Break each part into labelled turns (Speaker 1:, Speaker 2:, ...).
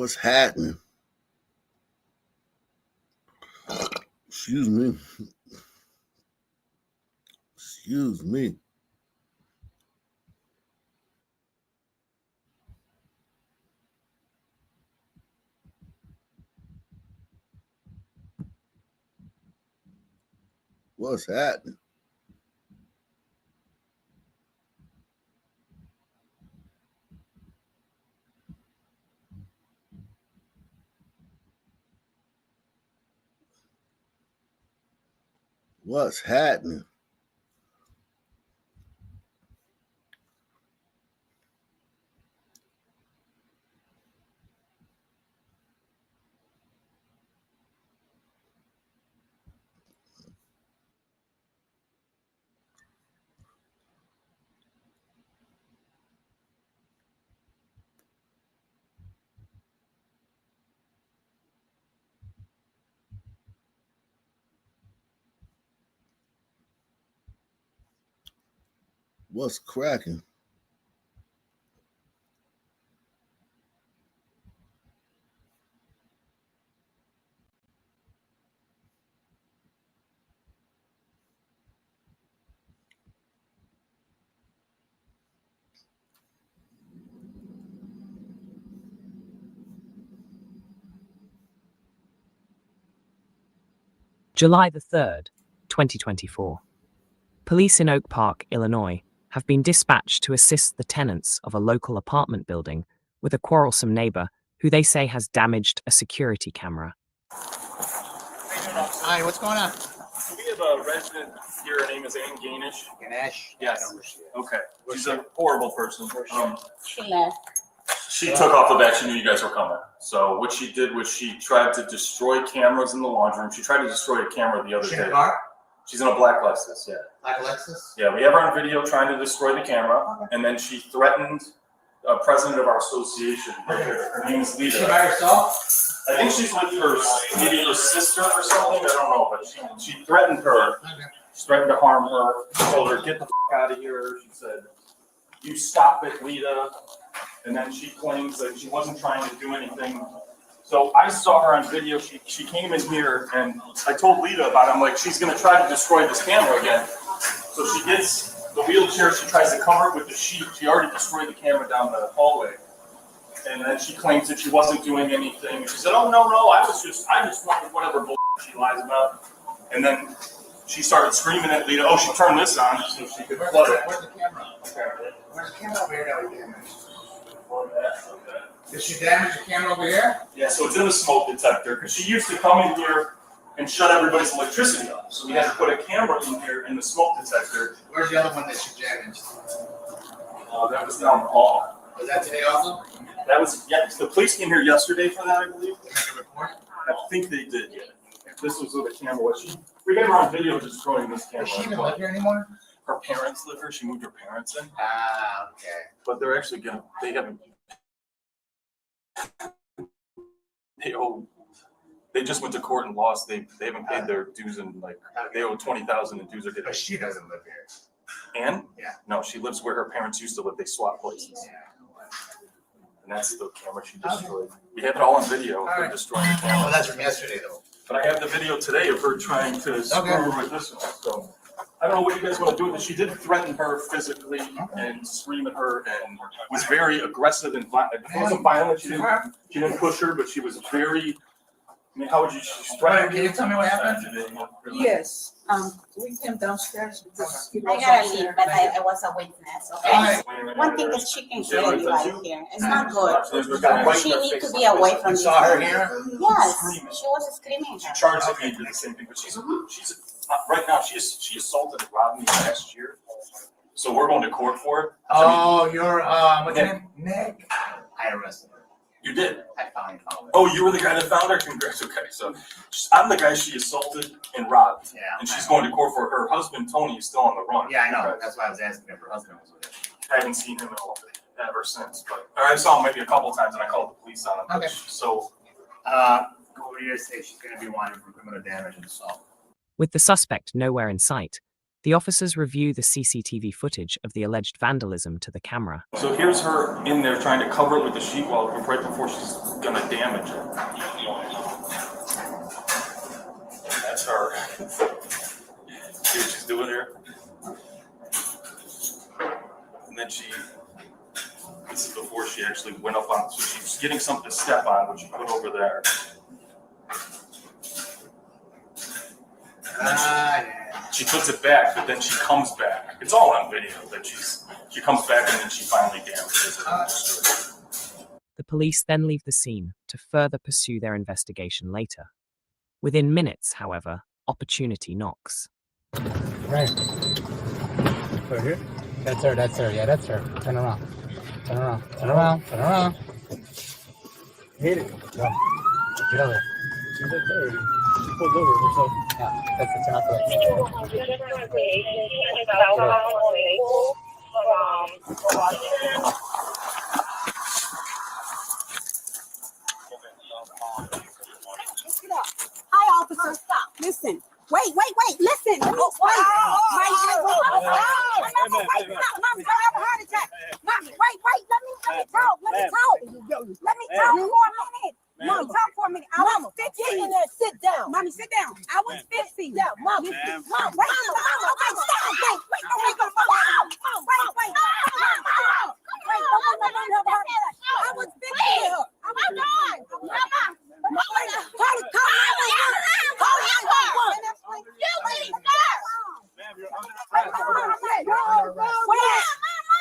Speaker 1: What's happening? Excuse me. Excuse me. What's happening? What's happening? What's cracking?
Speaker 2: July the 3rd, 2024. Police in Oak Park, Illinois, have been dispatched to assist the tenants of a local apartment building with a quarrelsome neighbor who they say has damaged a security camera.
Speaker 3: Hi, what's going on?
Speaker 4: So we have a resident here. Her name is Ann Gainish.
Speaker 3: Ganesh?
Speaker 4: Yes. Okay. She's a horrible person.
Speaker 5: She left.
Speaker 4: She took off the bat. She knew you guys were coming. So what she did was she tried to destroy cameras in the laundry room. She tried to destroy a camera the other
Speaker 3: She
Speaker 4: day.
Speaker 3: in a car?
Speaker 4: She's in a black Lexus. Yeah.
Speaker 3: Like Alexis?
Speaker 4: Yeah. We have her on video trying to destroy the camera, and then she threatened a president of our association. Her name is
Speaker 3: Is she
Speaker 4: Lita.
Speaker 3: by herself?
Speaker 4: I think she's with maybe her sister or something. I don't know, but she threatened her.
Speaker 3: Okay.
Speaker 4: She threatened to harm her. She told her, get the out of here. She said, you stop it, Lita. And then she claims that she wasn't trying to do anything. So I saw her on video. She came in here, and I told Lita about it. I'm like, she's going to try to destroy this camera again. So she gets the wheelchair. She tries to cover it with the sheet. She already destroyed the camera down the hallway. And then she claims that she wasn't doing anything. She said, oh, no, I just wanted whatever bullshit she lies about. And then she started screaming at Lita. Oh, she turned this on so she could flood it.
Speaker 3: Where's the camera? Where's the camera over here that we damaged?
Speaker 4: Okay.
Speaker 3: Did she damage the camera over here?
Speaker 4: Yeah, so it's in the smoke detector because she used to come in here and shut everybody's electricity off. So we had to put a camera in here in the smoke detector.
Speaker 3: Where's the other one that she damaged?
Speaker 4: That was down the hall.
Speaker 3: Was that today also?
Speaker 4: That was, yeah, the police came here yesterday for that, I believe.
Speaker 3: Did they make a report?
Speaker 4: I think they did, yeah. This was where the camera was. We have her on video destroying this camera.
Speaker 3: Does she even live here anymore?
Speaker 4: Her parents live here. She moved her parents in.
Speaker 3: Ah, okay.
Speaker 4: But they're actually gonna, they just went to court and lost. They haven't paid their dues and they owe $20,000 in dues or did
Speaker 3: But
Speaker 4: it.
Speaker 3: she doesn't live here.
Speaker 4: Ann?
Speaker 3: Yeah.
Speaker 4: No, she lives where her parents used to live. They swapped places.
Speaker 3: Yeah.
Speaker 4: And that's the camera she destroyed. We have it all on video of her
Speaker 3: Alright.
Speaker 4: destroying the
Speaker 3: Oh,
Speaker 4: camera.
Speaker 3: that's from yesterday though.
Speaker 4: But I have the video today of her trying to screw her with this one. So I don't know what you guys want to do with it. She did threaten her physically and scream at her and was very aggressive and violent. It wasn't violent. She didn't push her, but she was very. I mean, how would you? She's
Speaker 3: Right, can you tell me what happened?
Speaker 5: Yes, we came downstairs because he
Speaker 6: I
Speaker 5: was
Speaker 6: gotta
Speaker 5: upstairs.
Speaker 6: leave, but I was a witness, okay?
Speaker 3: Alright.
Speaker 6: One thing is she can really lie here. It's not good. She
Speaker 4: She
Speaker 6: need to be away from
Speaker 3: You
Speaker 6: this.
Speaker 3: saw her here?
Speaker 6: Yes, she was screaming.
Speaker 4: charged me to the same thing, but she's right now. She assaulted and robbed me last year, so we're going to court for it.
Speaker 3: Oh, you're, what's your name? Nick. I arrested her.
Speaker 4: You did.
Speaker 3: I found her.
Speaker 4: Oh, you were the guy that found her? Congrats. Okay, so I'm the guy she assaulted and robbed.
Speaker 3: Yeah.
Speaker 4: And she's going to court for her husband, Tony, is still on the run.
Speaker 3: Yeah, I know. That's why I was asking if her husband was with her.
Speaker 4: I haven't seen him ever since, or I saw him maybe a couple times and I called the police on him.
Speaker 3: Okay.
Speaker 4: So,
Speaker 3: Over here say she's gonna be wanted for criminal damage and assault.
Speaker 2: With the suspect nowhere in sight, The officers review the CCTV footage of the alleged vandalism to the camera.
Speaker 4: So here's her in there trying to cover it with the sheet wall right before she's gonna damage it. That's her. See what she's doing here? And then this is before she actually went up on, so she's getting something to step on, which she put over there. She puts it back, but then she comes back. It's all on video that she comes back and then she finally damages it.
Speaker 2: The police then leave the scene to further pursue their investigation later. Within minutes, however, opportunity knocks.
Speaker 3: Right. Right here? That's her, yeah, that's her. Turn around. Turn around. Hit it. Go. Get over. She's right there. She pulled over herself. Yeah, that's it. Turn off the lights.
Speaker 5: Hi, officer. Stop. Listen. Wait. Listen. Let me explain. Mommy, don't have a heart attack. Mommy, wait. Let me talk. Let me talk for a minute. Mommy, talk for a minute. I was 15.
Speaker 6: Sit down.
Speaker 5: Mommy, sit down. I was 15.
Speaker 6: Down, Mom.
Speaker 5: Wait, stop. I was 15.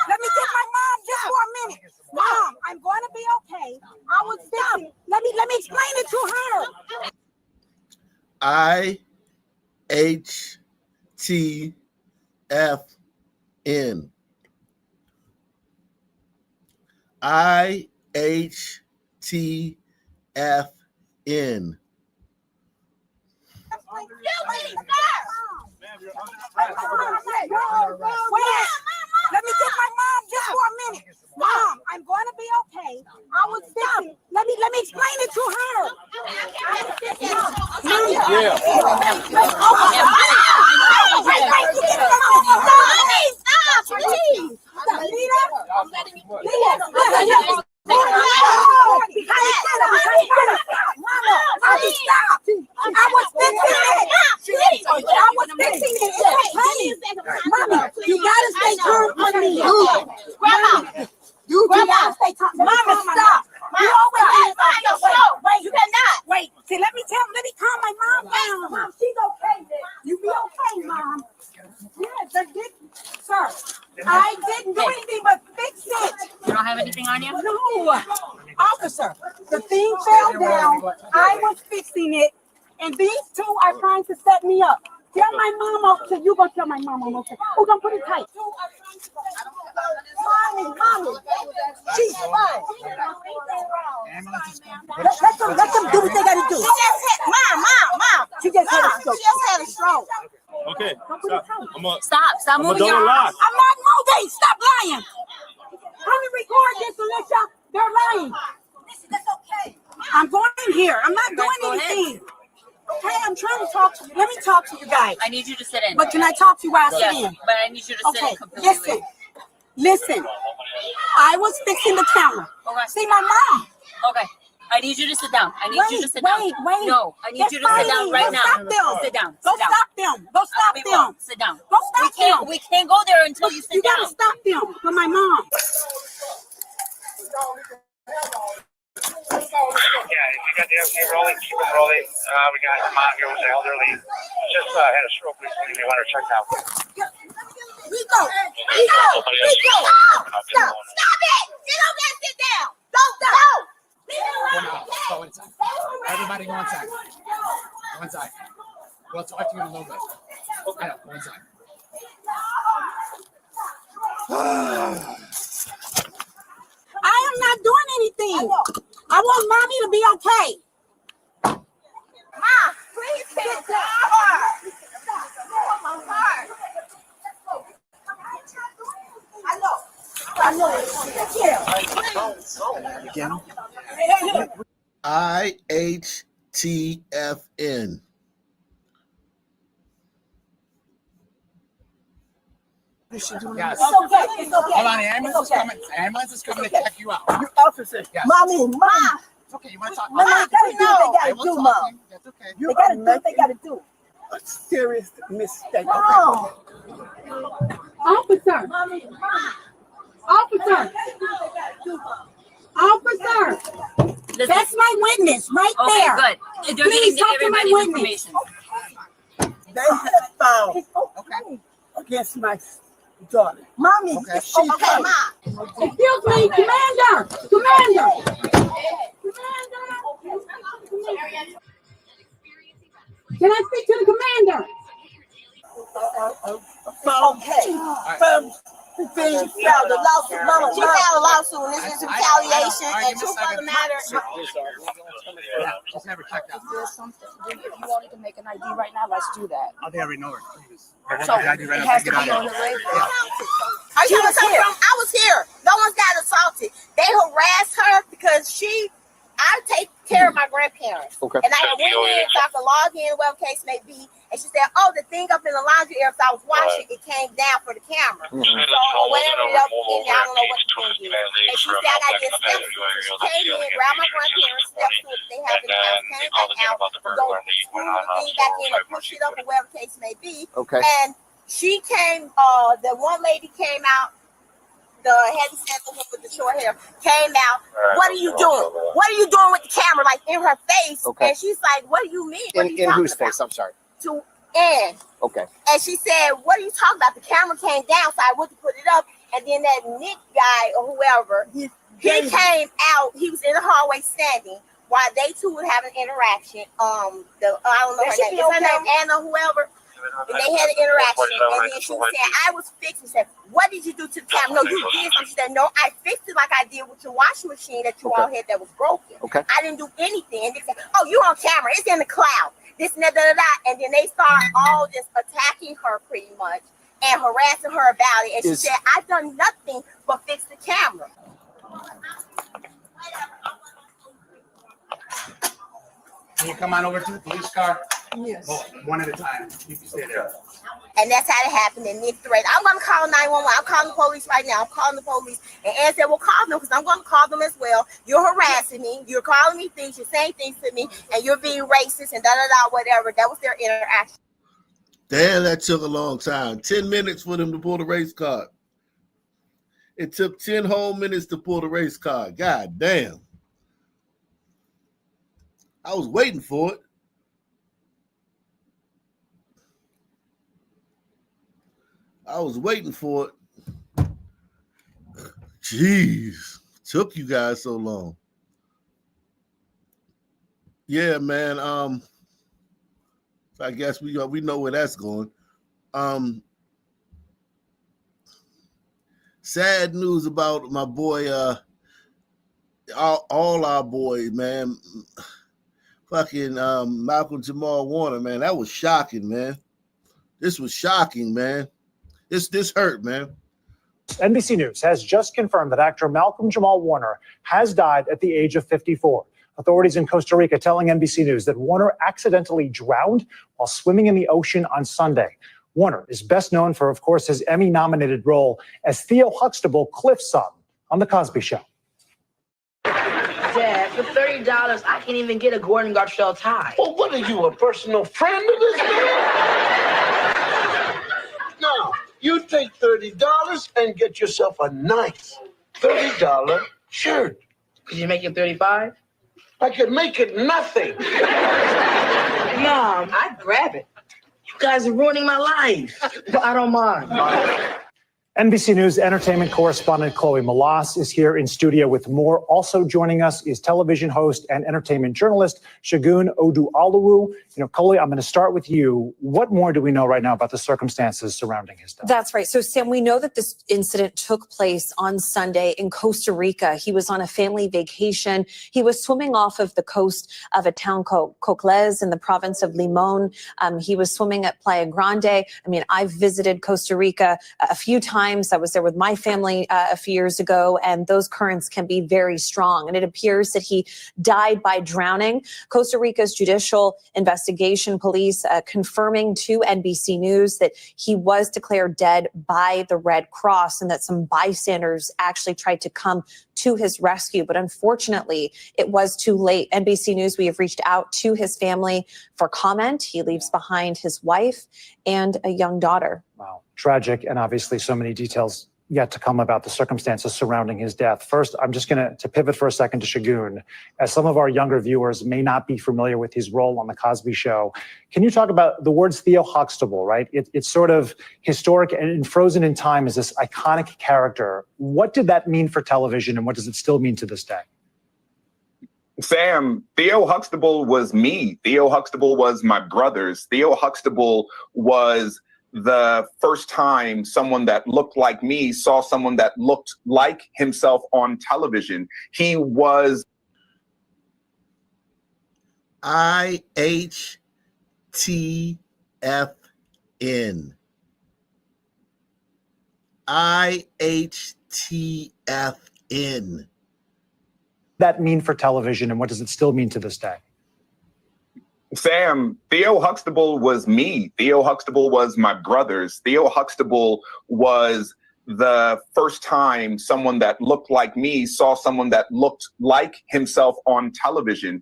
Speaker 5: Let me get my mom just for a minute. Mom, I'm going to be okay. I was 15. Let me explain it to her.
Speaker 1: IHTFN. IHTFN. Let me get my mom just for a minute. Mom, I'm going to be okay. I was 15. Let me explain it to her. Mommy, you gotta stay calm for me. You gotta stay calm. Mama, stop. You always wait. You cannot. Wait. See, let me calm my mom down. Mom, she's okay. You be okay, Mom. Yes, sir. I didn't do anything but fix it.
Speaker 7: You don't have anything on you?
Speaker 5: No. Officer, the thing fell down. I was fixing it. And these two are trying to set me up. Tell my mom, okay. You gonna tell my mom I'm okay. Who's gonna put it tight? Mommy. She's fine. Let them do what they gotta do. She just hit, Mom. She just had a stroke.
Speaker 4: Okay,
Speaker 7: Stop moving your arms.
Speaker 5: I'm not moving. Stop lying. Let me record this, Alicia. They're lying. That's okay. I'm going in here. I'm not doing anything. Okay, I'm trying to talk to you. Let me talk to you guys.
Speaker 7: I need you to sit in.
Speaker 5: But can I talk to you while I sit in?
Speaker 7: But I need you to sit in completely.
Speaker 5: Listen. I was fixing the camera.
Speaker 7: Okay.
Speaker 5: See my mom.
Speaker 7: Okay. I need you to sit down. I need you to sit down.
Speaker 5: Wait.
Speaker 7: No, I need you to sit down right now. Sit down.
Speaker 5: Go stop them. Go stop them.
Speaker 7: Sit down.
Speaker 5: Go stop them.
Speaker 7: We can't go there until you sit down.
Speaker 5: You gotta stop them for my mom.
Speaker 8: Yeah, if you got the FC rolling, keep it rolling. We got mom here who's elderly. Just had a stroke recently. We want her checked out.
Speaker 5: Rico! Stop it! Sit over there, sit down!
Speaker 3: Go inside. Everybody go inside. Go inside. We'll talk to you in a little bit. Okay, go inside.
Speaker 5: I am not doing anything. I want mommy to be okay. Mom, please sit down. I know.
Speaker 1: IHTFN.
Speaker 3: Yes.
Speaker 1: It's okay. It's okay.
Speaker 3: Hold on, the ambulance
Speaker 1: It's okay.
Speaker 3: is coming. The ambulance is coming to check you out.
Speaker 1: You officer.
Speaker 3: Yes.
Speaker 1: Mommy.
Speaker 3: It's okay. You want to talk?
Speaker 1: Mom, they gotta do what they
Speaker 3: I
Speaker 1: gotta
Speaker 3: will
Speaker 1: do,
Speaker 3: talk
Speaker 1: Mom.
Speaker 3: to you. That's okay.
Speaker 1: They gotta do what they gotta do.
Speaker 9: A serious mistake.
Speaker 1: Mom.
Speaker 5: Officer. Officer. Officer.
Speaker 7: Listen.
Speaker 5: That's my witness right
Speaker 7: Okay,
Speaker 5: there.
Speaker 7: good. They're
Speaker 5: Please
Speaker 7: getting
Speaker 5: talk to my
Speaker 7: everybody's
Speaker 5: witness.
Speaker 7: information.
Speaker 9: They have found
Speaker 3: Okay.
Speaker 9: against my daughter.
Speaker 1: Mommy.
Speaker 3: Okay.
Speaker 1: She okay, Mom.
Speaker 5: Excuse me, Commander. Can I speak to the commander?
Speaker 9: Okay.
Speaker 1: She filed a lawsuit. Mama, she filed a lawsuit, and this is retaliation. And truth of the matter,
Speaker 3: Yeah, she's never checked out.
Speaker 10: If you wanted to make an ID right now, let's do that.
Speaker 3: Oh, they already know her.
Speaker 10: So it has to be on the radio.
Speaker 1: are you here? I was here. No one's got assaulted. They harassed her because I take care of my grandparents.
Speaker 11: Okay.
Speaker 1: And I had went in so I could log in, whatever case may be. And she said, oh, the thing up in the laundry area, so I was washing, it came down for the camera. So, or whatever it up in, I don't know what the thing is. And she said, I got to get steps. She came in, grabbed my grandparents, steps to it, they have in the house, came back out, go screw the thing back in, or push it up, or whatever case may be.
Speaker 11: Okay.
Speaker 1: And she came, the one lady came out, the heavy set with the short hair came out. What are you doing? What are you doing with the camera, like in her face?
Speaker 11: Okay.
Speaker 1: And she's like, "What do you mean? What are you
Speaker 11: In
Speaker 1: talking
Speaker 11: whose
Speaker 1: about?"
Speaker 11: face? I'm sorry.
Speaker 1: To Ann.
Speaker 11: Okay.
Speaker 1: And she said, "What are you talking about? The camera came down, so I went to put it up." And then that Nick guy or whoever, he came out. He was in the hallway standing while they two would have an interaction. I don't know her name. Is her name Anna? Whoever. And they had an interaction, and then she said, I was fixing. She said, what did you do to the camera? No, you did something. She said, no, I fixed it like I did with your washing machine that you all had that was broken.
Speaker 11: Okay.
Speaker 1: I didn't do anything. And they said, oh, you on camera. It's in the cloud. This and that, And then they start all just attacking her pretty much and harassing her about it. And she said, I've done nothing but fix the camera.
Speaker 3: Can you come on over to the police car?
Speaker 9: Yes.
Speaker 3: Oh, one at a time. You can stay there.
Speaker 1: And that's how it happened. And Nick threatened, I'm going to call 911. I'm calling the police right now. I'm calling the police. And Ann said, well, call them because I'm going to call them as well. You're harassing me. You're calling me things. You're saying things to me. And you're being racist and da-da-da, whatever. That was their interaction.
Speaker 12: Damn, that took a long time. 10 minutes for them to pull the race card. It took 10 whole minutes to pull the race card. God damn. I was waiting for it. I was waiting for it. Jeez. Took you guys so long. Yeah, man. I guess we know where that's going. Sad news about my boy, all our boys, man. Fucking Malcolm Jamal Warner, man. That was shocking, man. This was shocking, man. This hurt, man.
Speaker 13: NBC News has just confirmed that actor Malcolm Jamal Warner has died at the age of 54. Authorities in Costa Rica telling NBC News that Warner accidentally drowned while swimming in the ocean on Sunday. Warner is best known for, of course, his Emmy-nominated role as Theo Huxtable, Cliff's son, on The Cosby Show.
Speaker 10: Dad, for $30, I can't even get a Gordon Gartrell tie.
Speaker 14: Well, what are you, a personal friend of this man? No, you take $30 and get yourself a nice $30 shirt.
Speaker 10: Could you make it 35?
Speaker 14: I could make it nothing.
Speaker 10: Mom, I'd grab it. You guys are ruining my life, but I don't mind.
Speaker 13: NBC News entertainment correspondent Chloe Malas is here in studio with more. Also joining us is television host and entertainment journalist Shagun Oduoluwu. Chloe, I'm going to start with you. What more do we know right now about the circumstances surrounding his death?
Speaker 15: That's right. So, Sam, we know that this incident took place on Sunday in Costa Rica. He was on a family vacation. He was swimming off of the coast of a town called Cocles in the province of Limón. He was swimming at Playa Grande. I mean, I've visited Costa Rica a few times times. I was there with my family a few years ago, and those currents can be very strong. And it appears that he died by drowning. Costa Rica's Judicial Investigation Police confirming to NBC News that he was declared dead by the Red Cross and that some bystanders actually tried to come to his rescue. But unfortunately, it was too late. NBC News, we have reached out to his family for comment. He leaves behind his wife and a young daughter.
Speaker 13: Wow. Tragic, and obviously so many details yet to come about the circumstances surrounding his death. First, I'm just going to pivot for a second to Shagun. As some of our younger viewers may not be familiar with his role on The Cosby Show, can you talk about the words Theo Huxtable, right? It's sort of historic and frozen in time as this iconic character. What did that mean for television, and what does it still mean to this day?
Speaker 11: Sam, Theo Huxtable was me. Theo Huxtable was my brothers. Theo Huxtable was the first time someone that looked like me saw someone that looked like himself on television. He was
Speaker 12: IHTFN. IHTFN.
Speaker 13: That mean for television, and what does it still mean to this day?
Speaker 11: Sam, Theo Huxtable was me. Theo Huxtable was my brothers. Theo Huxtable was the first time someone that looked like me saw someone that looked like himself on television.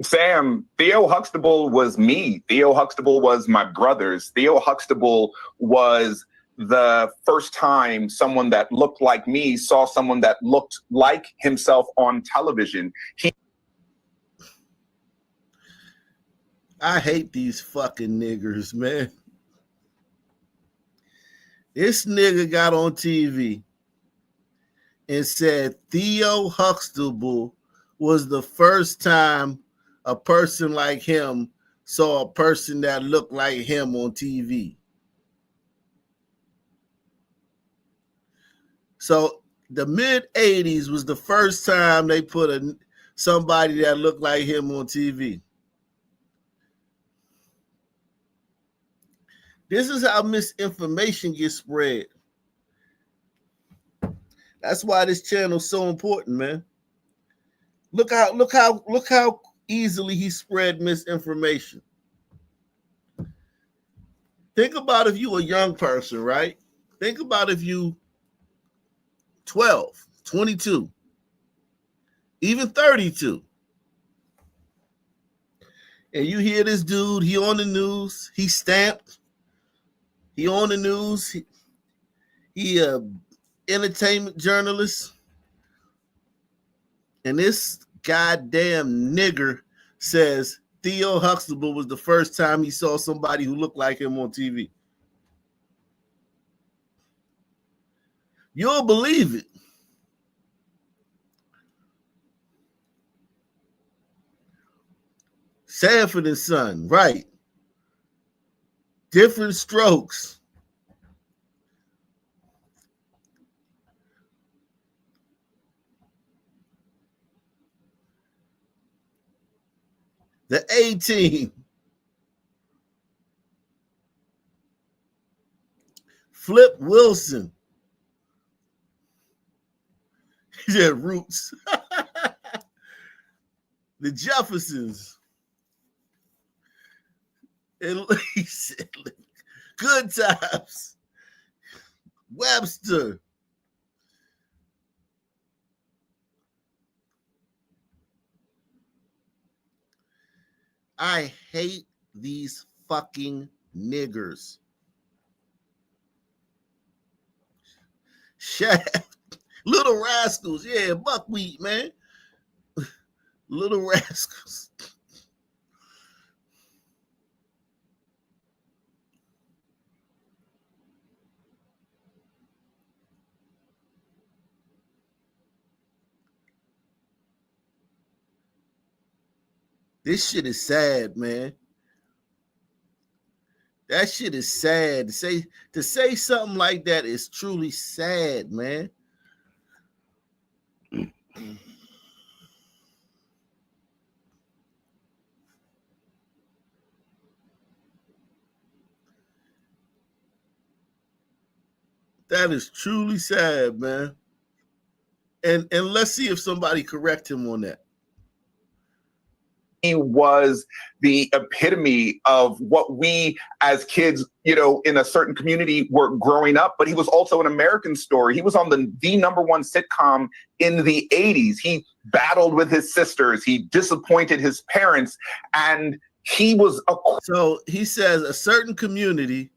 Speaker 11: Sam, Theo Huxtable was me. Theo Huxtable was my brothers. Theo Huxtable was the first time someone that looked like me saw someone that looked like himself on television.
Speaker 12: I hate these fucking niggers, man. This nigga got on TV and said Theo Huxtable was the first time a person like him saw a person that looked like him on TV. So the mid-'80s was the first time they put somebody that looked like him on TV. This is how misinformation gets spread. That's why this channel is so important, man. Look how easily he spread misinformation. Think about if you a young person, right? Think about if you 12, 22, even 32. And you hear this dude, he on the news, he stamped, he on the news, he a entertainment journalist, and this goddamn nigger says Theo Huxtable was the first time he saw somebody who looked like him on TV. You'll believe it. Sanford and Son, right. Different strokes. The A-Team. Flip Wilson. He said Roots. The Jeffersons. And he said, Good Times. Webster. I hate these fucking niggers. Shaft. Little Rascals. Yeah, buckwheat, man. Little Rascals. This shit is sad, man. That shit is sad. To say something like that is truly sad, man. That is truly sad, man. And let's see if somebody correct him on that.
Speaker 11: He was the epitome of what we as kids, in a certain community were growing up, but he was also an American story. He was on the number one sitcom in the 80s. He battled with his sisters. He disappointed his parents, and he was
Speaker 12: So he says a certain community,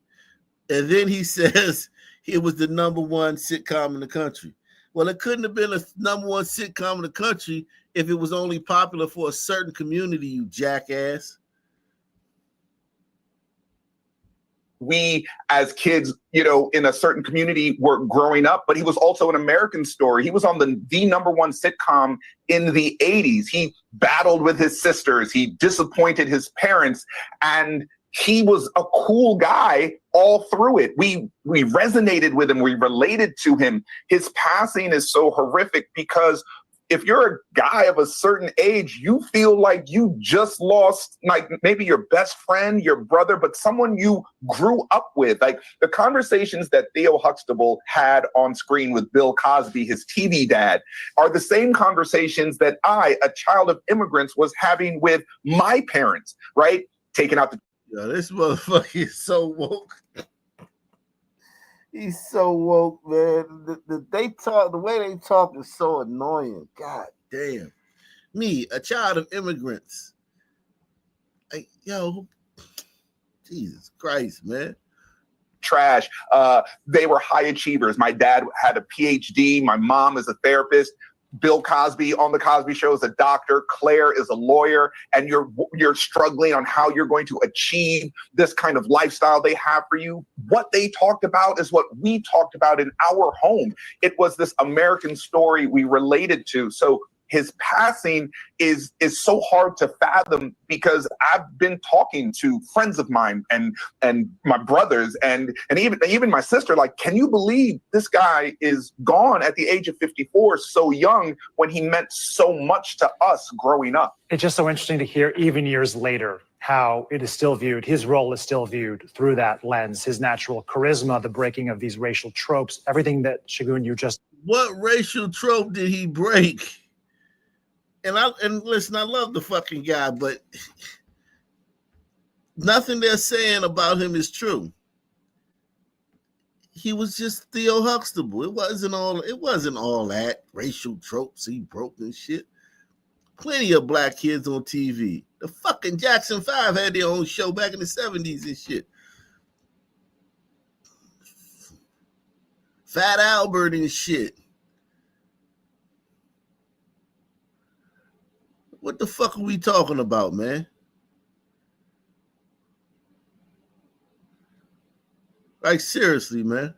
Speaker 12: and then he says it was the number one sitcom in the country. Well, it couldn't have been a number one sitcom in the country if it was only popular for a certain community, you jackass.
Speaker 11: We as kids, in a certain community were growing up, but he was also an American story. He was on the number one sitcom in the 80s. He battled with his sisters. He disappointed his parents, and he was a cool guy all through it. We resonated with him. We related to him. His passing is so horrific because if you're a guy of a certain age, you feel like you just lost, like maybe your best friend, your brother, but someone you grew up with. Like the conversations that Theo Huxtable had on screen with Bill Cosby, his TV dad, are the same conversations that I, a child of immigrants, was having with my parents, right? Taking out the...
Speaker 12: Yo, this motherfucker is so woke. He's so woke, man. The way they talk is so annoying. God damn. Me, a child of immigrants. Like, yo, Jesus Christ, man.
Speaker 11: Trash. They were high achievers. My dad had a PhD. My mom is a therapist. Bill Cosby on the Cosby Show is a doctor. Claire is a lawyer, and you're struggling on how you're going to achieve this kind of lifestyle they have for you. What they talked about is what we talked about in our home. It was this American story we related to. So his passing is so hard to fathom because I've been talking to friends of mine and my brothers and even my sister, like, can you believe this guy is gone at the age of 54, so young, when he meant so much to us growing up?
Speaker 13: It's just so interesting to hear, even years later, how it is still viewed, his role is still viewed through that lens, his natural charisma, the breaking of these racial tropes, everything that Shagun, you just...
Speaker 12: What racial trope did he break? And listen, I love the fucking guy, but nothing they're saying about him is true. He was just Theo Huxtable. It wasn't all that racial tropes he broke and shit. Plenty of black kids on TV. The fucking Jackson 5 had their own show back in the 70s and shit. Fat Albert and shit. What the fuck are we talking about, man? Like, seriously, man.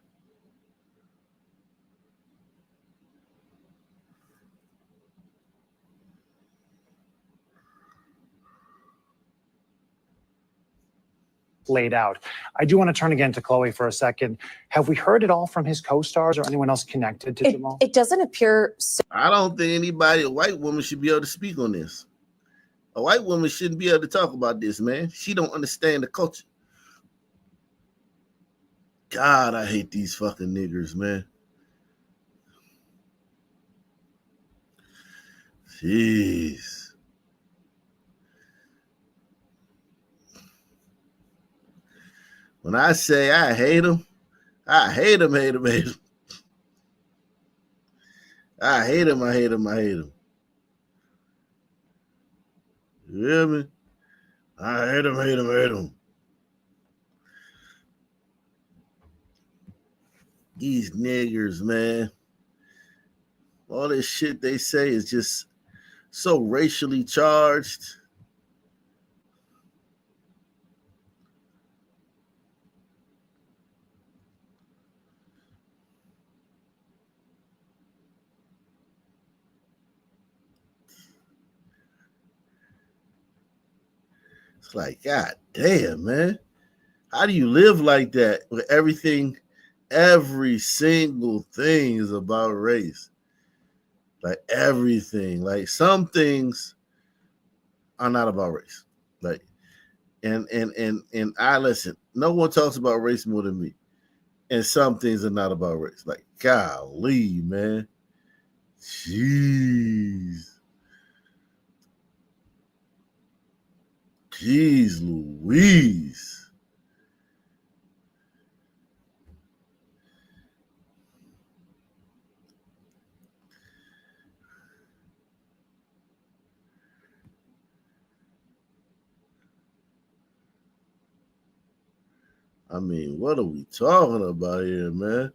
Speaker 13: Laid out. I do want to turn again to Chloe for a second. Have we heard it all from his co-stars or anyone else connected to Jamal?
Speaker 15: It doesn't appear so.
Speaker 12: I don't think a white woman should be able to speak on this. A white woman shouldn't be able to talk about this, man. She don't understand the culture. God, I hate these fucking niggers, man. Jeez. When I say I hate them, I hate them, hate them, hate them. I hate them, I hate them, I hate them. You hear me? I hate them, hate them, hate them. These niggers, man. All this shit they say is just so racially charged. It's like, God damn, man. How do you live like that with everything, every single thing is about race? Like everything. Like some things are not about race. Like, and I listen, no one talks about race more than me. And some things are not about race. Like, golly, man. Jeez. Jeez Louise. I mean, what are we talking about here, man?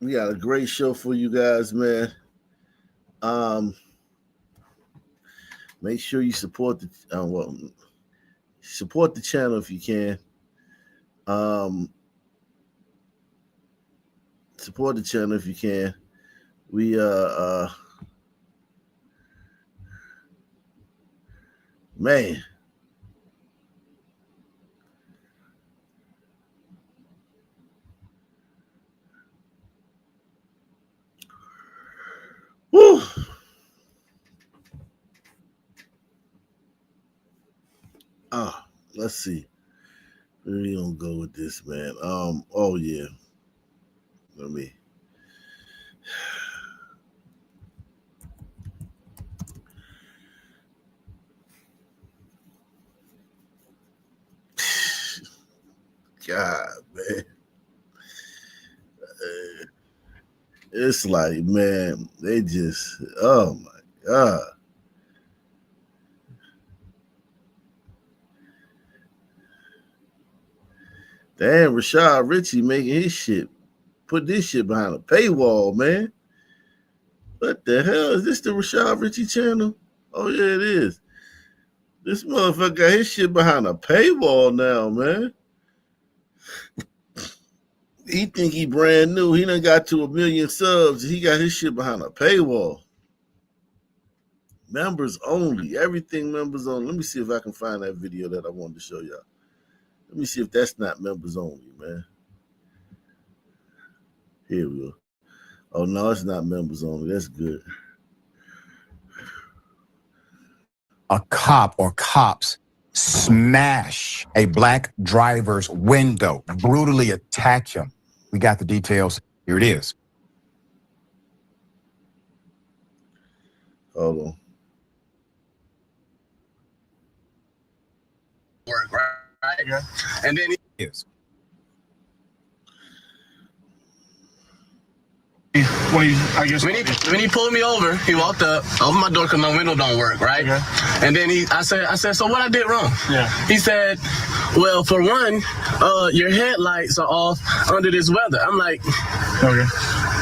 Speaker 12: We got a great show for you guys, man. Make sure you support the support the channel if you can. Support the channel if you can. We man. Woo. Let's see. Where we gonna go with this, man? Oh yeah. Let me. God, man. It's like, man, they just, oh my God. Damn, Rashad Ritchie making his shit, put this shit behind a paywall, man. What the hell? Is this the Rashad Ritchie channel? Oh, yeah, it is. This motherfucker got his shit behind a paywall now, man. He think he brand new. He done got to 1 million subs. He got his shit behind a paywall. Members only. Everything members only. Let me see if I can find that video that I wanted to show y'all. Let me see if that's not members only, man. Here we go. Oh, no, it's not members only. That's good.
Speaker 16: A cop or cops smash a black driver's window, brutally attack him. We got the details. Here it is.
Speaker 12: Hold on.
Speaker 17: Work, right? Yeah. And then he
Speaker 16: is.
Speaker 17: When he pulled me over, he walked up, opened my door because my window don't work, right? Okay. And then I said, so what I did wrong? Yeah. He said, well, for one, your headlights are off under this weather. I'm like, okay.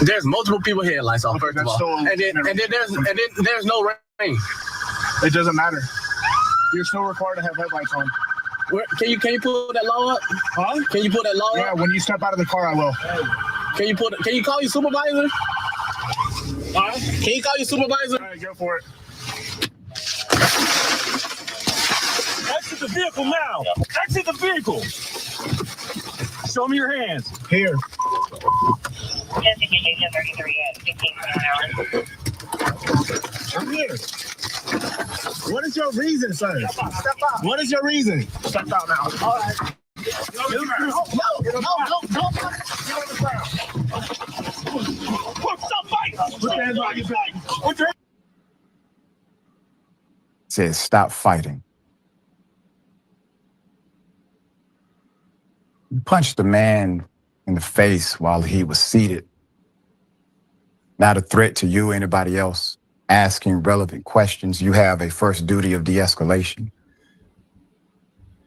Speaker 17: There's multiple people headlights off, first of all, and then there's no rain.
Speaker 18: It doesn't matter. You're still required to have headlights on.
Speaker 17: Can you pull that law up? Huh? Can you pull that law up?
Speaker 18: Yeah, when you step out of the car, I will.
Speaker 17: Can you call your supervisor? Can you call your supervisor?
Speaker 18: All right, go for it.
Speaker 19: Exit the vehicle now. Exit the vehicle. Show me your hands.
Speaker 18: Here.
Speaker 19: Investigation 33 at 15
Speaker 18: I'm here. What is your reason, sir? Step out. What is your reason? Step out now. All right. No.
Speaker 16: Says stop fighting. You punched the man in the face while he was seated. Not a threat to you or anybody else. Asking relevant questions. You have a first duty of de-escalation.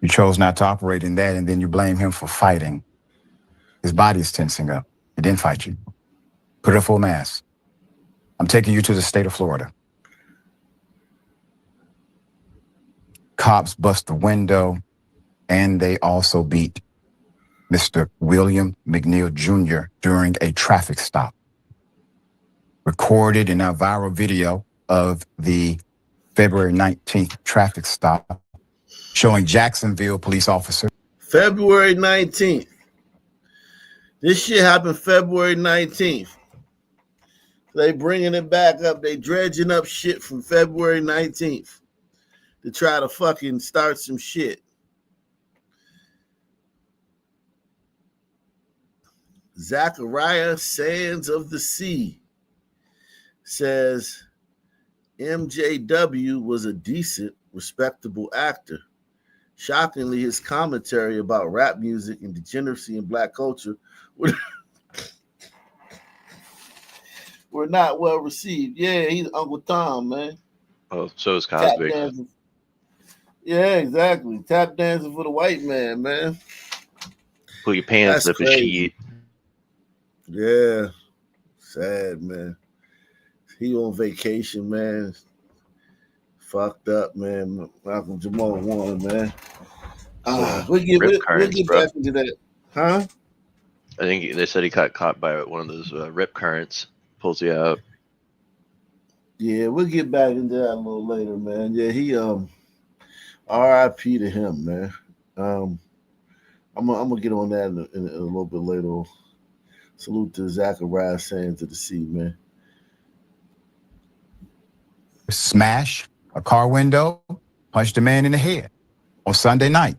Speaker 16: You chose not to operate in that, and then you blame him for fighting. His body is tensing up. He didn't fight you. Put a full mask. I'm taking you to the state of Florida. Cops bust the window, and they also beat Mr. William McNeil Jr. during a traffic stop. recorded in our viral video of the February 19th traffic stop showing Jacksonville police officer.
Speaker 12: February 19th. This shit happened February 19th. They bringing it back up. They dredging up shit from February 19th to try to fucking start some shit. Zachariah Sands of the Sea says MJW was a decent, respectable actor. Shockingly, his commentary about rap music and degeneracy in black culture were not well received. Yeah, he's Uncle Tom, man.
Speaker 20: Oh, so is
Speaker 12: Tap
Speaker 20: Cosby.
Speaker 12: dancing. Yeah, exactly. Tap dancing for the white man, man.
Speaker 20: Pull your pants
Speaker 12: That's
Speaker 20: up and
Speaker 12: crazy.
Speaker 20: shit.
Speaker 12: Yeah, sad, man. He on vacation, man. Fucked up, man. Malcolm Jamal Warner, man. We'll get back into that. Huh?
Speaker 20: I think they said he got caught by one of those rip currents. Pulls you out.
Speaker 12: Yeah, we'll get back into that a little later, man. Yeah, he R.I.P. to him, man. I'm gonna get on that in a little bit later. Salute to Zachariah Sands of the Sea, man.
Speaker 16: Smash a car window, punched a man in the head on Sunday night.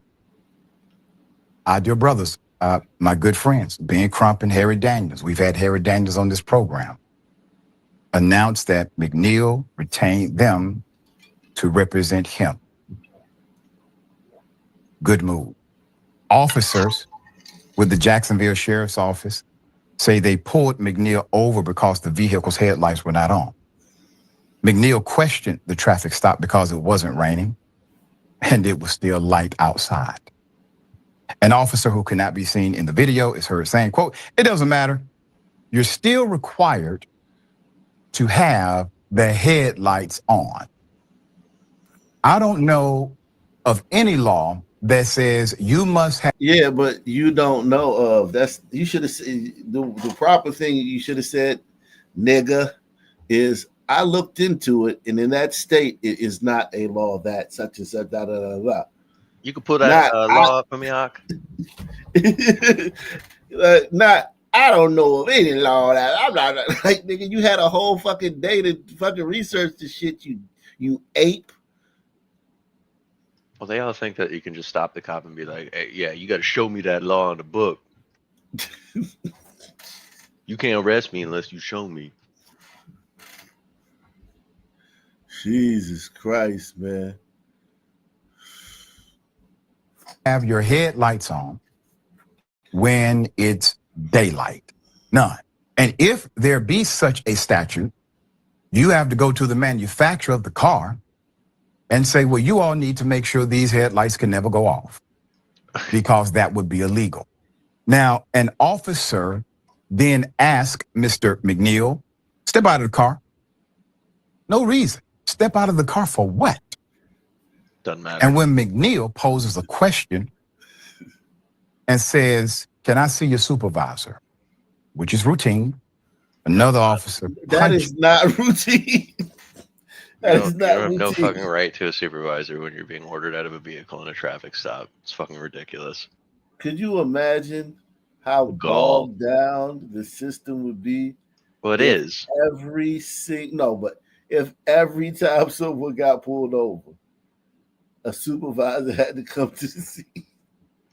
Speaker 16: Our dear brothers, my good friends, Ben Crump and Harry Daniels, we've had Harry Daniels on this program, announced that McNeil retained them to represent him. Good move. Officers with the Jacksonville Sheriff's Office say they pulled McNeil over because the vehicle's headlights were not on. McNeil questioned the traffic stop because it wasn't raining and it was still light outside. An officer who cannot be seen in the video is heard saying, quote, "It doesn't matter. You're still required to have the headlights on." I don't know of any law that says you must have.
Speaker 12: Yeah, but you don't know of. You should have said the proper thing. You should have said, "Nigga," is I looked into it, and in that state, it is not a law that such and such. Da da da da.
Speaker 20: You could pull that law up for me, Hawk.
Speaker 12: Not. I don't know of any law that I'm not like, nigga. You had a whole fucking day to fucking research the shit. You ape.
Speaker 20: Well, they all think that you can just stop the cop and be like, "Hey, yeah, you got to show me that law in the book. You can't arrest me unless you show me."
Speaker 12: Jesus Christ, man.
Speaker 16: Have your headlights on when it's daylight. None. And if there be such a statute, you have to go to the manufacturer of the car and say, well, you all need to make sure these headlights can never go off because that would be illegal. Now, an officer then asked Mr. McNeil, step out of the car. No reason. Step out of the car for what?
Speaker 20: Doesn't matter.
Speaker 16: And when McNeil poses a question and says, can I see your supervisor? Which is routine. Another officer.
Speaker 12: That is not routine.
Speaker 20: You don't have no fucking right to a supervisor when you're being ordered out of a vehicle in a traffic stop. It's fucking ridiculous.
Speaker 12: Could you imagine how bogged down the system would be?
Speaker 20: Well, it is.
Speaker 12: If every time someone got pulled over, a supervisor had to come to the scene.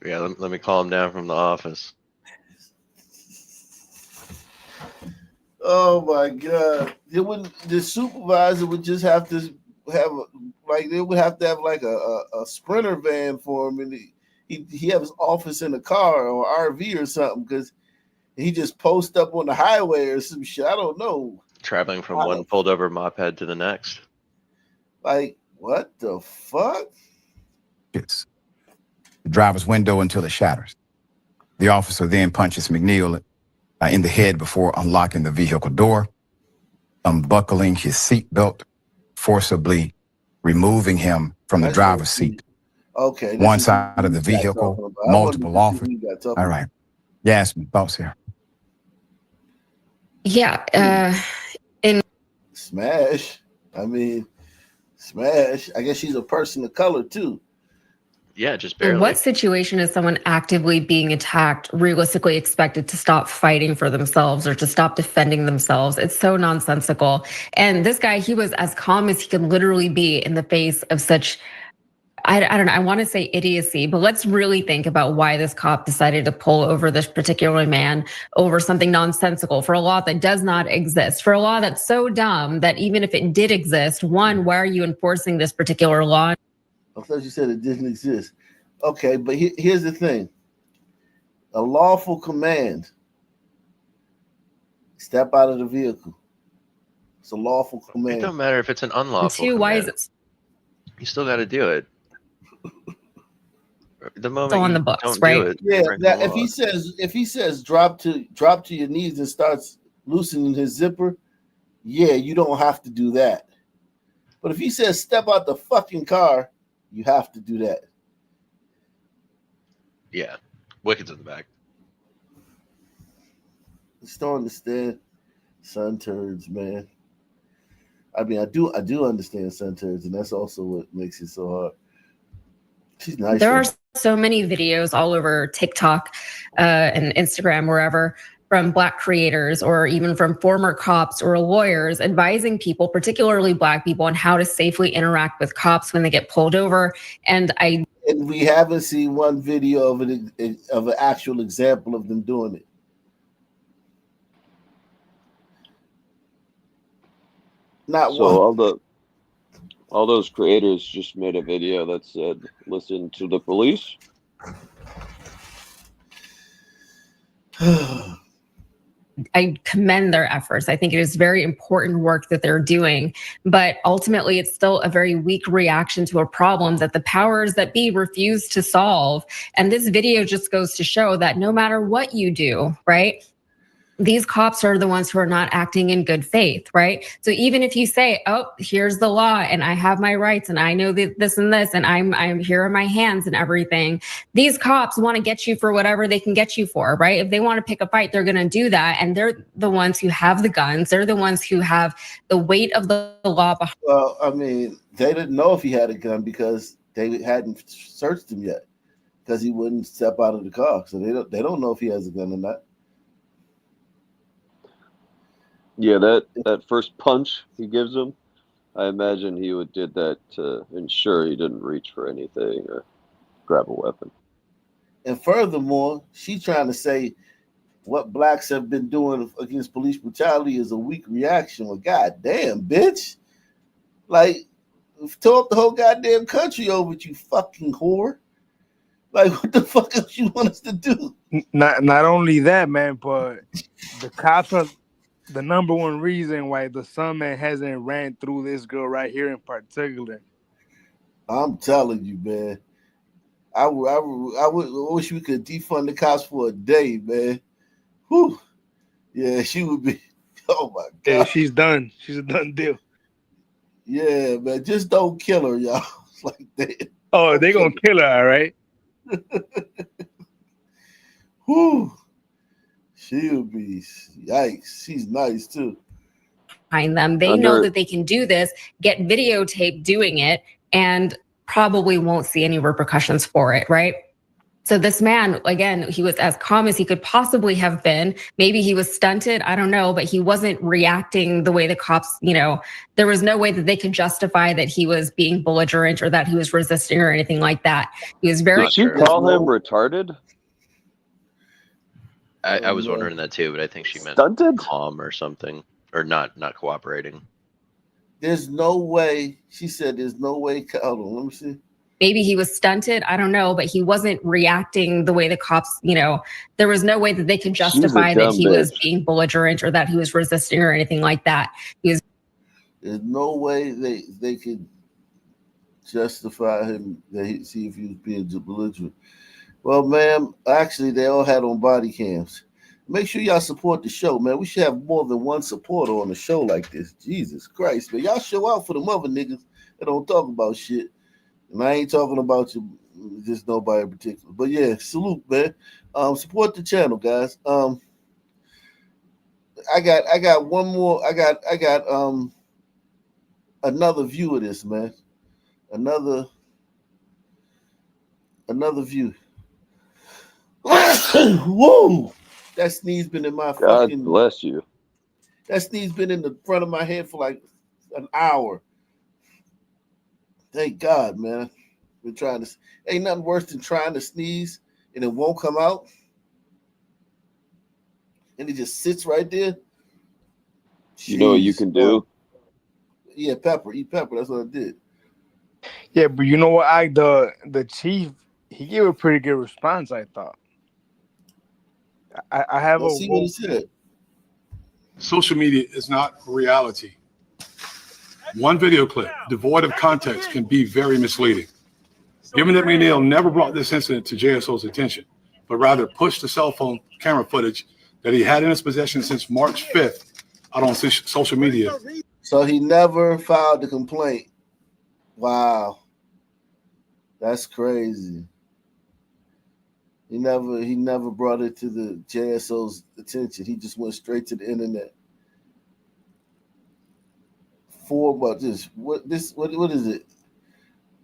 Speaker 20: Yeah, let me call him down from the office.
Speaker 12: Oh my God! The supervisor would just have to have they would have to have like a sprinter van for him, and he have his office in a car or RV or something because he just post up on the highway or some shit. I don't know.
Speaker 20: Traveling from one pulled over moped to the next.
Speaker 12: Like what the fuck?
Speaker 16: It's the driver's window until it shatters. The officer then punches McNeil in the head before unlocking the vehicle door, unbuckling his seatbelt, forcibly removing him from the driver's seat.
Speaker 12: Okay.
Speaker 16: One side of the vehicle, multiple officers. All right. Yasmin, thoughts here?
Speaker 21: Yeah.
Speaker 12: Smash. I mean, smash. I guess she's a person of color too.
Speaker 20: Yeah, just
Speaker 21: So
Speaker 20: barely.
Speaker 21: what situation is someone actively being attacked realistically expected to stop fighting for themselves or to stop defending themselves? It's so nonsensical. And this guy, he was as calm as he could literally be in the face of such, I don't know, I want to say idiocy, but let's really think about why this cop decided to pull over this particular man over something nonsensical, for a law that does not exist, for a law that's so dumb that even if it did exist, one, why are you enforcing this particular law?
Speaker 12: I thought you said it didn't exist. Okay, but here's the thing. A lawful command. Step out of the vehicle. It's a lawful command.
Speaker 20: It don't matter if it's an unlawful
Speaker 21: Two, why is
Speaker 20: command.
Speaker 21: it
Speaker 20: You still got to do it. The moment
Speaker 21: still on
Speaker 20: you
Speaker 21: the books,
Speaker 20: don't
Speaker 21: right?
Speaker 20: do it,
Speaker 12: Yeah,
Speaker 20: break the
Speaker 12: that,
Speaker 20: law.
Speaker 12: if he says drop to your knees and starts loosening his zipper, yeah, you don't have to do that. But if he says step out the fucking car, you have to do that.
Speaker 20: Yeah, Wicked's in the back.
Speaker 12: I just don't understand sun turds, man. I mean, I do understand sun turds, and that's also what makes it so hard. She's nice.
Speaker 21: There are so many videos all over TikTok and Instagram, wherever, from Black creators or even from former cops or lawyers advising people, particularly Black people, on how to safely interact with cops when they get pulled over. And
Speaker 12: we haven't seen one video of an actual example of them doing it. Not
Speaker 22: so
Speaker 12: one.
Speaker 22: all those creators just made a video that said, "Listen to the police."
Speaker 21: I commend their efforts. I think it is very important work that they're doing, but ultimately it's still a very weak reaction to a problem that the powers that be refuse to solve. And this video just goes to show that no matter what you do, right? These cops are the ones who are not acting in good faith, right? So even if you say, oh, here's the law and I have my rights and I know this and this and I'm here in my hands and everything, these cops want to get you for whatever they can get you for, right? If they want to pick a fight, they're going to do that. And they're the ones who have the guns. They're the ones who have the weight of the law behind.
Speaker 12: Well, I mean, they didn't know if he had a gun because they hadn't searched him yet because he wouldn't step out of the car. So they don't know if he has a gun or not.
Speaker 22: Yeah, that first punch he gives him, I imagine he did that to ensure he didn't reach for anything or grab a weapon.
Speaker 12: And furthermore, she's trying to say what Blacks have been doing against police brutality is a weak reaction. Well, goddamn, bitch. Like, tore up the whole goddamn country over it, you fucking whore. Like, what the fuck else you want us to do?
Speaker 23: Not only that, man, but the cops are the number one reason why the Sunman hasn't ran through this girl right here in particular.
Speaker 12: I'm telling you, man. I wish we could defund the cops for a day, man. Whew. Yeah, she would be. Oh my God.
Speaker 23: Yeah, she's done. She's a done deal.
Speaker 12: Yeah, man. Just don't kill her, y'all. It's like that.
Speaker 23: Oh, they gonna kill her, all right?
Speaker 12: Whew. She'll be, yikes. She's nice too.
Speaker 21: Behind them. They know that they can do this, get videotape doing it, and probably won't see any repercussions for it, right? So this man, again, he was as calm as he could possibly have been. Maybe he was stunted, I don't know, but he wasn't reacting the way the cops, there was no way that they could justify that he was being belligerent or that he was resisting or anything like that. He was very—
Speaker 22: Did she call him retarded?
Speaker 20: I was wondering that too, but I think she meant
Speaker 22: stunted,
Speaker 20: calm or something, or not cooperating.
Speaker 12: There's no way. She said there's no way. Hold on, let me see.
Speaker 21: Maybe he was stunted, I don't know, but he wasn't reacting the way the cops, there was no way that they could justify that he was being belligerent or that he was resisting or anything like that. There's
Speaker 12: no way they could justify him, see if he was being belligerent. Well, ma'am, actually, they all had on body cams. Make sure y'all support the show, man. We should have more than one supporter on a show like this. Jesus Christ, man. Y'all show out for them other niggas that don't talk about shit. And I ain't talking about you, just nobody in particular. But yeah, salute, man. Support the channel, guys. I got one more. I got another view of this, man. Another view. Whoa! That sneeze been in my
Speaker 22: God
Speaker 12: fucking.
Speaker 22: bless you.
Speaker 12: That sneeze been in the front of my head for like an hour. Thank God, man. Been trying to. Ain't nothing worse than trying to sneeze and it won't come out, and it just sits right there.
Speaker 22: You know what you
Speaker 12: Jeez.
Speaker 22: can do?
Speaker 12: Yeah, pepper. Eat pepper. That's what I did.
Speaker 23: Yeah, but you know what? The chief, he gave a pretty good response, I thought. I have
Speaker 12: Let's see what he said.
Speaker 2: Social media is not reality. One video clip devoid of context can be very misleading. Given that McNeil never brought this incident to JSO's attention, but rather pushed the cell phone camera footage that he had in his possession since March 5th out on social media.
Speaker 12: So he never filed the complaint. Wow. That's crazy. He never brought it to the JSO's attention. He just went straight to the internet. What is it?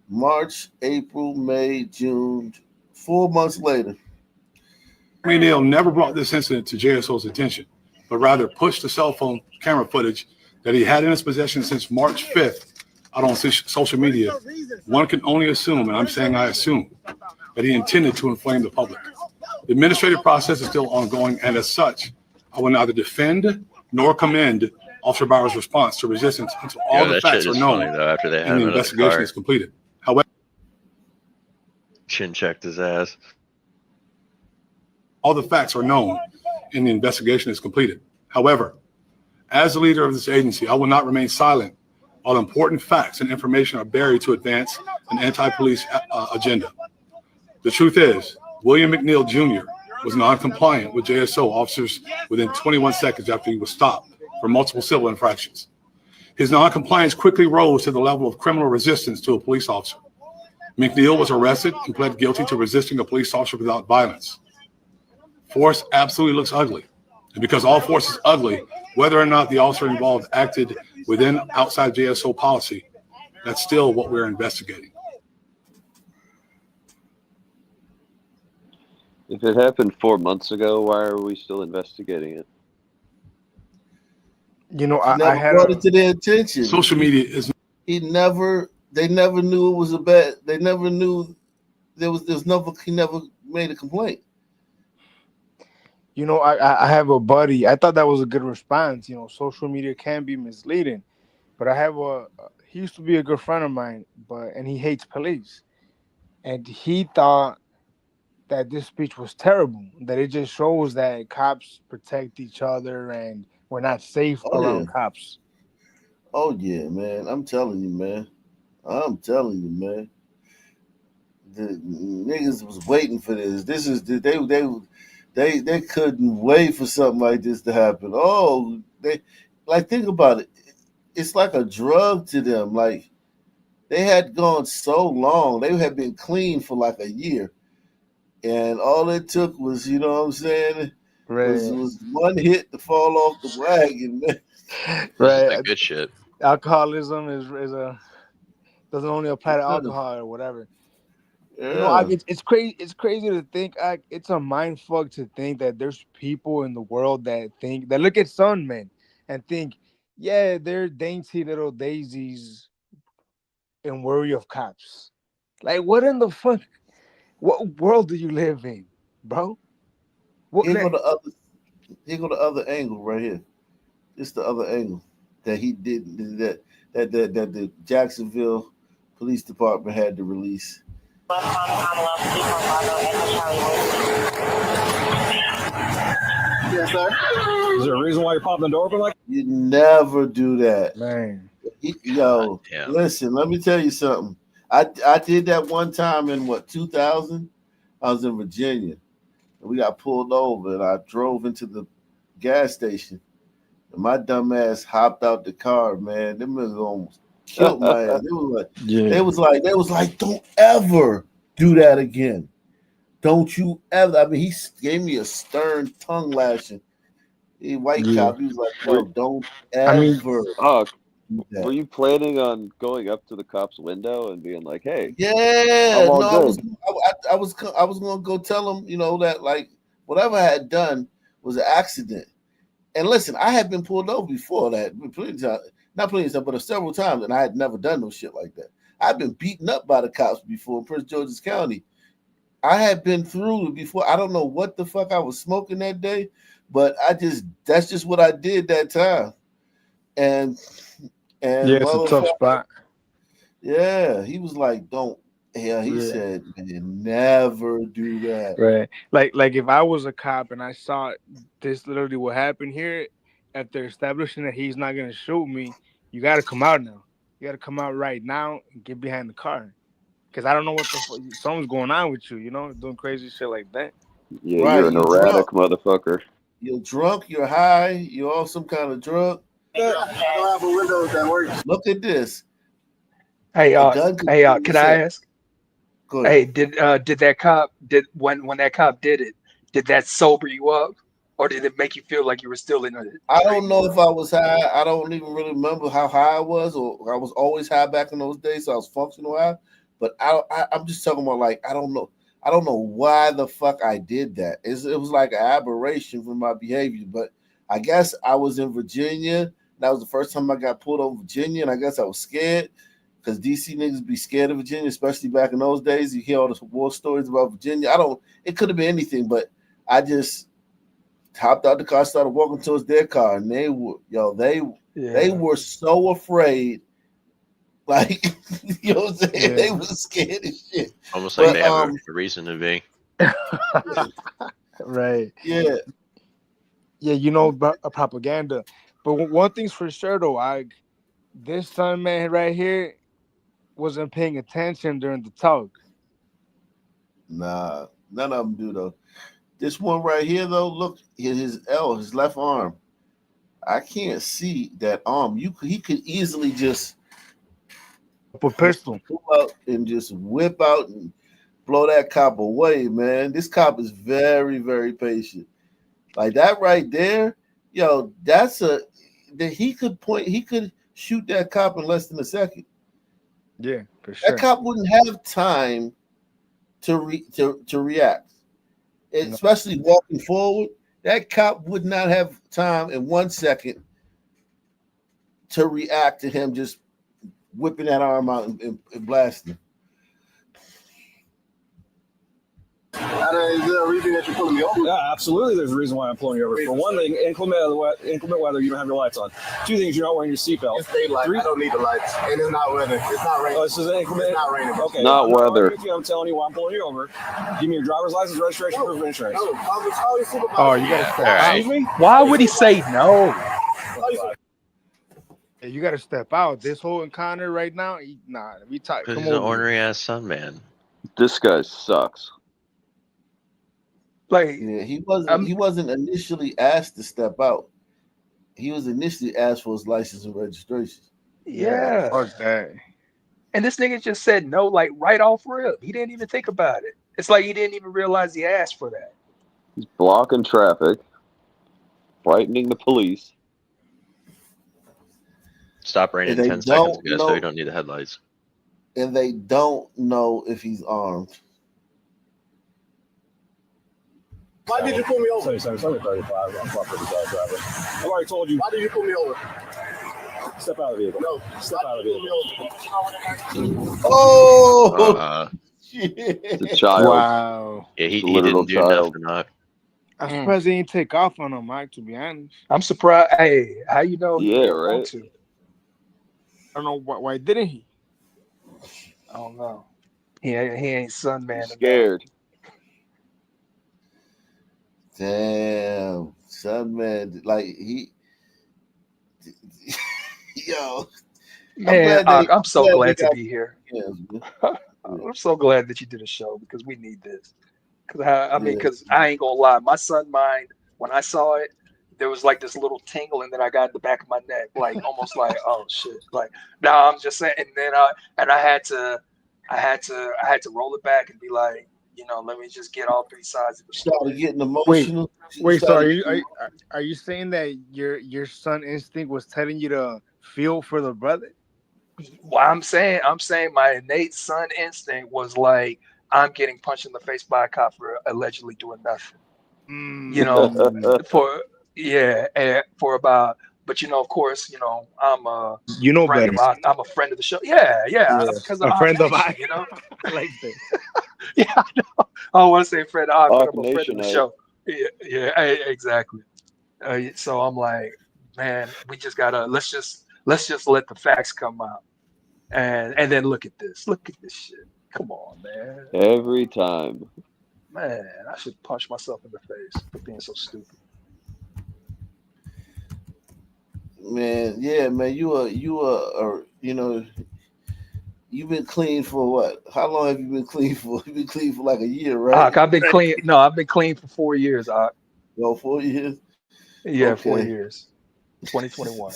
Speaker 12: March, April, May, June, 4 months later.
Speaker 2: McNeil never brought this incident to JSO's attention, but rather pushed the cell phone camera footage that he had in his possession since March 5th out on social media. One can only assume, and I'm saying I assume, that he intended to inflame the public. The administrative process is still ongoing, and as such, I will neither defend nor commend Officer Bauer's response to resistance until all the facts are known
Speaker 20: After they had
Speaker 2: and the
Speaker 20: him in the
Speaker 2: investigation
Speaker 20: car,
Speaker 2: is completed. However,
Speaker 20: chin checked his ass.
Speaker 2: all the facts are known and the investigation is completed. However, as the leader of this agency, I will not remain silent while important facts and information are buried to advance an anti-police agenda. The truth is, William McNeil Jr. was non-compliant with JSO officers within 21 seconds after he was stopped for multiple civil infractions. His non-compliance quickly rose to the level of criminal resistance to a police officer. McNeil was arrested and pled guilty to resisting a police officer without violence. Force absolutely looks ugly. And because all force is ugly, whether or not the officer involved acted within outside JSO policy, that's still what we're investigating.
Speaker 22: If it happened 4 months ago, why are we still investigating it?
Speaker 23: You know,
Speaker 12: I had brought it to their attention.
Speaker 2: Social media is.
Speaker 12: They never knew it was a bad. They never knew there's never. He never made a complaint.
Speaker 23: You know, I have a buddy. I thought that was a good response. You know, social media can be misleading, but I have he used to be a good friend of mine, and he hates police, and he thought that this speech was terrible. That it just shows that cops protect each other and we're not safe around cops.
Speaker 12: Oh yeah, man. I'm telling you, man. The niggas was waiting for this. This is they couldn't wait for something like this to happen. Oh, they think about it. It's like a drug to them. Like they had gone so long. They had been clean for like a year. And all it took was, you know what I'm saying?
Speaker 23: Right.
Speaker 12: Was one hit to fall off the wagon, man.
Speaker 23: Right.
Speaker 20: That's good shit.
Speaker 23: Alcoholism doesn't only apply to alcohol or whatever.
Speaker 12: Yeah.
Speaker 23: You know, it's crazy. It's crazy to think. It's a mind fuck to think that there's people in the world that look at some men and think, yeah, they're dainty little daisies and worry of cops. Like, what in the fuck? What world do you live in, bro?
Speaker 12: Here go the other angle right here. It's the other angle that he did that the Jacksonville Police Department had to release.
Speaker 18: Yes, sir. Is there a reason why you're popping the door open like?
Speaker 12: You never do that,
Speaker 23: man.
Speaker 12: Yo, listen, let me tell you something. I did that one time in 2000. I was in Virginia, and we got pulled over, and I drove into the gas station, and my dumb ass hopped out the car. Man, them niggas almost killed my ass. They was like, don't ever do that again. Don't you ever? I mean, he gave me a stern tongue lashing. White cop, he was like, "Yo, don't ever."
Speaker 22: Were you planning on going up to the cop's window and being like, "Hey,
Speaker 12: Yeah,
Speaker 22: I'm all
Speaker 12: no,
Speaker 22: good"?
Speaker 12: I was gonna go tell him, that like whatever I had done was an accident. And listen, I had been pulled over before that, plenty of times, not plenty of times, but several times, and I had never done no shit like that. I've been beaten up by the cops before in Prince George's County. I had been through it before. I don't know what the fuck I was smoking that day, but that's just what I did that time. And
Speaker 23: Yeah, it's a tough
Speaker 12: motherfucker,
Speaker 23: spot.
Speaker 12: yeah, he was like, "Don't." Yeah, he
Speaker 23: Yeah.
Speaker 12: said, "Man, never do that."
Speaker 23: Right. Like if I was a cop and I saw this literally what happened here, after establishing that he's not gonna shoot me, you gotta come out now. You gotta come out right now and get behind the car. Cause I don't know what the fuck something's going on with you, doing crazy shit like that.
Speaker 22: Yeah,
Speaker 12: Right,
Speaker 22: you're an
Speaker 12: you're drunk.
Speaker 22: erratic motherfucker.
Speaker 12: You're drunk. You're high. You're off some kind of drug.
Speaker 14: I don't have a window that works.
Speaker 12: Look at this.
Speaker 4: Hey,
Speaker 12: A gun could
Speaker 4: hey,
Speaker 12: shoot
Speaker 4: can I
Speaker 12: yourself.
Speaker 4: ask?
Speaker 12: Go ahead.
Speaker 4: Hey, did that cop when that cop did it? Did that sober you up, or did it make you feel like you were still in a
Speaker 12: I
Speaker 4: dream
Speaker 12: don't know
Speaker 4: world?
Speaker 12: if I was high. I don't even really remember how high I was, or I was always high back in those days, so I was functional high. But I'm just talking about like I don't know. I don't know why the fuck I did that. It was like an aberration from my behavior. But I guess I was in Virginia. That was the first time I got pulled over in Virginia, and I guess I was scared because DC niggas be scared of Virginia, especially back in those days. You hear all the war stories about Virginia. It could have been anything, but I just hopped out the car, started walking towards their car, and they were so afraid. Like, you know what I'm saying?
Speaker 23: Yeah.
Speaker 12: They were scared as shit.
Speaker 20: Almost like
Speaker 12: But
Speaker 20: they have a reason to be.
Speaker 23: Right.
Speaker 12: yeah.
Speaker 23: Yeah, about propaganda. But one thing's for sure though, this son man right here wasn't paying attention during the talk.
Speaker 12: Nah, none of them do though. This one right here though, look, his left arm. I can't see that arm. He could easily just
Speaker 23: A pistol.
Speaker 12: pull out and just whip out and blow that cop away, man. This cop is very, very patient. Like that right there, he could shoot that cop in less than a second.
Speaker 23: Yeah, for sure.
Speaker 12: That cop wouldn't have time to react, especially walking forward. That cop would not have time in 1 second to react to him just whipping that arm out and blasting.
Speaker 14: Is there a reason that you're pulling me over?
Speaker 19: Yeah, absolutely. There's a reason why I'm pulling you over. For one thing, inclement weather, you don't have your lights on. Two things, you're not wearing your seatbelt.
Speaker 14: It's daylight. I don't need the lights. And it's not weather. It's not raining.
Speaker 19: Oh, this is inclement.
Speaker 14: It's not raining.
Speaker 19: Okay.
Speaker 22: Not weather.
Speaker 19: I'm telling you why I'm pulling you over. Give me your driver's license, registration, proof of insurance.
Speaker 14: No, I'm just calling supervisor.
Speaker 23: Oh, you gotta step out.
Speaker 19: Excuse me?
Speaker 4: Why would he say no?
Speaker 23: Yeah, you gotta step out. This whole encounter right now, we talk.
Speaker 20: Because
Speaker 23: Come
Speaker 20: he's an
Speaker 23: over.
Speaker 20: ornery ass son, man.
Speaker 22: This guy sucks.
Speaker 4: Like,
Speaker 12: Yeah, he wasn't initially asked to step out. He was initially asked for his license and registration.
Speaker 4: yeah.
Speaker 23: Fuck that.
Speaker 4: And this nigga just said no, like right off rip. He didn't even think about it. It's like he didn't even realize he asked for that.
Speaker 22: He's blocking traffic, frightening the police.
Speaker 20: Stop raining
Speaker 12: And they
Speaker 20: 10 seconds ago, so
Speaker 12: know-
Speaker 20: you don't need the headlights.
Speaker 12: And they don't know if he's armed.
Speaker 14: Why did you pull me over?
Speaker 19: 35. I'm proper driver. I've already told you.
Speaker 14: Why did you pull me over?
Speaker 19: Step out of the vehicle.
Speaker 14: No,
Speaker 19: Step out of the vehicle.
Speaker 12: Oh, shit.
Speaker 22: It's a child.
Speaker 23: Wow.
Speaker 20: Yeah, he
Speaker 22: Literal
Speaker 20: didn't do enough
Speaker 22: child.
Speaker 20: to knock.
Speaker 23: I'm surprised they didn't take off on him, Mike, to be honest.
Speaker 4: I'm surprised. Hey, how you know? he
Speaker 22: Yeah,
Speaker 4: didn't want
Speaker 22: right.
Speaker 4: to?
Speaker 23: I don't know why didn't he?
Speaker 4: I don't know. He ain't son man.
Speaker 22: He's scared.
Speaker 12: Damn, son, man, like yo,
Speaker 4: Man, I'm so glad to
Speaker 12: got-
Speaker 4: be here.
Speaker 12: Yeah,
Speaker 4: I'm so glad that you did a show because we need this. Because
Speaker 12: Yeah.
Speaker 4: I ain't gonna lie, my son mind, when I saw it, there was like this little tingling that I got in the back of my neck, like almost like, oh shit. Like now I'm just saying, and then I had to roll it back and be like, let me just get all three sides of the
Speaker 12: started
Speaker 4: story.
Speaker 12: getting emotional.
Speaker 23: Wait, so
Speaker 12: Started-
Speaker 23: are you saying that your son instinct was telling you to feel for the brother?
Speaker 4: Well, I'm saying my innate son instinct was like, I'm getting punched in the face by a cop for allegedly doing nothing. You know, for and for about, but of course, I'm
Speaker 23: You know
Speaker 4: right
Speaker 23: better.
Speaker 4: about. I'm a friend of the show. Yeah,
Speaker 23: Yeah.
Speaker 4: because of
Speaker 23: A friend of
Speaker 4: Nation,
Speaker 23: I. I like that.
Speaker 4: Yeah, I know. I don't want to say friend of Ock, but
Speaker 22: Hawk
Speaker 4: I'm a friend of
Speaker 22: Nation,
Speaker 4: the
Speaker 22: I.
Speaker 4: show. Yeah, exactly. So I'm like, man, we just gotta let's just let the facts come out, and then look at this shit. Come on, man.
Speaker 22: Every time.
Speaker 4: Man, I should punch myself in the face for being so stupid.
Speaker 12: Man, yeah, man, you've been clean for what? How long have you been clean for? You've been clean for like a year, right?
Speaker 4: Ock, I've been clean. No, I've been clean for 4 years. Ock.
Speaker 12: No, 4 years.
Speaker 4: Yeah, 4
Speaker 12: Okay.
Speaker 4: years. 2021.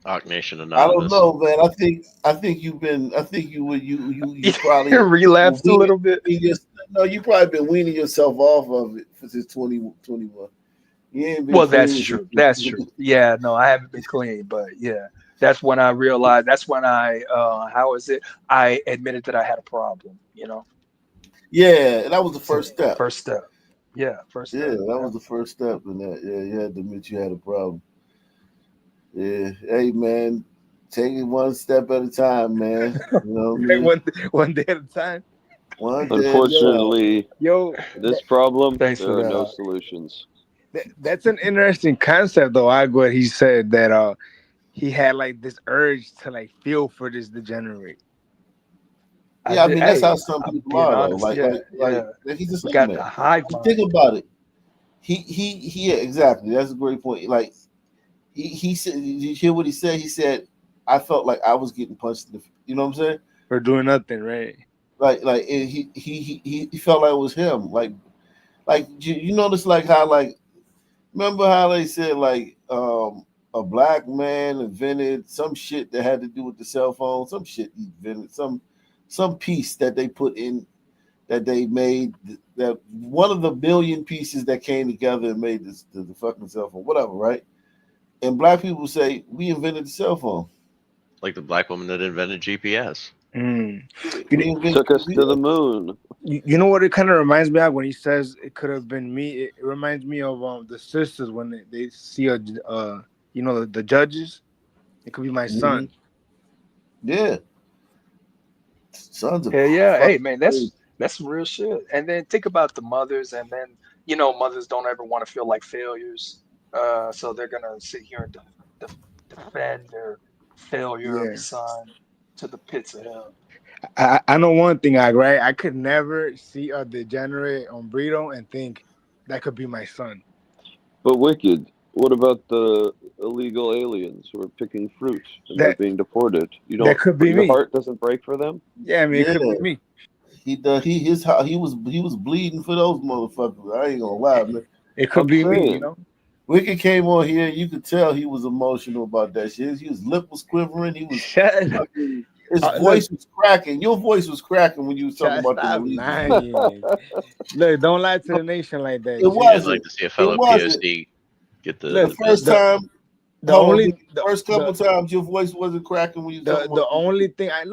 Speaker 20: Hawk Nation
Speaker 12: I don't
Speaker 20: Anonymous.
Speaker 12: know, man. I think you probably
Speaker 4: relapsed a little bit.
Speaker 12: No, you probably been weaning yourself off of it since 2021. You ain't been
Speaker 4: Well,
Speaker 12: clean.
Speaker 4: that's true. That's true. Yeah, no, I haven't been clean, but yeah, that's when I realized. That's when how is it? I admitted that I had a problem.
Speaker 12: Yeah, that was the first step.
Speaker 4: First step. Yeah, first step.
Speaker 12: Yeah, that was the first step in that. Yeah, you had to admit you had a problem. Yeah, hey man, take it one step at a time, man. You know what I mean?
Speaker 23: one day at a time.
Speaker 12: One day.
Speaker 22: Unfortunately, this problem,
Speaker 23: Thanks
Speaker 22: there
Speaker 23: for
Speaker 22: are
Speaker 23: that.
Speaker 22: no solutions.
Speaker 23: That's an interesting concept, though. What he said that he had like this urge to like feel for this degenerate.
Speaker 12: Yeah, I mean that's how some
Speaker 4: I'm
Speaker 12: people
Speaker 4: being
Speaker 12: are though.
Speaker 4: honest.
Speaker 12: Like he's the
Speaker 4: We
Speaker 12: same
Speaker 4: got
Speaker 12: man.
Speaker 4: the hive
Speaker 12: You
Speaker 4: mind.
Speaker 12: think about it. Yeah, exactly. That's a great point. Like he said, did you hear what he said? He said, I felt like I was getting punched in the, you know what I'm saying?
Speaker 23: For doing nothing, right?
Speaker 12: Like he felt like it was him. Like you notice like how like remember how they said like a black man invented some shit that had to do with the cell phone, some shit he invented, some piece that they put in that they made that one of the billion pieces that came together and made this the fucking cell phone, whatever, right? And black people say we invented the cell phone.
Speaker 20: Like the black woman that invented GPS.
Speaker 22: Took us to the moon.
Speaker 23: You know what it kind of reminds me of when he says it could have been me. It reminds me of the sisters when they see the judges. It could be my son.
Speaker 12: Yeah, sons of
Speaker 4: Yeah. Hey, man, that's some real shit. And then think about the mothers, and then mothers don't ever want to feel like failures, so they're gonna sit here and defend their failure of the son to the pits of hell.
Speaker 23: I know one thing, right? I could never see a degenerate on Burrito and think that could be my son.
Speaker 22: But Wicked, what about the illegal aliens who are picking fruit and they're being deported? You don't.
Speaker 23: That could be
Speaker 22: your
Speaker 23: me.
Speaker 22: heart doesn't break for them.
Speaker 23: Yeah, I mean, it could be me.
Speaker 12: He was bleeding for those motherfuckers. I ain't gonna lie, man.
Speaker 23: It could be me, you know.
Speaker 12: Wicked came on here, you could tell he was emotional about that shit. His lip was quivering. He was his voice was cracking. Your voice was cracking when you was talking about the
Speaker 23: lying. Look, don't lie to the nation like that.
Speaker 12: It wasn't.
Speaker 20: Like to see a fellow
Speaker 12: It wasn't.
Speaker 20: POC get the
Speaker 12: The first time, first couple times, your voice wasn't cracking when you talking about
Speaker 23: the only thing I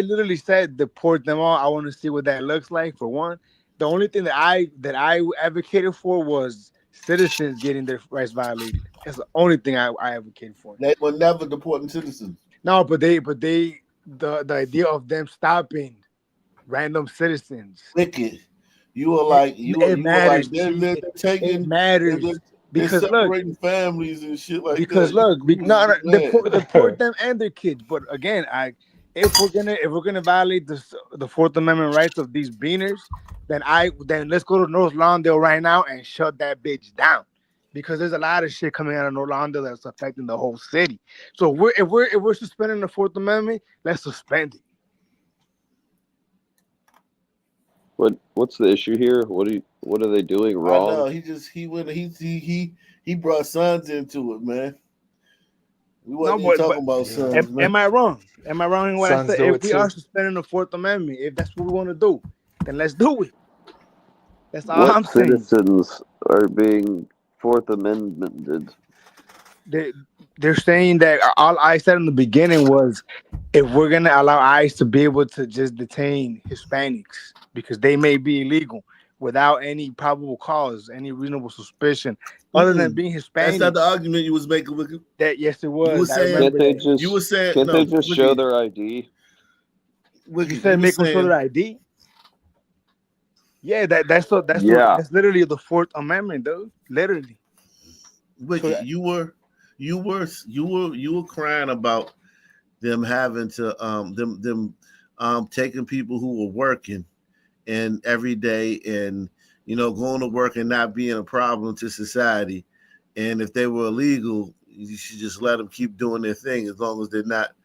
Speaker 23: literally said deport them all. I want to see what that looks like. For one, the only thing that I advocated for was citizens getting their rights violated. That's the only thing I advocated for.
Speaker 12: They were never deporting citizens.
Speaker 23: No, but the idea of them stopping random citizens.
Speaker 12: Wicked. You were like
Speaker 23: it matters.
Speaker 12: They're taking
Speaker 23: it matters
Speaker 12: because separating families and shit like
Speaker 23: because
Speaker 12: that.
Speaker 23: deport them and their kids. But again, if we're gonna violate the Fourth Amendment rights of these beaners, then let's go to North Lawndale right now and shut that bitch down. Because there's a lot of shit coming out of North Lawndale that's affecting the whole city. So if we're suspending the Fourth Amendment, let's suspend it.
Speaker 22: What's the issue here? What are they doing wrong?
Speaker 12: I know he brought sons into it, man. We wasn't talking about sons. Man.
Speaker 23: Am I wrong? Am I wrong in what
Speaker 4: Sons
Speaker 23: I said?
Speaker 4: do
Speaker 23: If
Speaker 4: it
Speaker 23: we
Speaker 4: too.
Speaker 23: are suspending the Fourth Amendment, if that's what we want to do, then let's do it. That's all
Speaker 22: What
Speaker 23: I'm saying.
Speaker 22: citizens are being Fourth Amendmented?
Speaker 23: they're saying that all I said in the beginning was if we're gonna allow ICE to be able to just detain Hispanics because they may be illegal without any probable cause, any reasonable suspicion, other than being Hispanic.
Speaker 12: That's not the argument you was making. With
Speaker 23: that yes, it
Speaker 12: you
Speaker 23: was.
Speaker 12: were
Speaker 23: I
Speaker 12: saying,
Speaker 23: remember
Speaker 22: Can't they
Speaker 23: that.
Speaker 22: just
Speaker 12: you were saying
Speaker 22: can't
Speaker 12: no.
Speaker 22: they just show their ID?
Speaker 23: You said make them show their ID. Yeah, that's
Speaker 22: Yeah.
Speaker 23: that's literally the Fourth Amendment, though. Literally.
Speaker 12: Wiki, you were crying about them having to them taking people who were working and every day and going to work and not being a problem to society. And if they were illegal, you should just let them keep doing their thing as long as they're not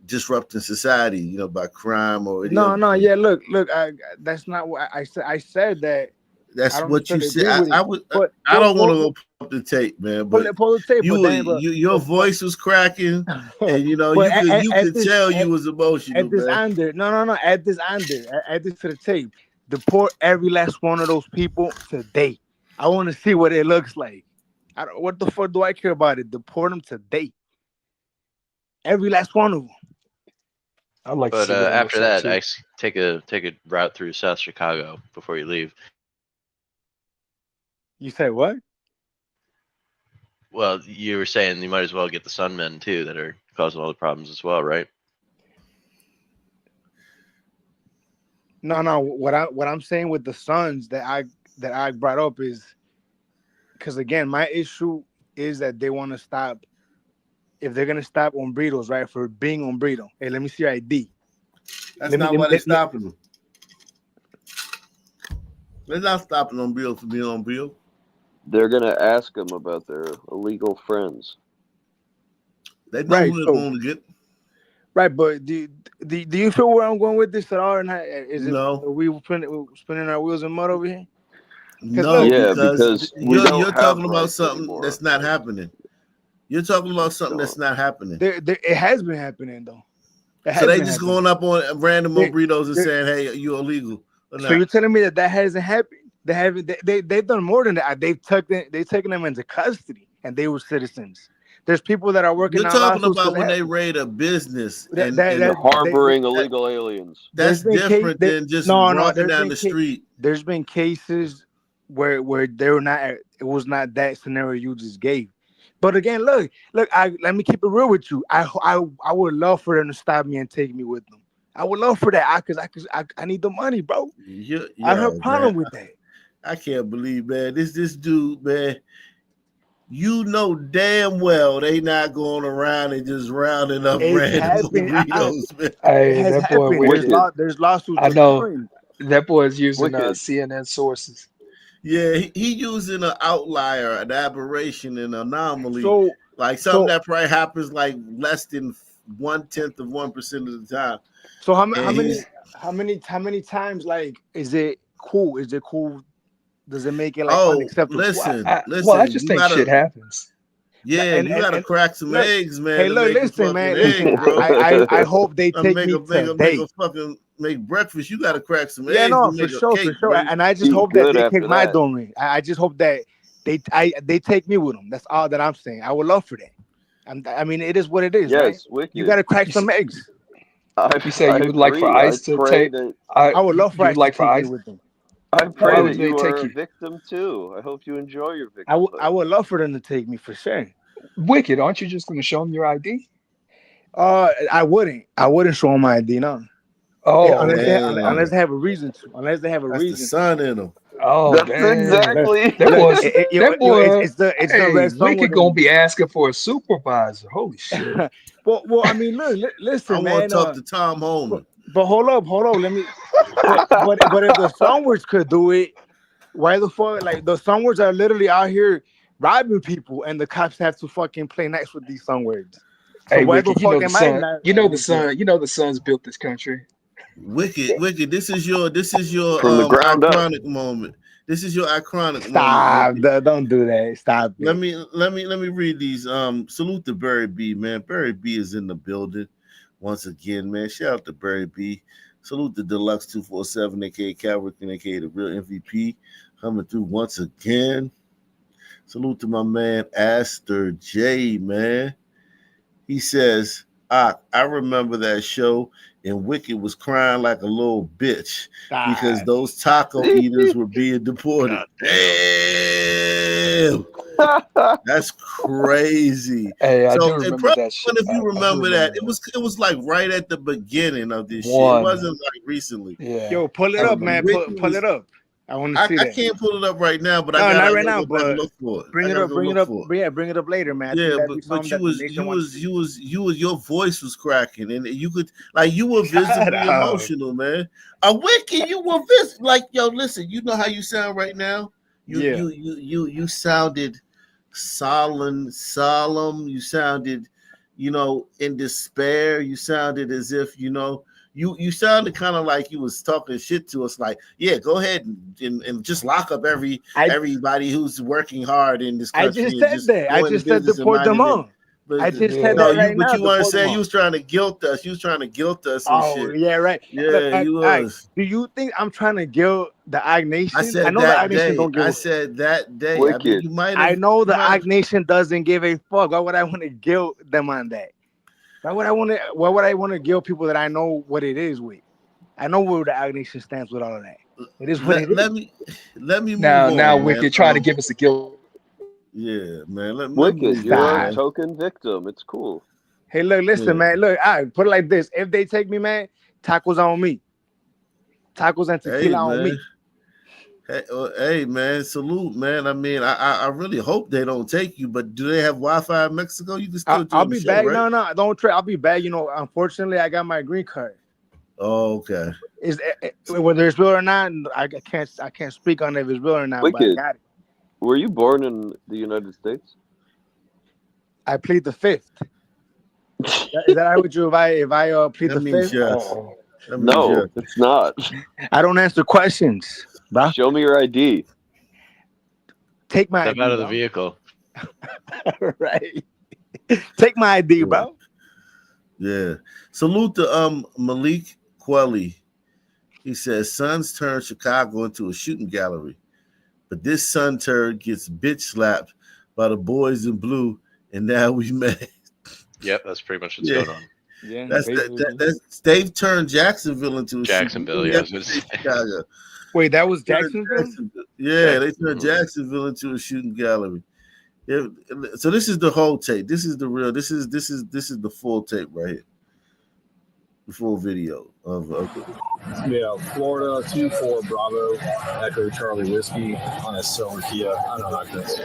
Speaker 12: disrupting society, by crime or any other thing.
Speaker 23: Yeah. Look. That's not what I said. I said that.
Speaker 12: That's
Speaker 23: I don't
Speaker 12: what you
Speaker 23: necessarily
Speaker 12: said.
Speaker 23: agree with it, but
Speaker 12: I don't want to go pull up the tape, man. But
Speaker 23: pull the tape.
Speaker 12: your voice was cracking, and
Speaker 23: but
Speaker 12: you could tell you was emotional,
Speaker 23: at this
Speaker 12: man.
Speaker 23: under. No. Add this to the tape. Deport every last one of those people today. I want to see what it looks like. What the fuck do I care about it? Deport them today. Every last one of them.
Speaker 4: I'd like
Speaker 20: But
Speaker 4: to see what it
Speaker 20: after
Speaker 4: looks
Speaker 20: that,
Speaker 4: like,
Speaker 20: take a route through South Chicago before you leave.
Speaker 23: You say what?
Speaker 20: Well, you were saying you might as well get the Sunmen too that are causing all the problems as well, right?
Speaker 23: No. What I'm saying with the Suns that I brought up is because again, my issue is that they want to stop. If they're gonna stop hombreros, right, for being hombrero. Hey, let me see your ID.
Speaker 12: That's not why they're stopping them. They're not stopping hombreros for being hombrero.
Speaker 22: They're gonna ask them about their illegal friends.
Speaker 12: They know who they're going to get.
Speaker 23: Right, but do you feel where I'm going with this at all? Or not?
Speaker 12: No.
Speaker 23: Are we spinning our wheels in mud over here?
Speaker 12: No, because you're talking about
Speaker 22: rights
Speaker 12: something
Speaker 22: anymore.
Speaker 12: that's not happening. You're talking about something that's not happening.
Speaker 23: It has been happening though.
Speaker 12: So they just going up on random burritos and saying, "Hey, you're illegal."
Speaker 23: So you're telling me that hasn't happened? They haven't. They've done more than that. They've taken them into custody, and they were citizens. There's people that are working.
Speaker 12: You're talking about when they raid a business and
Speaker 22: harboring illegal aliens.
Speaker 12: That's different than just walking down the street.
Speaker 23: There's been cases where they were not. It was not that scenario you just gave. But again, look. Let me keep it real with you. I would love for them to stop me and take me with them. I would love for that. I need the money, bro. I have a problem with that.
Speaker 12: I can't believe, man. This dude, man. You know damn well they not going around and just rounding up random burritos, man.
Speaker 4: Hey, that boy Wicked.
Speaker 23: There's lawsuits.
Speaker 4: I know that boy is using CNN sources.
Speaker 12: Yeah, he using an outlier, an aberration, an anomaly. Like something that probably happens like less than 1/10 of 1% of the time.
Speaker 23: So how many times like is it cool? Is it cool? Does it make it like unacceptable?
Speaker 12: Listen.
Speaker 4: Well, I just think shit happens.
Speaker 12: Yeah, you gotta crack some eggs, man.
Speaker 23: Hey, look, listen, man. I hope they take me today.
Speaker 12: Make breakfast. You gotta crack some eggs.
Speaker 23: Yeah, no, for sure. And I just hope that they kick my door in. I just hope that they take me with them. That's all that I'm saying. I would love for that. I mean, it is what it is, right?
Speaker 22: Wicked.
Speaker 23: You gotta crack some eggs.
Speaker 4: You say you would like for ICE to take.
Speaker 23: I would love for ICE to take me with them.
Speaker 22: I pray that you are a victim too. I hope you enjoy your victim.
Speaker 23: I would love for them to take me for sure.
Speaker 4: Wicked, aren't you just going to show them your ID?
Speaker 23: I wouldn't show them my ID, no.
Speaker 4: Oh,
Speaker 23: yeah, unless they have a reason to. Unless they have a reason.
Speaker 12: The sun in them.
Speaker 4: Oh,
Speaker 22: that's
Speaker 4: damn.
Speaker 22: exactly.
Speaker 4: That boy.
Speaker 23: It's the red
Speaker 4: Wicked gonna be asking for a supervisor. Holy shit.
Speaker 23: well, I mean, look, listen,
Speaker 12: I
Speaker 23: man.
Speaker 12: want to talk to Tom Holman.
Speaker 23: But hold up. Let me. but if the Sunwords could do it, why the fuck? Like the Sunwords are literally out here robbing people, and the cops have to fucking play nice with these Sunwords. So
Speaker 4: hey,
Speaker 23: why
Speaker 4: Wicked,
Speaker 23: the fuck am I not?
Speaker 4: You know the Suns built this country.
Speaker 12: Wicked. This is your
Speaker 22: From the ground
Speaker 12: iconic moment. This is your iconic
Speaker 23: moment. Don't do that. Stop.
Speaker 12: Let me read these. Salute to Barry B, man. Barry B is in the building once again, man. Shout out to Barry B. Salute to Deluxe 247, aka Calvert, aka the real MVP, coming through once again. Salute to my man Aster J, man. He says, I remember that show and Wicked was crying like a little bitch because those taco eaters were being deported. Damn. That's crazy.
Speaker 4: Hey, I do
Speaker 12: So,
Speaker 4: remember
Speaker 12: probably
Speaker 4: that shit.
Speaker 12: if you remember that, it was like right at the beginning of this shit. It wasn't like recently.
Speaker 4: Yeah.
Speaker 23: Yo, pull it up, man. Pull it up. I want to see that.
Speaker 12: I can't pull it up right now, but
Speaker 23: no,
Speaker 12: I gotta
Speaker 23: not right now.
Speaker 12: go back and
Speaker 23: But
Speaker 12: look for it.
Speaker 23: bring it up. Bring it up. Yeah, bring it up later, man.
Speaker 12: Yeah, but your voice was cracking, and you were visibly emotional, man. A Wicked, you were like, yo, listen, you know how you sound right now. You sounded solemn. You sounded, in despair. You sounded as if, you sounded kind of like you was talking shit to us, like, yeah, go ahead and just lock up everybody who's working hard in this country.
Speaker 23: I just said that. I just said deport them on. I just said that right now.
Speaker 12: But you weren't saying you was trying to guilt us. You was trying to guilt us and shit.
Speaker 23: Yeah, right.
Speaker 12: Yeah,
Speaker 23: Look,
Speaker 12: you was.
Speaker 23: Do you think I'm trying to guilt the Ag Nation?
Speaker 12: I said
Speaker 23: know
Speaker 12: that
Speaker 23: the Ag Nation
Speaker 12: day.
Speaker 23: don't give
Speaker 12: I
Speaker 23: a
Speaker 12: said that day.
Speaker 23: Wicked.
Speaker 12: I mean, you might.
Speaker 23: I know the Ag Nation doesn't give a fuck. Why would I want to guilt them on that? Why would I want to guilt people that I know what it is with? I know where the Ag Nation stands with all of that. It is what it is.
Speaker 12: Let me move
Speaker 4: now
Speaker 12: on,
Speaker 4: Wicked
Speaker 12: man.
Speaker 4: try to give us a guilt.
Speaker 12: Yeah, man.
Speaker 22: Wicked, you're a token victim. It's cool.
Speaker 23: Hey, look, listen, man. Look, I put it like this: if they take me, man, tacos on me. Tacos and tequila on me.
Speaker 12: Hey, man, salute, man. I mean, I really hope they don't take you, but do they have Wi-Fi in Mexico? You can still
Speaker 23: I'll be back.
Speaker 12: right?
Speaker 23: No, don't trip. I'll be back. Unfortunately, I got my green card.
Speaker 12: Oh, okay.
Speaker 23: Whether it's real or not, I can't speak on if it's real or not.
Speaker 22: Wicked.
Speaker 23: But I got it.
Speaker 22: Were you born in the United States?
Speaker 23: I plead the fifth. Is that right with you? If I plead the fifth?
Speaker 12: Yes.
Speaker 22: No, it's not.
Speaker 23: I don't answer questions, bro.
Speaker 22: Show me your ID.
Speaker 23: Take my
Speaker 20: Step
Speaker 23: ID,
Speaker 20: out of the
Speaker 23: bro.
Speaker 20: vehicle.
Speaker 23: Right. Take my ID, bro.
Speaker 12: Yeah. Salute to Malik Quelly. He says sons turn Chicago into a shooting gallery, but this son turd gets bitch slapped by the boys in blue, and now we mad.
Speaker 20: Yep, that's pretty much what's going on.
Speaker 23: Yeah,
Speaker 12: they've turned Jacksonville into a
Speaker 20: Jacksonville.
Speaker 12: shooting.
Speaker 20: Yeah, I was gonna say.
Speaker 12: Chicago.
Speaker 23: Wait, that was Jacksonville?
Speaker 12: Yeah, they turned Jacksonville into a shooting gallery. Yeah, so this is the whole tape. This is the real. This is the full tape right here. The full video of
Speaker 6: Yeah, Florida 2-4 Bravo Echo Charlie Whiskey on a silver Kia. I don't know how this.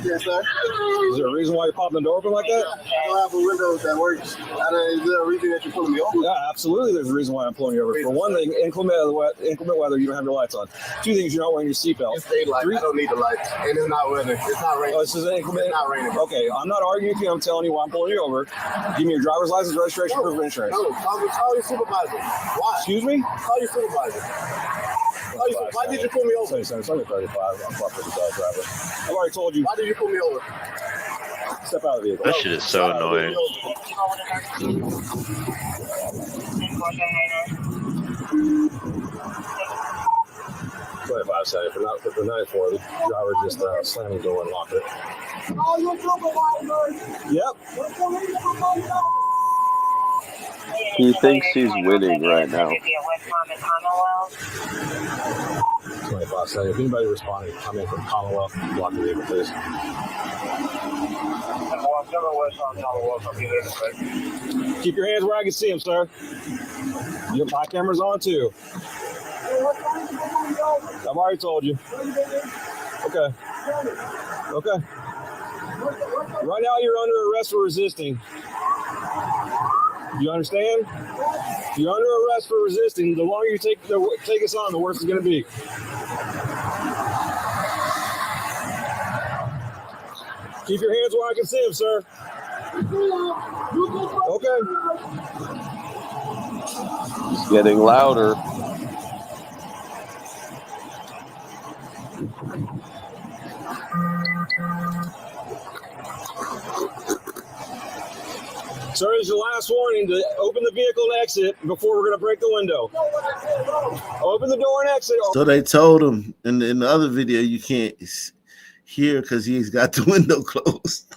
Speaker 6: Yes, sir. Is there a reason why you're popping the door open like that? I don't have a window that works. Is there a reason that you're pulling me over? Yeah, absolutely. There's a reason why I'm pulling you over. For one thing, inclement weather, you don't have your lights on. Two things, you're not wearing your seatbelt.
Speaker 7: It's daylight. I don't need the lights. And it's not weather. It's not raining.
Speaker 6: Oh, this is inclement.
Speaker 7: It's not raining.
Speaker 6: Okay, I'm not arguing with you. I'm telling you why I'm pulling you over. Give me your driver's license, registration, proof of insurance.
Speaker 7: No, call your supervisor. Why?
Speaker 6: Excuse me?
Speaker 7: Call your supervisor. Why did you pull me over?
Speaker 6: It's only 35. I'm a 55 driver. I've already told you.
Speaker 7: Why did you pull me over?
Speaker 6: Step out of the vehicle.
Speaker 20: That shit is so annoying.
Speaker 6: $25 for the 9-4. The driver just slammed the door and locked it.
Speaker 7: Call your supervisor.
Speaker 6: Yep.
Speaker 22: He thinks he's winning right now.
Speaker 6: 25 If anybody responding, come in from Commonwealth, block the vehicle, please. Keep your hands where I can see them, sir. My camera's on too. I've already told you. Okay. Okay. Right now you're under arrest for resisting. You understand? You're under arrest for resisting. The longer you take us on, the worse it's going to be. Keep your hands where I can see them, sir. Okay.
Speaker 22: It's getting louder.
Speaker 6: Sir, this is your last warning to open the vehicle and exit before we're going to break the window. Open the door and exit.
Speaker 12: So they told him in the other video you can't hear because he's got the window closed.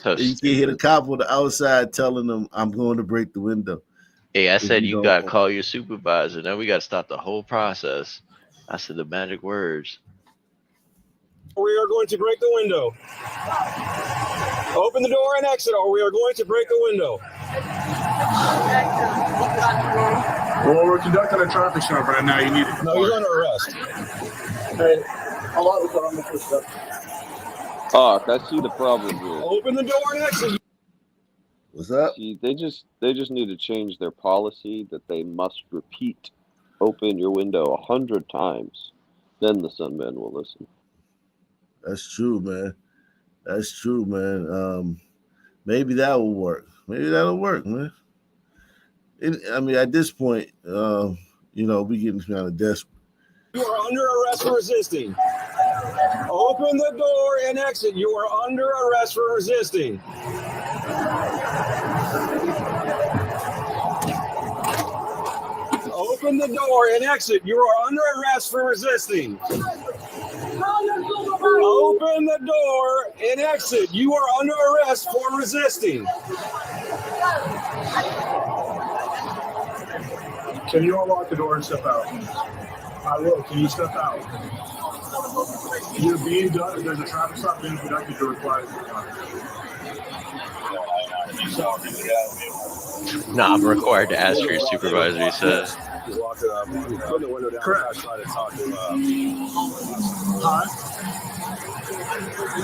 Speaker 20: So
Speaker 12: you can hear the cop on the outside telling him, "I'm going to break the window."
Speaker 20: Hey, I said you got to call your supervisor. Now we got to stop the whole process. I said the magic words.
Speaker 6: We are going to break the window. Open the door and exit, or we are going to break the window.
Speaker 2: Well, we're conducting a traffic stop right now. You need to.
Speaker 6: No, you're under arrest.
Speaker 14: Hey, how long is on the first step?
Speaker 22: I see the problem here.
Speaker 6: Open the door and exit.
Speaker 12: What's up?
Speaker 22: See, they just need to change their policy that they must repeat, open your window 100 times. Then the Sunman will listen.
Speaker 12: That's true, man. That's true, man. Maybe that will work. Maybe that'll work, man. I mean, at this point, we getting kind of desperate.
Speaker 6: You are under arrest for resisting. Open the door and exit. You are under arrest for resisting. Open the door and exit. You are under arrest for resisting. Open the door and exit. You are under arrest for resisting.
Speaker 2: Can you unlock the door and step out? I will. Can you step out? You're being done. There's a traffic stop being conducted. You're required to
Speaker 20: Nah, I'm required to ask for your supervisor, he says.
Speaker 6: Walk it up. Put the window down.
Speaker 2: Correct.
Speaker 6: Try to talk to
Speaker 2: Hi.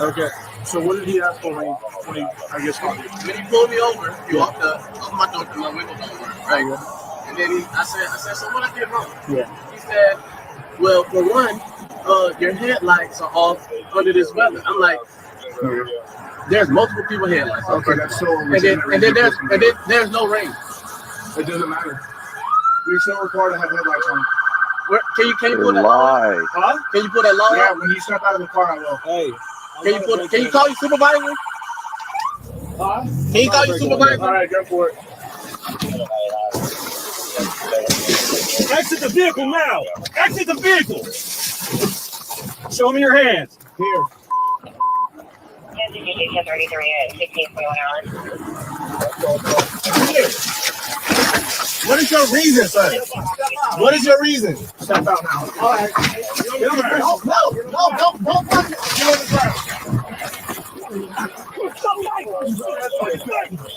Speaker 2: Okay. So what did he ask for when he I guess,
Speaker 17: when he pulled me over, he walked up, opened my door because my window don't work, right? And then I said, so what I did wrong?
Speaker 2: Yeah.
Speaker 17: He said, well, for one, your headlights are off under this weather. I'm like, there's multiple people headlights.
Speaker 2: Okay, that's so.
Speaker 17: And then there's no rain.
Speaker 2: It doesn't matter. You're still required to have headlights on.
Speaker 17: Can you pull that law? Huh? Can you pull that law?
Speaker 2: Yeah, when you step out of the car, I will.
Speaker 6: Hey.
Speaker 17: Can you call your supervisor?
Speaker 2: Huh?
Speaker 17: Can you call your supervisor?
Speaker 2: All right, go for it.
Speaker 19: Exit the vehicle now. Exit the vehicle. Show me your hands.
Speaker 2: Here.
Speaker 5: 1033 at 16.1 hours.
Speaker 18: What is your reason, sir? What is your reason?
Speaker 2: Step out now.
Speaker 18: All right. No, don't touch it. Get on the ground.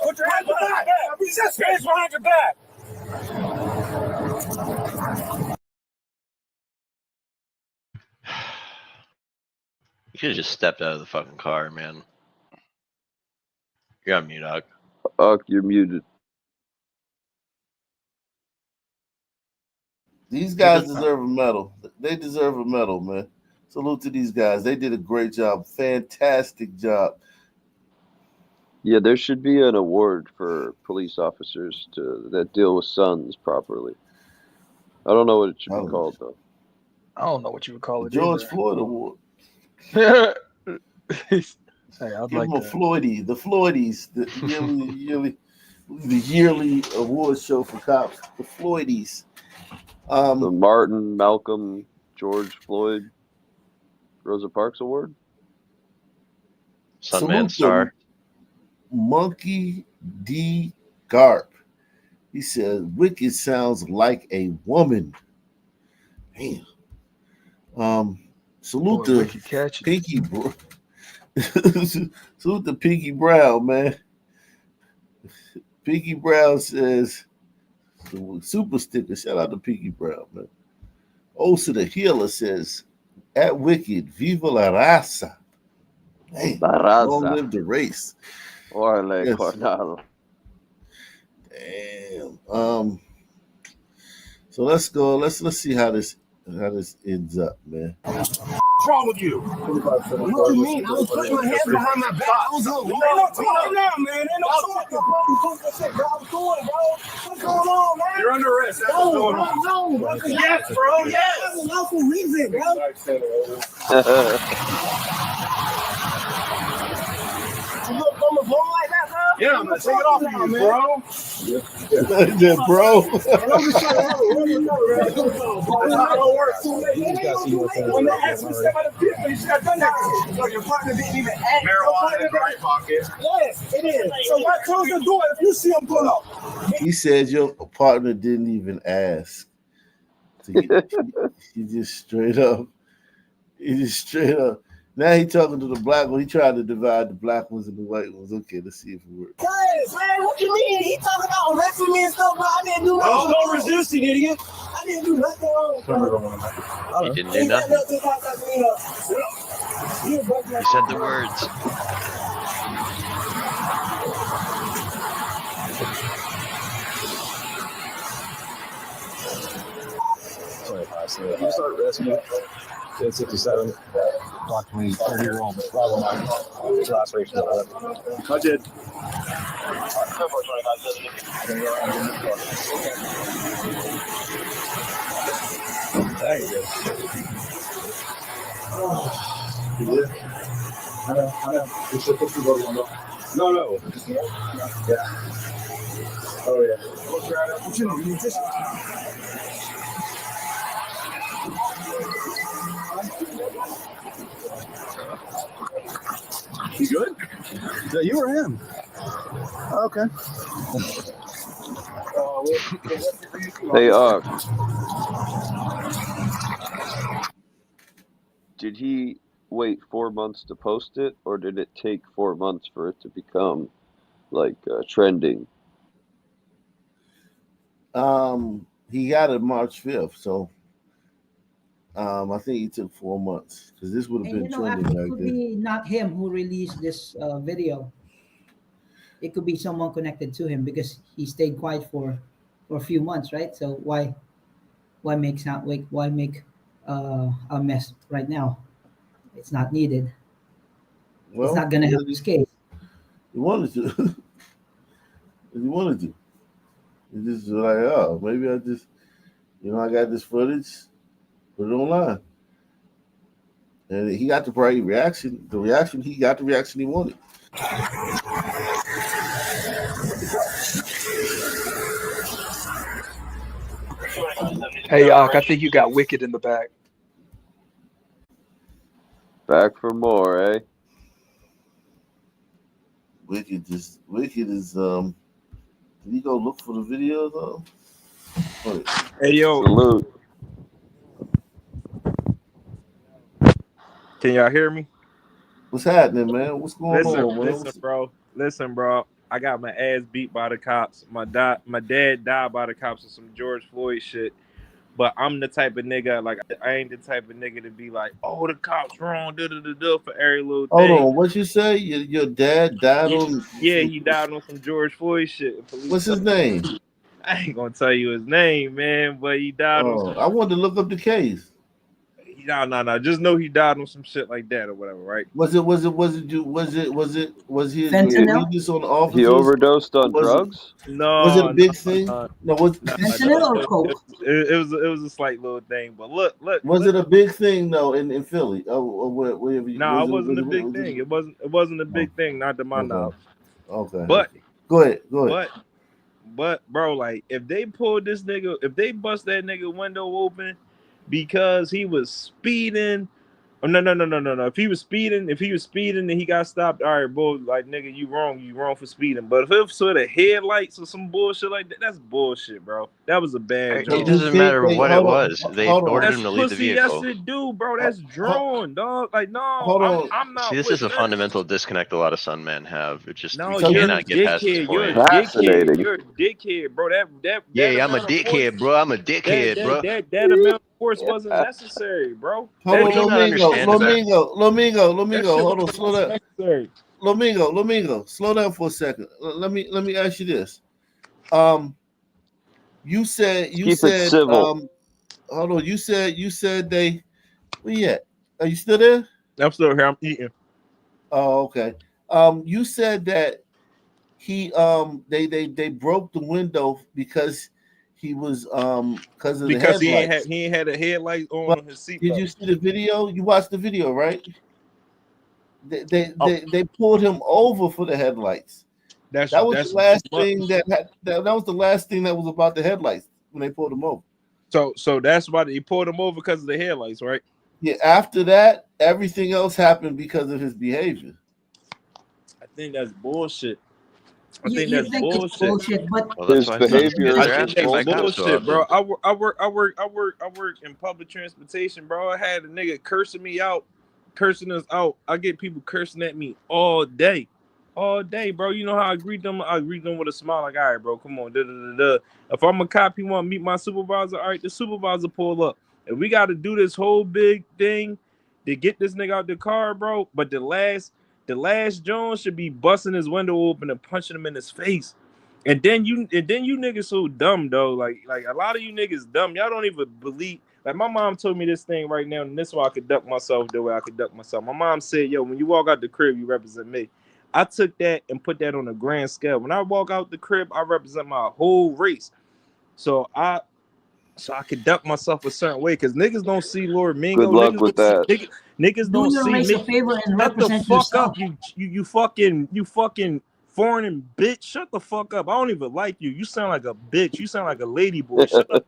Speaker 19: Put your hands behind. Resist. Hands behind your back.
Speaker 20: You could have just stepped out of the fucking car, man. You're on mute, Huck.
Speaker 22: Huck, you're muted.
Speaker 12: These guys deserve a medal. They deserve a medal, man. Salute to these guys. They did a great job. Fantastic job.
Speaker 22: Yeah, there should be an award for police officers that deal with sons properly. I don't know what it should be called, though.
Speaker 4: I don't know what you would call it.
Speaker 12: George Floyd Award.
Speaker 4: Hey, I'd
Speaker 12: Give
Speaker 4: like
Speaker 12: them a
Speaker 4: that.
Speaker 12: Floydies. The Floydies. The yearly award show for cops. The Floydies.
Speaker 22: The Martin, Malcolm, George Floyd, Rosa Parks Award.
Speaker 20: Sunman Star.
Speaker 12: Monkey D. Garp. He says, "Wicked sounds like a woman." Damn. Salute to Pinky Bro. Salute to Pinky Brown, man. Pinky Brown says, super sticker. Shout out to Pinky Brown, man. Osa the Healer says, at Wicked, viva la raza. Hey, long live the race.
Speaker 22: Orale,
Speaker 12: Yes.
Speaker 22: Cornado.
Speaker 12: Damn. So let's go. Let's see how this ends up, man.
Speaker 19: What's wrong with you?
Speaker 14: What do you mean? I was putting my hands behind my back. I was on.
Speaker 19: Ain't no talking now, man. Ain't no talking, bro. What's going on, man? You're under arrest. That's what's going on.
Speaker 14: No.
Speaker 19: Yes, bro. Yes.
Speaker 14: That's a lawful reason, bro.
Speaker 19: You look from a phone like that, bro?
Speaker 18: Yeah, man, take it off of you, bro.
Speaker 12: Yeah, bro.
Speaker 18: That's how it works. When they asked me to step out of the vehicle, you should have done that. So your partner didn't even ask. Marijuana in the right pocket. Yes, it is. So why close the door if you see him pull up?
Speaker 12: He said your partner didn't even ask. He just straight up. He just straight up. Now he talking to the black one. He tried to divide the black ones and the white ones. Okay, let's see if it works.
Speaker 1: Cuz, man, what you mean? He talking about arresting me and stuff, but I didn't do nothing.
Speaker 18: Oh, don't resist, you idiot.
Speaker 1: I didn't do nothing wrong.
Speaker 20: He didn't do nothing. He said the words.
Speaker 6: You start rescue. 1067. Approximately 30-year-old laceration. I did. Thank you. You did? I know. You should put the window. No. Yeah. Oh, yeah. You good? Is that you or him? Okay.
Speaker 22: Hey, did he wait 4 months to post it, or did it take 4 months for it to become like trending?
Speaker 12: He got it March 5th, so I think he took 4 months because this would have been trending
Speaker 3: it
Speaker 12: like
Speaker 3: could
Speaker 12: this.
Speaker 3: be not him who released this video. It could be someone connected to him because he stayed quiet for a few months, right? So why make a mess right now? It's not needed.
Speaker 12: Well,
Speaker 3: it's not gonna help his case.
Speaker 12: He wanted to. He wanted to. He just was like, oh, maybe I just, I got this footage, put it online. And he got the right reaction. He got the reaction he wanted.
Speaker 4: Hey, Yock, I think you got Wicked in the back.
Speaker 22: Back for more, eh?
Speaker 12: Wicked is did he go look for the video though?
Speaker 8: Hey yo.
Speaker 22: Salute.
Speaker 8: Can y'all hear me?
Speaker 12: What's happening, man? What's going on, man?
Speaker 8: Listen, bro. I got my ass beat by the cops. My dad died by the cops of some George Floyd shit. But I'm the type of nigga, like, I ain't the type of nigga to be like, oh, the cops wrong, for every little thing.
Speaker 12: Hold on, what you say? Your dad died on?
Speaker 8: Yeah, he died on some George Floyd shit.
Speaker 12: What's his name?
Speaker 8: I ain't gonna tell you his name, man, but he died on some...
Speaker 12: I wanted to look up the case.
Speaker 8: No. Just know he died on some shit like that or whatever, right?
Speaker 12: Was he
Speaker 3: fentanyl
Speaker 12: on the officers?
Speaker 22: He overdosed on drugs?
Speaker 8: No.
Speaker 12: Was it a big thing?
Speaker 3: Fentanyl or coke?
Speaker 8: It was a slight little thing, but look.
Speaker 12: Was it a big thing though in Philly? Or wherever you?
Speaker 8: No, it wasn't a big thing. It wasn't a big thing, not to my knowledge.
Speaker 12: Okay.
Speaker 8: But
Speaker 12: go ahead.
Speaker 8: But bro, like if they pulled this nigga, if they bust that nigga window open because he was speeding. Oh, no. If he was speeding and he got stopped, all right, bro, like nigga, you wrong for speeding. But if it was sort of headlights or some bullshit like that, that's bullshit, bro. That was a bad joke.
Speaker 20: It doesn't matter what it was. They ordered him to leave the vehicle.
Speaker 8: Yes, it do, bro. That's drawn, dog. Like, no, I'm not.
Speaker 20: See, this is a fundamental disconnect a lot of sun men have. It's just
Speaker 8: no,
Speaker 20: you cannot get past this point.
Speaker 8: You're a dickhead, bro.
Speaker 20: Yeah, I'm a dickhead, bro. I'm a dickhead, bro.
Speaker 8: That amount of force wasn't necessary, bro.
Speaker 12: Hold on, Lomingo. Hold on, slow down. Lomingo, slow down for a second. Let me ask you this. You said
Speaker 22: civil.
Speaker 12: Hold on. You said they. Where you at? Are you still there?
Speaker 8: I'm still here. I'm eating.
Speaker 12: Oh, okay. You said that he they broke the window because he was because of the headlights.
Speaker 8: he ain't had a headlight on his seat.
Speaker 12: Did you see the video? You watched the video, right? They pulled him over for the headlights.
Speaker 8: That's
Speaker 12: That was
Speaker 8: that's
Speaker 12: the last
Speaker 8: much.
Speaker 12: thing that was the last thing that was about the headlights when they pulled him over.
Speaker 8: So that's why they pulled him over because of the headlights, right?
Speaker 12: Yeah. After that, everything else happened because of his behavior.
Speaker 8: I think that's bullshit. I
Speaker 3: You,
Speaker 8: think
Speaker 3: you
Speaker 8: that's
Speaker 3: think it's
Speaker 8: bullshit.
Speaker 3: bullshit, but
Speaker 20: Well, that's
Speaker 22: His
Speaker 20: why I said
Speaker 22: behavior
Speaker 8: I
Speaker 20: they're
Speaker 8: think
Speaker 22: was
Speaker 20: asking
Speaker 8: that's
Speaker 20: by
Speaker 22: bullshit.
Speaker 20: cops so
Speaker 8: bullshit, bro.
Speaker 20: often.
Speaker 8: I work in public transportation, bro. I had a nigga cursing me out, cursing us out. I get people cursing at me all day, bro. You know how I greet them? I greet them with a smile, like, all right, bro, come on, da da da da. If I'm a cop, you want to meet my supervisor? All right, the supervisor pull up, and we got to do this whole big thing to get this nigga out the car, bro. But the last Jones should be busting his window open and punching him in his face. And then you niggas so dumb though. Like a lot of you niggas dumb. Y'all don't even believe. Like my mom told me this thing right now, and this is why I conduct myself the way I conduct myself. My mom said, "Yo, when you walk out the crib, you represent me." I took that and put that on a grand scale. When I walk out the crib, I represent my whole race. So I conduct myself a certain way because niggas don't see Lord
Speaker 22: Good
Speaker 8: Mingo.
Speaker 22: luck with that.
Speaker 8: Niggas
Speaker 3: do
Speaker 8: don't
Speaker 3: your
Speaker 8: see
Speaker 3: race a
Speaker 8: me.
Speaker 3: favor and
Speaker 8: Shut the
Speaker 3: represent
Speaker 8: fuck
Speaker 3: yourself.
Speaker 8: up, you fucking foreign bitch. Shut the fuck up. I don't even like you. You sound like a bitch. You sound like a lady boy. Shut up.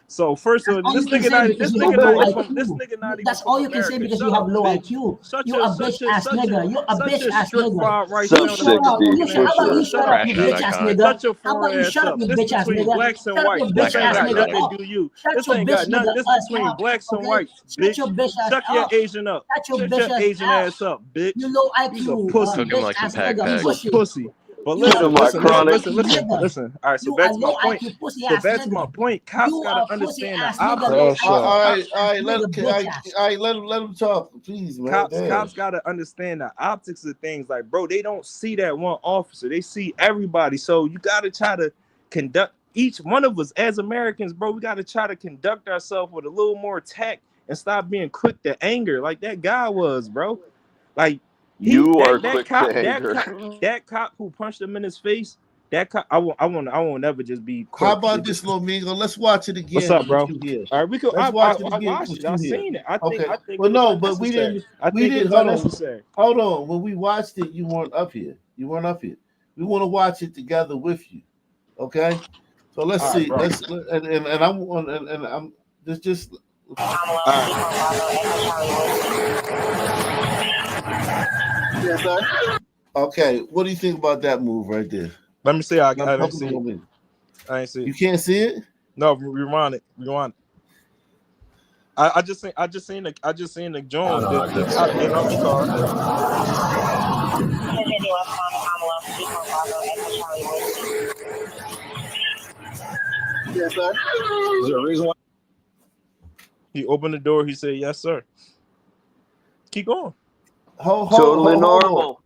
Speaker 8: So first of all,
Speaker 3: All
Speaker 8: this
Speaker 3: you can
Speaker 8: nigga
Speaker 3: say
Speaker 8: not
Speaker 3: because
Speaker 8: this
Speaker 3: you have
Speaker 8: nigga
Speaker 3: low
Speaker 8: not even from this
Speaker 3: IQ.
Speaker 8: nigga not even
Speaker 3: That's
Speaker 8: from
Speaker 3: all you can say
Speaker 8: America.
Speaker 3: because
Speaker 8: Shut
Speaker 3: you have
Speaker 8: up,
Speaker 3: low
Speaker 8: bitch.
Speaker 3: IQ.
Speaker 8: Shut
Speaker 3: You
Speaker 8: your
Speaker 3: a bitch ass nigga. You a
Speaker 8: such
Speaker 3: bitch
Speaker 8: your
Speaker 3: ass
Speaker 8: strip
Speaker 3: nigga.
Speaker 8: fried rice
Speaker 3: You
Speaker 8: sandwich
Speaker 3: shut up.
Speaker 8: motherfucking
Speaker 3: How
Speaker 8: ass
Speaker 3: about you
Speaker 8: up.
Speaker 22: sure.
Speaker 3: shut
Speaker 8: Shut
Speaker 3: up,
Speaker 8: up,
Speaker 3: you
Speaker 20: Crash out
Speaker 3: bitch
Speaker 8: bitch.
Speaker 3: ass
Speaker 20: iconic.
Speaker 3: nigga?
Speaker 8: Shut your
Speaker 3: How about
Speaker 8: foreign
Speaker 3: you
Speaker 8: ass
Speaker 3: shut up,
Speaker 8: up.
Speaker 3: you
Speaker 8: This
Speaker 3: bitch ass
Speaker 8: between
Speaker 3: nigga?
Speaker 8: blacks and
Speaker 3: Shut up, you
Speaker 8: whites.
Speaker 3: bitch
Speaker 8: This
Speaker 20: Crash
Speaker 8: ain't
Speaker 20: out
Speaker 3: ass
Speaker 8: got
Speaker 3: nigga
Speaker 8: nothing to
Speaker 20: iconic.
Speaker 8: do with you.
Speaker 3: Shut
Speaker 8: This
Speaker 3: your
Speaker 8: ain't
Speaker 3: bitch
Speaker 8: got nothing.
Speaker 3: nigga
Speaker 8: This
Speaker 3: ass
Speaker 8: between
Speaker 3: up,
Speaker 8: blacks and
Speaker 3: okay?
Speaker 8: whites,
Speaker 3: Shut your
Speaker 8: bitch.
Speaker 3: bitch ass
Speaker 8: Shut your
Speaker 3: up.
Speaker 8: Asian up.
Speaker 3: Shut your
Speaker 8: Shut
Speaker 3: bitch
Speaker 8: your
Speaker 3: ass
Speaker 8: Asian
Speaker 3: up.
Speaker 8: ass up, bitch.
Speaker 3: You low
Speaker 8: You's a
Speaker 3: IQ,
Speaker 8: pussy.
Speaker 20: Cook him
Speaker 3: bitch
Speaker 20: like some
Speaker 3: ass
Speaker 20: pack
Speaker 3: nigga,
Speaker 8: You's a
Speaker 20: pack.
Speaker 3: pussy.
Speaker 8: pussy. But
Speaker 3: You
Speaker 22: Hit
Speaker 3: a
Speaker 22: him,
Speaker 3: pussy
Speaker 8: no,
Speaker 22: iconic.
Speaker 3: IQ nigga.
Speaker 8: listen. All right, so
Speaker 3: You a
Speaker 8: back to my
Speaker 3: low
Speaker 8: point.
Speaker 3: IQ pussy
Speaker 8: So
Speaker 3: ass
Speaker 8: back to my
Speaker 3: nigga.
Speaker 8: point. Cops
Speaker 3: You
Speaker 8: gotta
Speaker 3: a pussy
Speaker 8: understand the
Speaker 3: ass nigga, low
Speaker 8: optics.
Speaker 23: Crash
Speaker 3: IQ
Speaker 23: out.
Speaker 3: ass nigga, bitch ass.
Speaker 12: All right, let him talk, please, man. Damn.
Speaker 8: Cops gotta understand the optics of things. Like, bro, they don't see that one officer. They see everybody. So you gotta try to conduct each one of us as Americans, bro. We gotta try to conduct ourselves with a little more tact and stop being quick to anger, like that guy was, bro. Like
Speaker 22: You are quick to anger.
Speaker 8: that cop who punched him in his face. That cop, I won't never just be
Speaker 12: How
Speaker 8: quick.
Speaker 12: about this, Lomingo? Let's watch it
Speaker 8: What's
Speaker 12: again.
Speaker 8: up, bro?
Speaker 12: What you hear?
Speaker 8: All right, we could.
Speaker 12: Let's
Speaker 8: I
Speaker 12: watch it again.
Speaker 8: watched
Speaker 12: What
Speaker 8: it. I
Speaker 12: you hear?
Speaker 8: seen it. I think
Speaker 12: Okay.
Speaker 8: it
Speaker 12: Well,
Speaker 8: was
Speaker 12: no, but we
Speaker 8: unnecessary.
Speaker 12: didn't.
Speaker 8: I
Speaker 12: We
Speaker 8: think it
Speaker 12: did.
Speaker 8: was
Speaker 12: Hold on.
Speaker 8: unnecessary.
Speaker 12: Hold on. When we watched it, you weren't up here. You weren't up here. We want to watch it together with you. Okay. So let's
Speaker 8: All right,
Speaker 12: see.
Speaker 8: bro.
Speaker 12: And I'm just. Yes, sir. Okay. What do you think about that move right there?
Speaker 8: Let me see. I
Speaker 12: Now,
Speaker 8: didn't see it. I ain't see it.
Speaker 12: You can't see it?
Speaker 8: No, rewind it. Rewind it. I just seen the Jones the cop getting out the car.
Speaker 12: Yes, sir.
Speaker 6: Is there a reason why?
Speaker 8: He opened the door. He said, "Yes, sir." Keep going.
Speaker 22: Totally normal.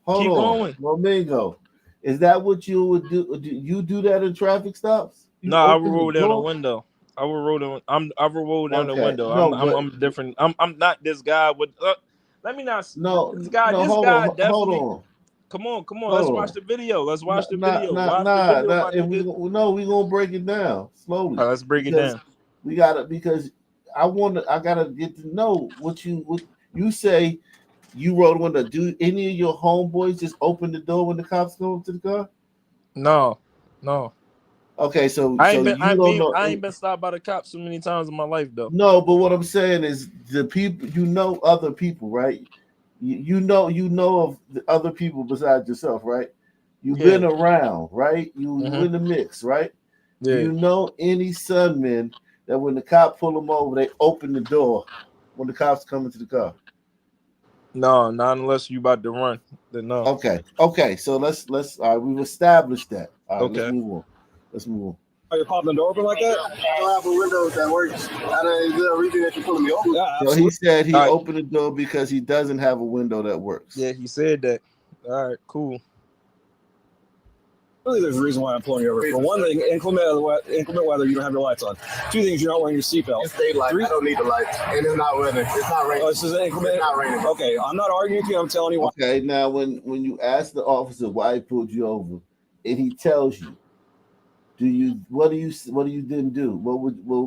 Speaker 12: Hold
Speaker 8: Keep
Speaker 12: on.
Speaker 8: going.
Speaker 12: Lomingo. Is that what you would do? Do you do that in traffic stops? You
Speaker 8: No, I will
Speaker 12: open the
Speaker 8: roll down the
Speaker 12: door?
Speaker 8: window. I will roll down. I will roll down the
Speaker 12: Okay.
Speaker 8: window.
Speaker 12: No,
Speaker 8: I'm different. I'm not this guy with. Let me not.
Speaker 12: No,
Speaker 8: This guy
Speaker 12: hold
Speaker 8: definitely.
Speaker 12: on.
Speaker 8: Come on.
Speaker 12: Hold
Speaker 8: Let's
Speaker 12: on.
Speaker 8: watch the video. Watch the
Speaker 12: Nah,
Speaker 8: video, my nigga.
Speaker 12: We're gonna break it down slowly.
Speaker 8: All right, let's break it down.
Speaker 12: Because I gotta get to know what you say. You rolled the window. Do any of your homeboys just open the door when the cops go to the car?
Speaker 8: No.
Speaker 12: Okay, so
Speaker 8: I
Speaker 12: you don't know.
Speaker 8: ain't been stopped by the cops so many times in my life though.
Speaker 12: No, but what I'm saying is the people, other people, right? You know of the other people besides yourself, right? You've been around, right? You in the mix, right?
Speaker 8: Yeah.
Speaker 12: Do you know any sunmen that when the cop pull them over, they open the door when the cops come into the car?
Speaker 8: No, not unless you about to run. Then no.
Speaker 12: Okay. So let's all right, we've established that. All right,
Speaker 8: Okay.
Speaker 12: Let's move on.
Speaker 6: Are you popping the door open like that?
Speaker 7: I don't have a window that works. Is there a reason that you're pulling me over?
Speaker 6: Yeah,
Speaker 12: So
Speaker 6: absolutely.
Speaker 12: he said he
Speaker 8: All right.
Speaker 12: opened the door because he doesn't have a window that works.
Speaker 8: Yeah, he said that. All right, cool.
Speaker 6: Really, there's a reason why I'm pulling you over. For one thing, inclement weather, you don't have your lights on. Two things, you're not wearing your seatbelt.
Speaker 7: It's daylight. I don't need the lights. And it's not weather. It's not raining.
Speaker 6: Oh, this is inclement.
Speaker 7: It's not raining.
Speaker 6: Okay, I'm not arguing with you. I'm telling you why.
Speaker 12: Okay, now when you ask the officer why he pulled you over, and he tells you, what do you then do? What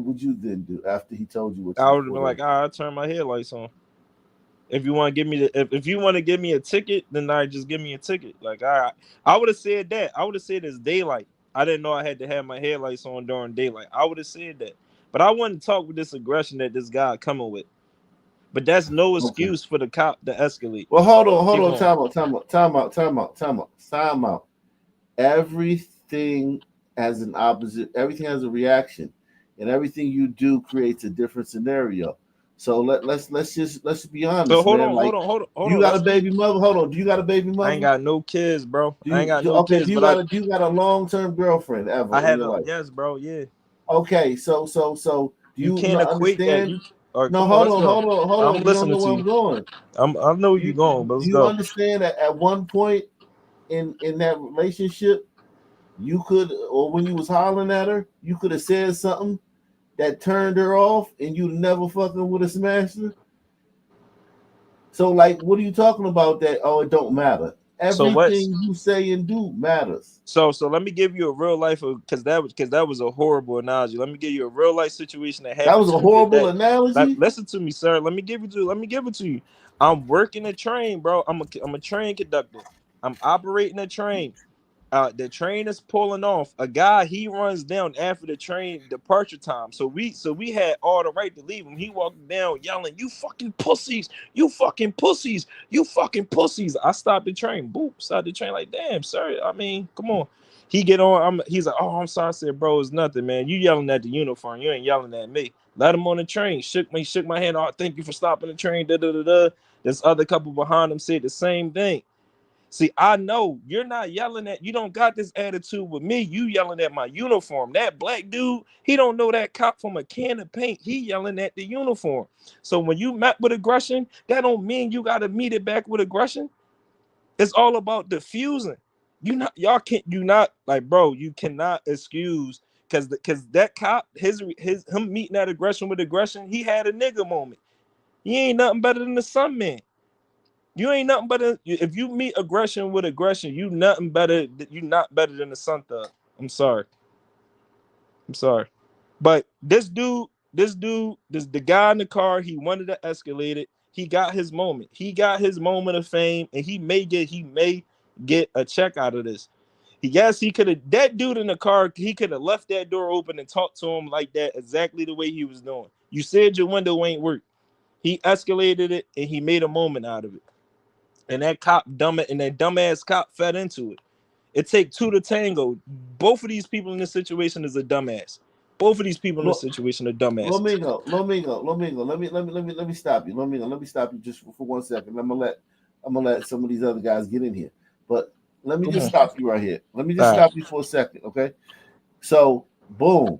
Speaker 12: would you then do after he told you what?
Speaker 8: I would have been like, I'll turn my headlights on. If you want to give me if you want to give me a ticket, then just give me a ticket. Like I would have said that. I would have said it's daylight. I didn't know I had to have my headlights on during daylight. I would have said that. But I wouldn't talk with this aggression that this guy coming with. But that's no excuse for the cop to escalate.
Speaker 12: Well, hold on, time out. Everything has an opposite. Everything has a reaction, and everything you do creates a different scenario. So let's be honest.
Speaker 8: So hold
Speaker 12: man.
Speaker 8: on,
Speaker 12: Like,
Speaker 8: hold on.
Speaker 12: You got a baby mother? Hold on. Do you got a baby mother?
Speaker 8: I ain't got no kids, bro. I ain't got no
Speaker 12: okay,
Speaker 8: kids.
Speaker 12: Do you got a long-term girlfriend ever?
Speaker 8: I have
Speaker 12: in your life?
Speaker 8: yes, bro. Yeah.
Speaker 12: Okay, so do
Speaker 8: you can't equate
Speaker 12: understand?
Speaker 8: that. Hold
Speaker 12: on.
Speaker 8: I'm listening to you.
Speaker 12: I'm going.
Speaker 8: I know where you're going, but let's go.
Speaker 12: You understand that at one point in that relationship, you could, or when you was hollering at her, you could have said something that turned her off, and you never fucking would have smashed her. So, like, what are you talking about? That it don't matter. Everything you say and do matters.
Speaker 8: So let me give you a real life, because that was a horrible analogy. Let me give you a real life situation that happened.
Speaker 12: That was a horrible analogy.
Speaker 8: Listen to me, sir. Let me give it to you. I'm working a train, bro. I'm a train conductor. I'm operating a train. The train is pulling off. A guy, he runs down after the train departure time. So we had all the right to leave him. He walked down yelling, "You fucking pussies! You fucking pussies! You fucking pussies!" I stopped the train. Boop, stopped the train. Like, damn, sir. I mean, come on. He get on. He's like, "Oh, I'm sorry." I said, "Bro, it's nothing, man. You yelling at the uniform. You ain't yelling at me." Let him on the train. Shook my hand. "Oh, thank you for stopping the train." Da da da da. This other couple behind him said the same thing. See, I know you're not yelling at, you don't got this attitude with me. You yelling at my uniform. That black dude, he don't know that cop from a can of paint. He yelling at the uniform. So when you met with aggression, that don't mean you got to meet it back with aggression. It's all about diffusing. You cannot excuse, because that cop, him meeting that aggression with aggression, he had a nigga moment. He ain't nothing better than the sun man. You ain't nothing better. If you meet aggression with aggression, you nothing better. You not better than the sun thug. I'm sorry. But this the guy in the car, he wanted to escalate it. He got his moment. He got his moment of fame, and he may get a check out of this. He could have, that dude in the car, he could have left that door open and talked to him like that, exactly the way he was doing. You said your window ain't work. He escalated it, and he made a moment out of it. And that dumbass cop fed into it. It take two to tango. Both of these people in this situation is a dumbass. Both of these people in this situation are dumbasses.
Speaker 12: Lomingo, let me stop you. Lomingo, let me stop you just for 1 second. I'm gonna let some of these other guys get in here. But let me just stop you right here. Let me just stop you for a second, okay? So, boom.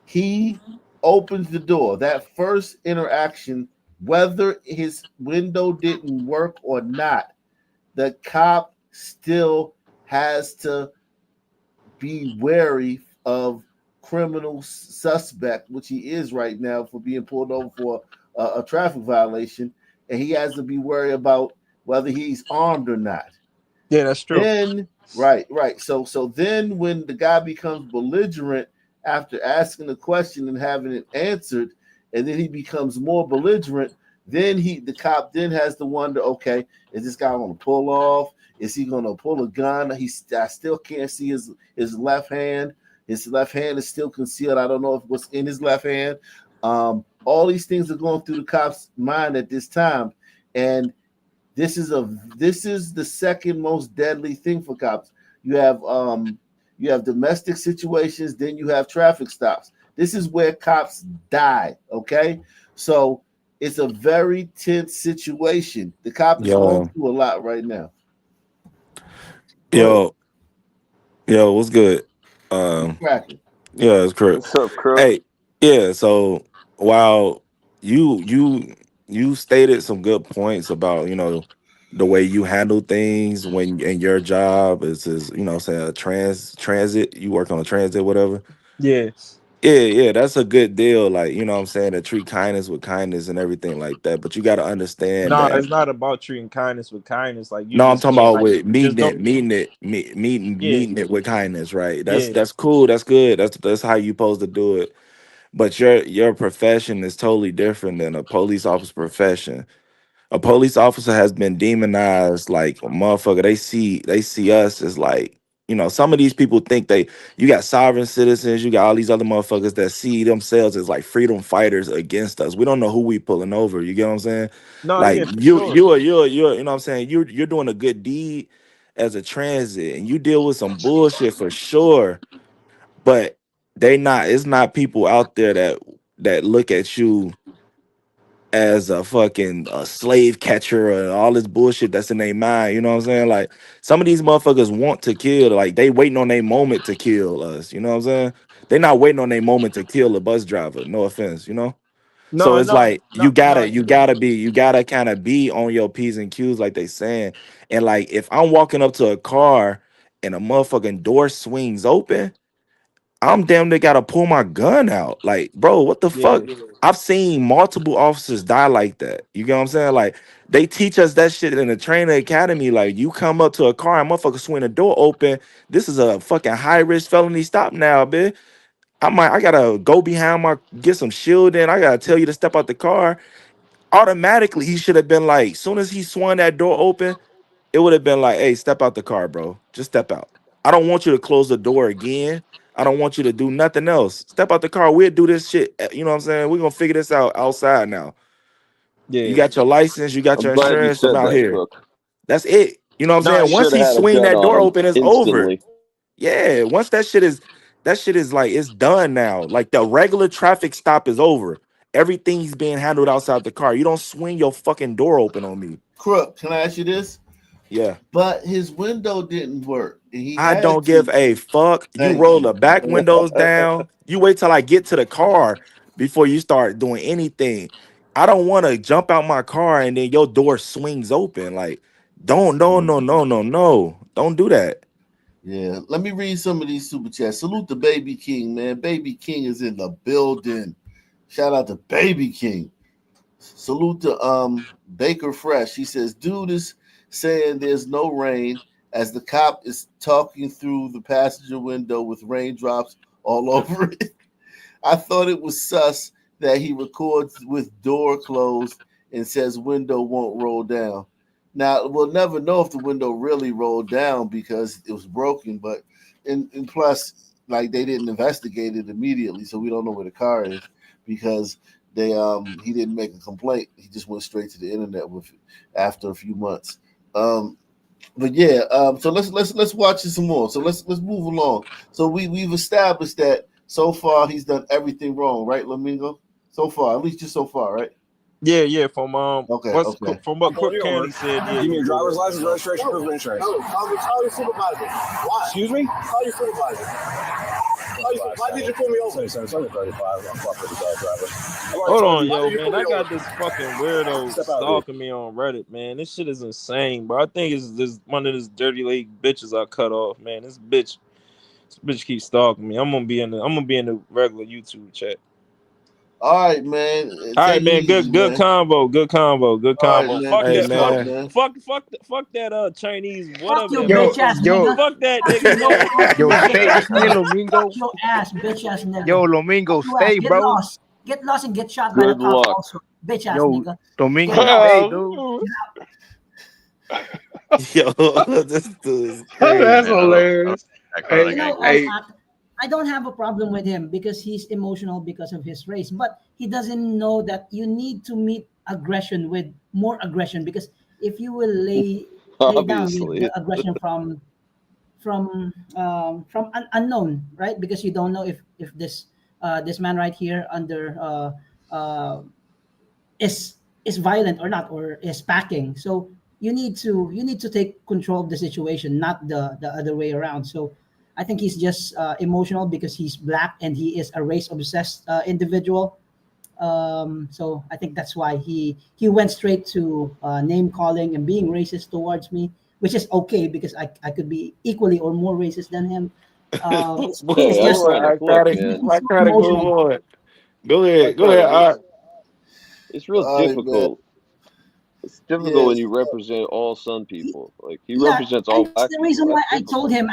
Speaker 12: He opens the door. That first interaction, whether his window didn't work or not, the cop still has to be wary of criminal suspect, which he is right now for being pulled over for a traffic violation, and he has to be worried about whether he's armed or not.
Speaker 8: Yeah, that's true.
Speaker 12: Then, right. So then when the guy becomes belligerent after asking the question and having it answered, and then he becomes more belligerent, then the cop then has to wonder, okay, is this guy going to pull off? Is he going to pull a gun? I still can't see his left hand. His left hand is still concealed. I don't know what's in his left hand. All these things are going through the cop's mind at this time, and this is the second most deadly thing for cops. You have domestic situations, then you have traffic stops. This is where cops die. Okay, so it's a very tense situation. The cop is going through a lot right now.
Speaker 9: Yo, what's good? Yeah, it's correct.
Speaker 22: What's up, Crook?
Speaker 9: Hey, yeah. So while you stated some good points about the way you handle things when in your job is say a transit, you work on a transit, whatever. Yeah, that's a good deal. Like, what I'm saying, to treat kindness with kindness and everything like that. But you got to understand
Speaker 8: No,
Speaker 9: that.
Speaker 8: it's not about treating kindness with kindness. Like, you
Speaker 9: No, I'm
Speaker 8: just
Speaker 9: talking
Speaker 8: can't,
Speaker 9: about
Speaker 8: like,
Speaker 9: with meeting
Speaker 8: don't.
Speaker 9: it with kindness, right?
Speaker 8: Yeah.
Speaker 9: That's cool. That's good. That's how you supposed to do it. but your profession is totally different than a police officer profession. A police officer has been demonized like a motherfucker. They see us as like, some of these people think you got sovereign citizens, you got all these other motherfuckers that see themselves as like freedom fighters against us. We don't know who we pulling over. You get what I'm saying?
Speaker 8: No,
Speaker 9: Like
Speaker 8: yeah, for sure.
Speaker 9: you're you know what I'm saying? You're doing a good deed as a transit and you deal with some bullshit for sure. But it's not people out there that look at you as a fucking slave catcher and all this bullshit that's in their mind. You know what I'm saying? Like some of these motherfuckers want to kill, like they waiting on their moment to kill us. You know what I'm saying? They not waiting on their moment to kill a bus driver. No offense, So
Speaker 8: No,
Speaker 9: it's
Speaker 8: no,
Speaker 9: like
Speaker 8: no, no.
Speaker 9: you gotta kind of be on your P's and Q's like they saying. And like if I'm walking up to a car and a motherfucking door swings open, I'm damn near gotta pull my gun out. Like, bro, what the
Speaker 8: Yeah.
Speaker 9: fuck? I've seen multiple officers die like that. You get what I'm saying? Like, they teach us that shit in the training academy. Like, you come up to a car and motherfucker swing the door open. This is a fucking high risk felony stop now, bitch. I gotta go behind get some shield in. I gotta tell you to step out the car. Automatically, he should have been like, soon as he swung that door open, it would have been like, hey, step out the car, bro. Just step out. I don't want you to close the door again. I don't want you to do nothing else. Step out the car. We'll do this shit. You know what I'm saying? We're gonna figure this out outside now. You
Speaker 8: Yeah.
Speaker 9: got your license, you got
Speaker 22: I'm
Speaker 9: your
Speaker 22: glad you
Speaker 9: insurance. I'm
Speaker 22: said
Speaker 9: out
Speaker 22: that,
Speaker 9: here.
Speaker 22: Crook.
Speaker 9: That's it. You know what I'm
Speaker 8: No,
Speaker 22: You
Speaker 9: saying? Once
Speaker 22: should
Speaker 9: he
Speaker 22: have had a
Speaker 9: swing
Speaker 22: gun
Speaker 9: that door
Speaker 22: on him
Speaker 9: open, it's over.
Speaker 22: instantly.
Speaker 9: Yeah, once that shit is like it's done now. Like the regular traffic stop is over. Everything's being handled outside the car. You don't swing your fucking door open on me.
Speaker 12: Crook, can I ask you this?
Speaker 9: Yeah.
Speaker 12: But his window didn't work. And he
Speaker 9: I
Speaker 12: had
Speaker 9: don't give
Speaker 12: to.
Speaker 9: a fuck. You
Speaker 12: Thank
Speaker 9: roll
Speaker 12: you.
Speaker 9: the back windows down. You wait till I get to the car before you start doing anything. I don't want to jump out my car and then your door swings open. Like, don't, no, no, no, no, no. Don't do that.
Speaker 12: Yeah, let me read some of these super chats. Salute to Baby King, man. Baby King is in the building. Shout out to Baby King. Salute to Baker Fresh. He says, dude is saying there's no rain as the cop is talking through the passenger window with raindrops all over it. I thought it was sus that he records with door closed and says window won't roll down. Now we'll never know if the window really rolled down because it was broken, but and plus, like they didn't investigate it immediately, so we don't know where the car is because they he didn't make a complaint. He just went straight to the internet with it after a few months. But yeah, so let's watch it some more. So let's move along. So we've established that so far he's done everything wrong, right, Lamingo? So far, at least just so far, right?
Speaker 8: Yeah, from
Speaker 12: Okay.
Speaker 8: from what Cook County said. Yeah,
Speaker 6: Give me your driver's license, registration, proof of insurance.
Speaker 14: No, call your supervisor. Why?
Speaker 6: Excuse me?
Speaker 14: Call your supervisor. Why did you pull me over?
Speaker 6: It's only 35. I'm fuck with the driver.
Speaker 8: Hold on, yo, man. I got this fucking weirdo stalking me on Reddit, man. This shit is insane, bro. I think it's this one of these dirty leg bitches I cut off, man. This bitch keeps stalking me. I'm gonna be in the regular YouTube chat.
Speaker 12: All right, man.
Speaker 8: All right, man. Good combo. Good combo.
Speaker 12: All right, man.
Speaker 8: Fuck
Speaker 12: Peace
Speaker 8: that,
Speaker 12: out, man.
Speaker 8: fuck that Chinese whatever.
Speaker 1: your
Speaker 8: man.
Speaker 1: bitch ass nigga.
Speaker 8: Fuck that nigga.
Speaker 23: Yo, stay,
Speaker 1: Lomingo. Fuck your ass, bitch ass nigga.
Speaker 23: Yo, Lomingo,
Speaker 1: Fuck your
Speaker 23: stay,
Speaker 1: ass.
Speaker 23: bro.
Speaker 1: Get lost and get shot by the
Speaker 22: Good
Speaker 1: cops
Speaker 22: luck.
Speaker 1: also. Bitch ass
Speaker 23: Yo,
Speaker 1: nigga.
Speaker 23: Domingo,
Speaker 1: Get lost.
Speaker 23: stay, dude.
Speaker 9: Yo, this dude is
Speaker 23: That's
Speaker 9: crazy.
Speaker 23: hilarious.
Speaker 1: You know, I don't have a problem with him because he's emotional because of his race, but he doesn't know that you need to meet aggression with more aggression, because if you will lay down with
Speaker 22: Obviously.
Speaker 1: the aggression from unknown, right? Because you don't know if this this man right here under is violent or not, or is packing. So you need to take control of the situation, not the other way around. So I think he's just emotional because he's black and he is a race obsessed individual. So I think that's why he went straight to name calling and being racist towards me, which is okay because I could be equally or more racist than him. It's just
Speaker 22: I
Speaker 9: gotta go on. Go ahead. All right.
Speaker 22: It's real difficult. It's difficult when you represent all Sun people. Like he represents all
Speaker 1: and
Speaker 22: black
Speaker 1: that's the reason
Speaker 22: people.
Speaker 1: why
Speaker 22: That's
Speaker 1: I told him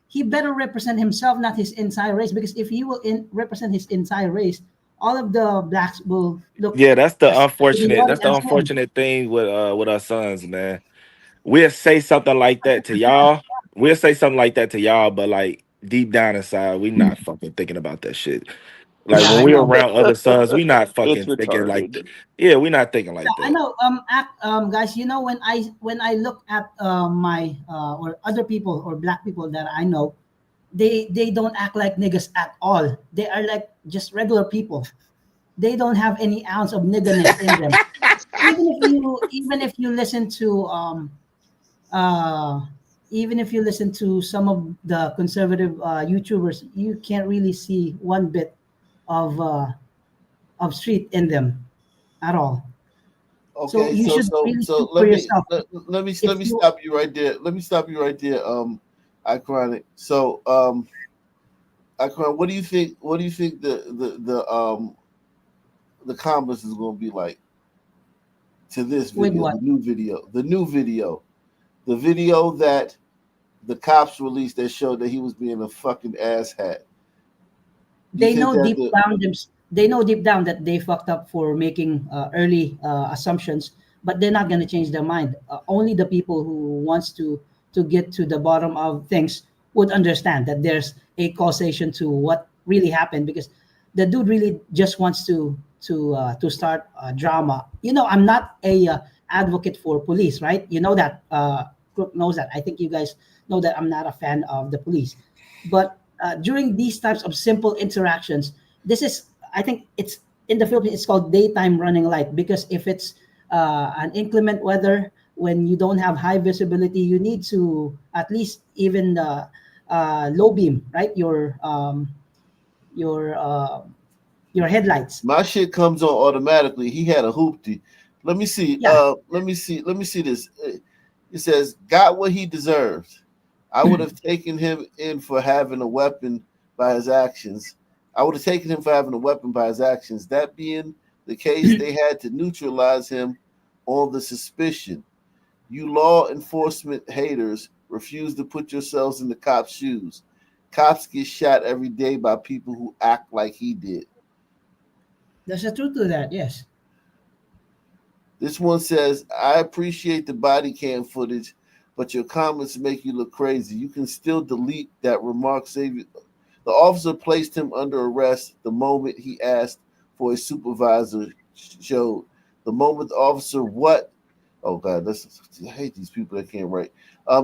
Speaker 1: he better represent himself, not his entire race. Because if he will represent his entire race,
Speaker 3: all of the blacks will look
Speaker 9: Yeah, that's the
Speaker 3: as
Speaker 9: unfortunate.
Speaker 3: one
Speaker 9: That's the
Speaker 3: as one.
Speaker 9: unfortunate thing with our sons, man. We'll say something like that to y'all. We'll say something like that to y'all, but like deep down inside, we not fucking thinking about that shit. Like
Speaker 3: Yeah,
Speaker 9: when
Speaker 3: I
Speaker 9: we're
Speaker 3: know.
Speaker 9: around other sons, we not
Speaker 22: It's
Speaker 9: fucking thinking like
Speaker 22: retarded.
Speaker 9: that. Yeah, we not thinking like
Speaker 3: I
Speaker 9: that.
Speaker 3: know. Guys, you know, when I look at my or other people or black people that I know, they don't act like niggas at all. They are like just regular people. They don't have any ounce of niggness in them. Even if you listen to uh even if you listen to some of the conservative YouTubers, you can't really see one bit of street in them at all. So
Speaker 12: Okay,
Speaker 3: you
Speaker 12: so
Speaker 3: should
Speaker 12: so
Speaker 3: really
Speaker 12: so
Speaker 3: think for yourself.
Speaker 12: let
Speaker 3: If
Speaker 12: me
Speaker 3: you
Speaker 12: stop you right there. Let me stop you right there. Iconic. So Iconic, what do you think? What do you think the comments is going to be like to this
Speaker 3: with
Speaker 12: video,
Speaker 3: what?
Speaker 12: the video that the cops released that showed that he was being a fucking asshat? Do you
Speaker 3: They
Speaker 12: think
Speaker 3: know
Speaker 12: that
Speaker 3: deep down they know deep down that they fucked up for making early assumptions, but they're not going to change their mind. Only the people who wants to get to the bottom of things would understand that there's a causation to what really happened, because the dude really just wants to start drama. You know, I'm not a advocate for police, right? You know that. Crook knows that. I think you guys know that I'm not a fan of the police, but during these types of simple interactions, this is, I think it's in the Philippines, it's called daytime running light, because if it's an inclement weather, when you don't have high visibility, you need to at least even low beam, right? Your your headlights.
Speaker 12: my shit comes on automatically? He had a hoopty. Let me see.
Speaker 3: Yeah.
Speaker 12: Let me see this. It says, got what he deserved. I would have taken him in for having a weapon by his actions. I would have taken him for having a weapon by his actions. That being the case, they had to neutralize him on the suspicion. You law enforcement haters refuse to put yourselves in the cops' shoes. Cops get shot every day by people who act like he did.
Speaker 3: There's a truth to that, yes.
Speaker 12: This one says, I appreciate the body cam footage, but your comments make you look crazy. You can still delete that remark. Save you. The officer placed him under arrest the moment he asked for a supervisor showed. The moment the officer, what? Oh, God, I hate these people that can't write.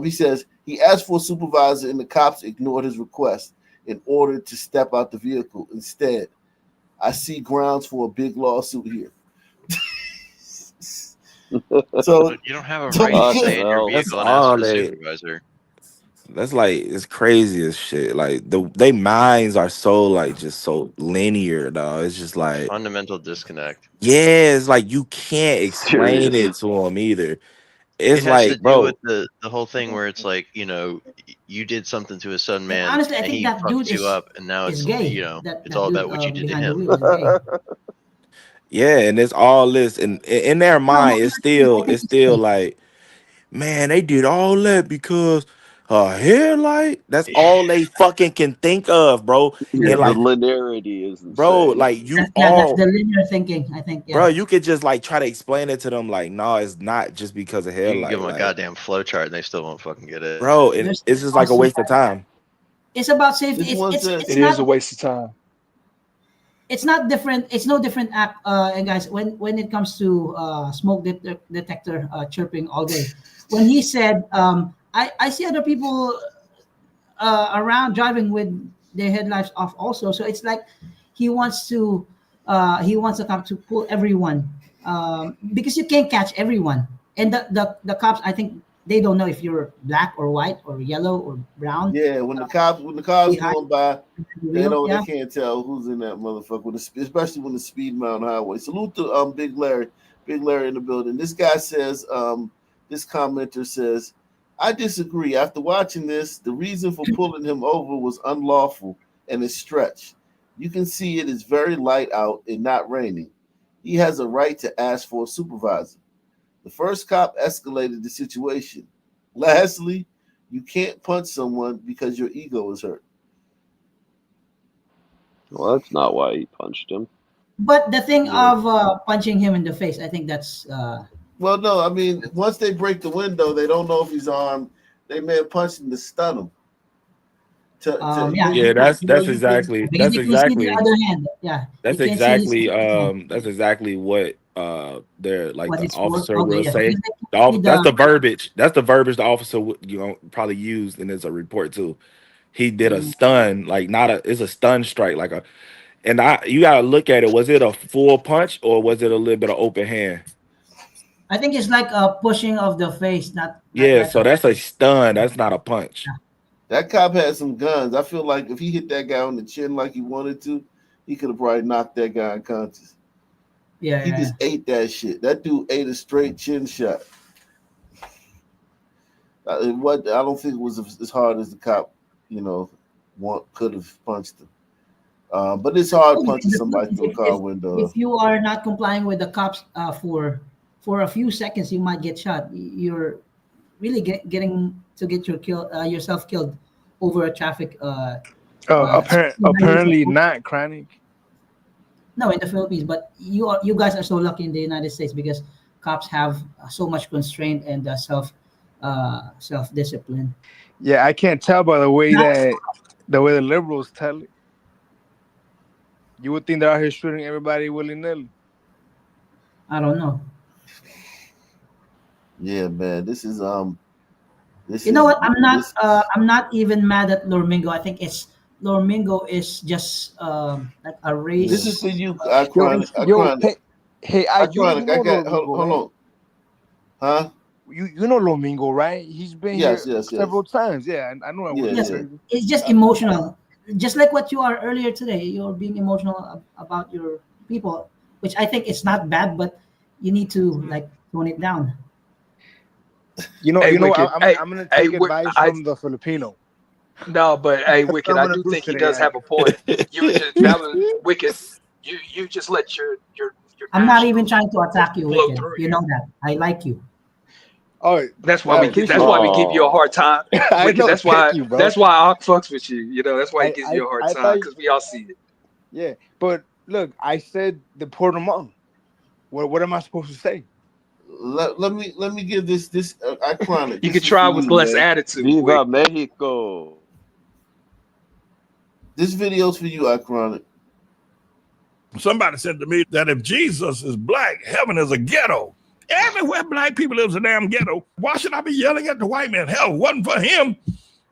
Speaker 12: He says, he asked for a supervisor and the cops ignored his request in order to step out the vehicle. Instead, I see grounds for a big lawsuit here. So
Speaker 20: you don't have a right to stay in your
Speaker 9: That's
Speaker 20: vehicle and ask
Speaker 9: all
Speaker 20: for the
Speaker 9: they.
Speaker 20: supervisor.
Speaker 9: That's like it's crazy as shit. Like they minds are so like just so linear, dog. It's just like
Speaker 20: Fundamental disconnect.
Speaker 9: yeah, it's like you can't explain
Speaker 22: Serious.
Speaker 9: it to them either.
Speaker 20: It
Speaker 9: It's
Speaker 20: has to
Speaker 9: like,
Speaker 20: do with
Speaker 9: bro,
Speaker 20: the whole thing where it's like, you did something to a son
Speaker 3: And
Speaker 20: man
Speaker 3: honestly, I
Speaker 20: and
Speaker 3: think
Speaker 20: he
Speaker 3: that dude
Speaker 20: fucked you up, and now
Speaker 3: is
Speaker 20: it's
Speaker 3: gay. That
Speaker 20: it's
Speaker 3: that
Speaker 20: all
Speaker 3: dude
Speaker 20: about what you did to
Speaker 3: behind the
Speaker 20: him.
Speaker 3: wheel is gay.
Speaker 9: yeah, and it's all this, and in their
Speaker 3: No,
Speaker 9: mind,
Speaker 3: I think
Speaker 9: it's
Speaker 3: he's
Speaker 9: still
Speaker 3: gay.
Speaker 9: like, man, they did all that because her hair light. That's all they fucking can think of, bro.
Speaker 22: Yeah,
Speaker 9: And
Speaker 22: the
Speaker 9: like,
Speaker 22: linearity is
Speaker 9: bro,
Speaker 22: insane.
Speaker 9: like you
Speaker 3: Yeah, that's
Speaker 9: all,
Speaker 3: the linear thinking. I think,
Speaker 9: bro,
Speaker 3: yeah.
Speaker 9: you could just like try to explain it to them, like, no, it's not just because of hair
Speaker 20: You can give
Speaker 9: light,
Speaker 20: them a
Speaker 9: like,
Speaker 20: goddamn flow chart and they still won't fucking get it.
Speaker 9: bro, and
Speaker 3: There's
Speaker 9: it's just like a
Speaker 3: also,
Speaker 9: waste of time.
Speaker 3: it's about safety.
Speaker 12: this one says,
Speaker 3: It's
Speaker 23: It is
Speaker 3: not
Speaker 23: a waste of time.
Speaker 3: it's not different. It's no different act. And guys, when it comes to smoke detector chirping all day, when he said, I see other people around driving with their headlights off also. So it's like he wants to the cop to pull everyone, because you can't catch everyone. And the cops, I think they don't know if you're black or white or yellow or brown.
Speaker 12: yeah, when the cars
Speaker 3: Behind
Speaker 12: going by,
Speaker 3: the
Speaker 12: they
Speaker 3: wheel,
Speaker 12: don't they
Speaker 3: yeah.
Speaker 12: can't tell who's in that motherfucker. Especially when the Speed Mountain Highway. Salute to Big Larry in the building. This guy says, this commenter says, I disagree. After watching this, the reason for pulling him over was unlawful and a stretch. You can see it is very light out and not raining. He has a right to ask for a supervisor. The first cop escalated the situation. Lastly, you can't punch someone because your ego is hurt.
Speaker 22: Well, that's not why he punched him.
Speaker 3: But the thing
Speaker 12: Yeah.
Speaker 3: of punching him in the face, I think that's
Speaker 12: Well, no, I mean, once they break the window, they don't know if he's armed. They may have punched him to stun him.
Speaker 3: yeah.
Speaker 9: Yeah,
Speaker 12: You know,
Speaker 9: that's
Speaker 12: you can.
Speaker 9: exactly
Speaker 3: Because you can see the other hand. Yeah, you can't see his hand.
Speaker 9: that's exactly what their like
Speaker 3: What
Speaker 9: the
Speaker 3: it's for?
Speaker 9: officer
Speaker 3: Okay,
Speaker 9: will
Speaker 3: yeah.
Speaker 9: say.
Speaker 3: Because they can see
Speaker 9: That's the
Speaker 3: the
Speaker 9: verbiage. That's the verbiage the officer would probably used in his report too. He did a stun, like not a it's a stun strike, like a and you gotta look at it. Was it a full punch or was it a little bit of open hand?
Speaker 3: I think it's like a pushing of the face, not
Speaker 9: Yeah,
Speaker 3: like
Speaker 9: so
Speaker 3: a.
Speaker 9: that's a stun. That's not a punch.
Speaker 12: That cop had some guns. I feel like if he hit that guy on the chin like he wanted to, he could have probably knocked that guy unconscious.
Speaker 3: Yeah,
Speaker 12: He just ate that shit. That dude ate a straight chin shot. What I don't think it was as hard as the cop, could have punched him. But it's hard punching somebody through a car window.
Speaker 3: If you are not complying with the cops for a few seconds, you might get shot. You're really getting to get yourself killed over a traffic.
Speaker 23: Apparently not, Chronic.
Speaker 3: No, in the Philippines, but you guys are so lucky in the United States because cops have so much constraint and self discipline.
Speaker 23: Yeah, I can't tell by the way the liberals tell it. You would think they're out here shooting everybody willy nilly.
Speaker 3: I don't know.
Speaker 12: Yeah, man, this is
Speaker 3: You know what? I'm not even mad at Lormingo. I think it's Lormingo is just like a race.
Speaker 12: This is for you,
Speaker 23: Iconic. Hey,
Speaker 12: Iconic.
Speaker 23: you know
Speaker 12: I got
Speaker 23: Lormingo,
Speaker 12: hold
Speaker 23: right?
Speaker 12: on. Huh?
Speaker 23: You know Lormingo, right? He's been
Speaker 12: Yes,
Speaker 23: here several times. Yeah, I know.
Speaker 3: Yes, it's just emotional. Just like what you are earlier today. You're being emotional about your people, which I think it's not bad, but you need to like tone it down.
Speaker 23: You know,
Speaker 4: Hey,
Speaker 23: I'm
Speaker 4: Wicked.
Speaker 23: gonna take advice from the Filipino.
Speaker 4: No, but hey, Wicked, I
Speaker 23: I'm
Speaker 4: do
Speaker 23: gonna
Speaker 4: think he
Speaker 23: today,
Speaker 4: does
Speaker 23: yeah.
Speaker 4: have a point. You were just that was Wicked. You just let your
Speaker 3: I'm not even trying to attack you,
Speaker 4: blow
Speaker 3: Wicked.
Speaker 4: through
Speaker 3: You know that. I like you.
Speaker 23: Oh,
Speaker 4: that's why we give you a hard time. Wicked, that's why I fucks with you. You know, that's why he gives you a hard time because we all see it.
Speaker 23: Yeah, but look, I said deport them all. What am I supposed to say?
Speaker 12: Let me give this Iconic.
Speaker 4: You could try with less attitude.
Speaker 22: Viva Mexico.
Speaker 12: This video's for you, Iconic.
Speaker 19: Somebody said to me that if Jesus is black, heaven is a ghetto. Everywhere black people live is a damn ghetto. Why should I be yelling at the white man? Hell, if it wasn't for him,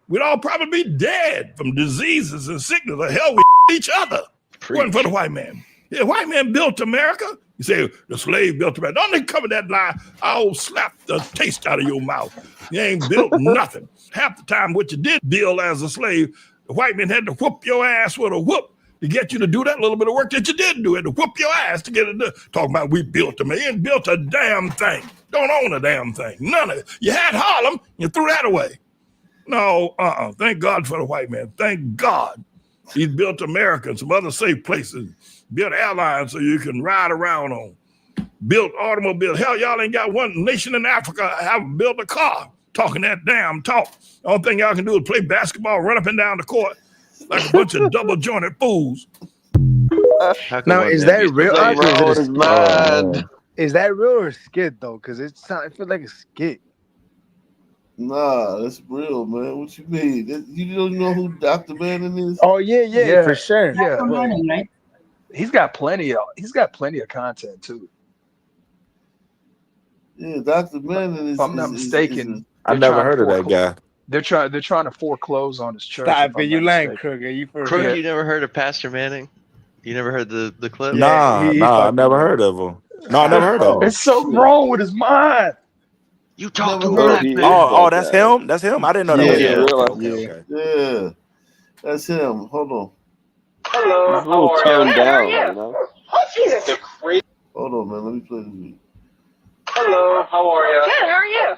Speaker 19: we'd all probably be dead from diseases and sickness. Or hell, we each other. Wasn't for the white man. Yeah, white man built America. You say the slave built America. Don't they cover that lie? I'll slap the taste out of your mouth. You ain't built nothing. Half the time what you did build as a slave, the white man had to whoop your ass with a whoop to get you to do that little bit of work that you did do. It to whoop your ass to get it done. Talking about we built them. You ain't built a damn thing. Don't own a damn thing. None of it. You had Harlem, you threw that away. No, thank God for the white man. Thank God. He's built America and some other safe places. Built airlines so you can ride around on. Built automobiles. Hell, y'all ain't got one nation in Africa have built a car. Talking that damn talk. The only thing y'all can do is play basketball, run up and down the court like a bunch of double jointed fools.
Speaker 23: Now, is that real?
Speaker 22: Man.
Speaker 23: Is that real or a skit though? Because it feels like a skit.
Speaker 12: Nah, that's real, man. What you mean? You don't know who Dr. Manning is?
Speaker 23: Oh yeah, for sure.
Speaker 4: Yeah,
Speaker 3: Manning, right?
Speaker 4: He's got plenty of content too.
Speaker 12: Yeah, Dr. Manning is.
Speaker 4: If I'm not mistaken,
Speaker 9: I never heard of that guy.
Speaker 4: They're trying to foreclose on his church.
Speaker 23: Stop it, you lying, Kruger. You
Speaker 20: Krug, you never heard of Pastor Manning? You never heard the clip?
Speaker 9: Nah, I never heard of him. No, I never heard of him.
Speaker 4: It's so wrong with his mind.
Speaker 20: You talk to
Speaker 12: Never
Speaker 20: him.
Speaker 9: Oh, that's him? That's him? I didn't know that was him. Okay.
Speaker 12: Yeah, that's him. Hold on.
Speaker 14: Hello, how are you? How are you? Oh, Jesus. The crazy.
Speaker 12: Hold on, man. Let me play this video.
Speaker 14: Hello, how are you?
Speaker 5: Good, how are you?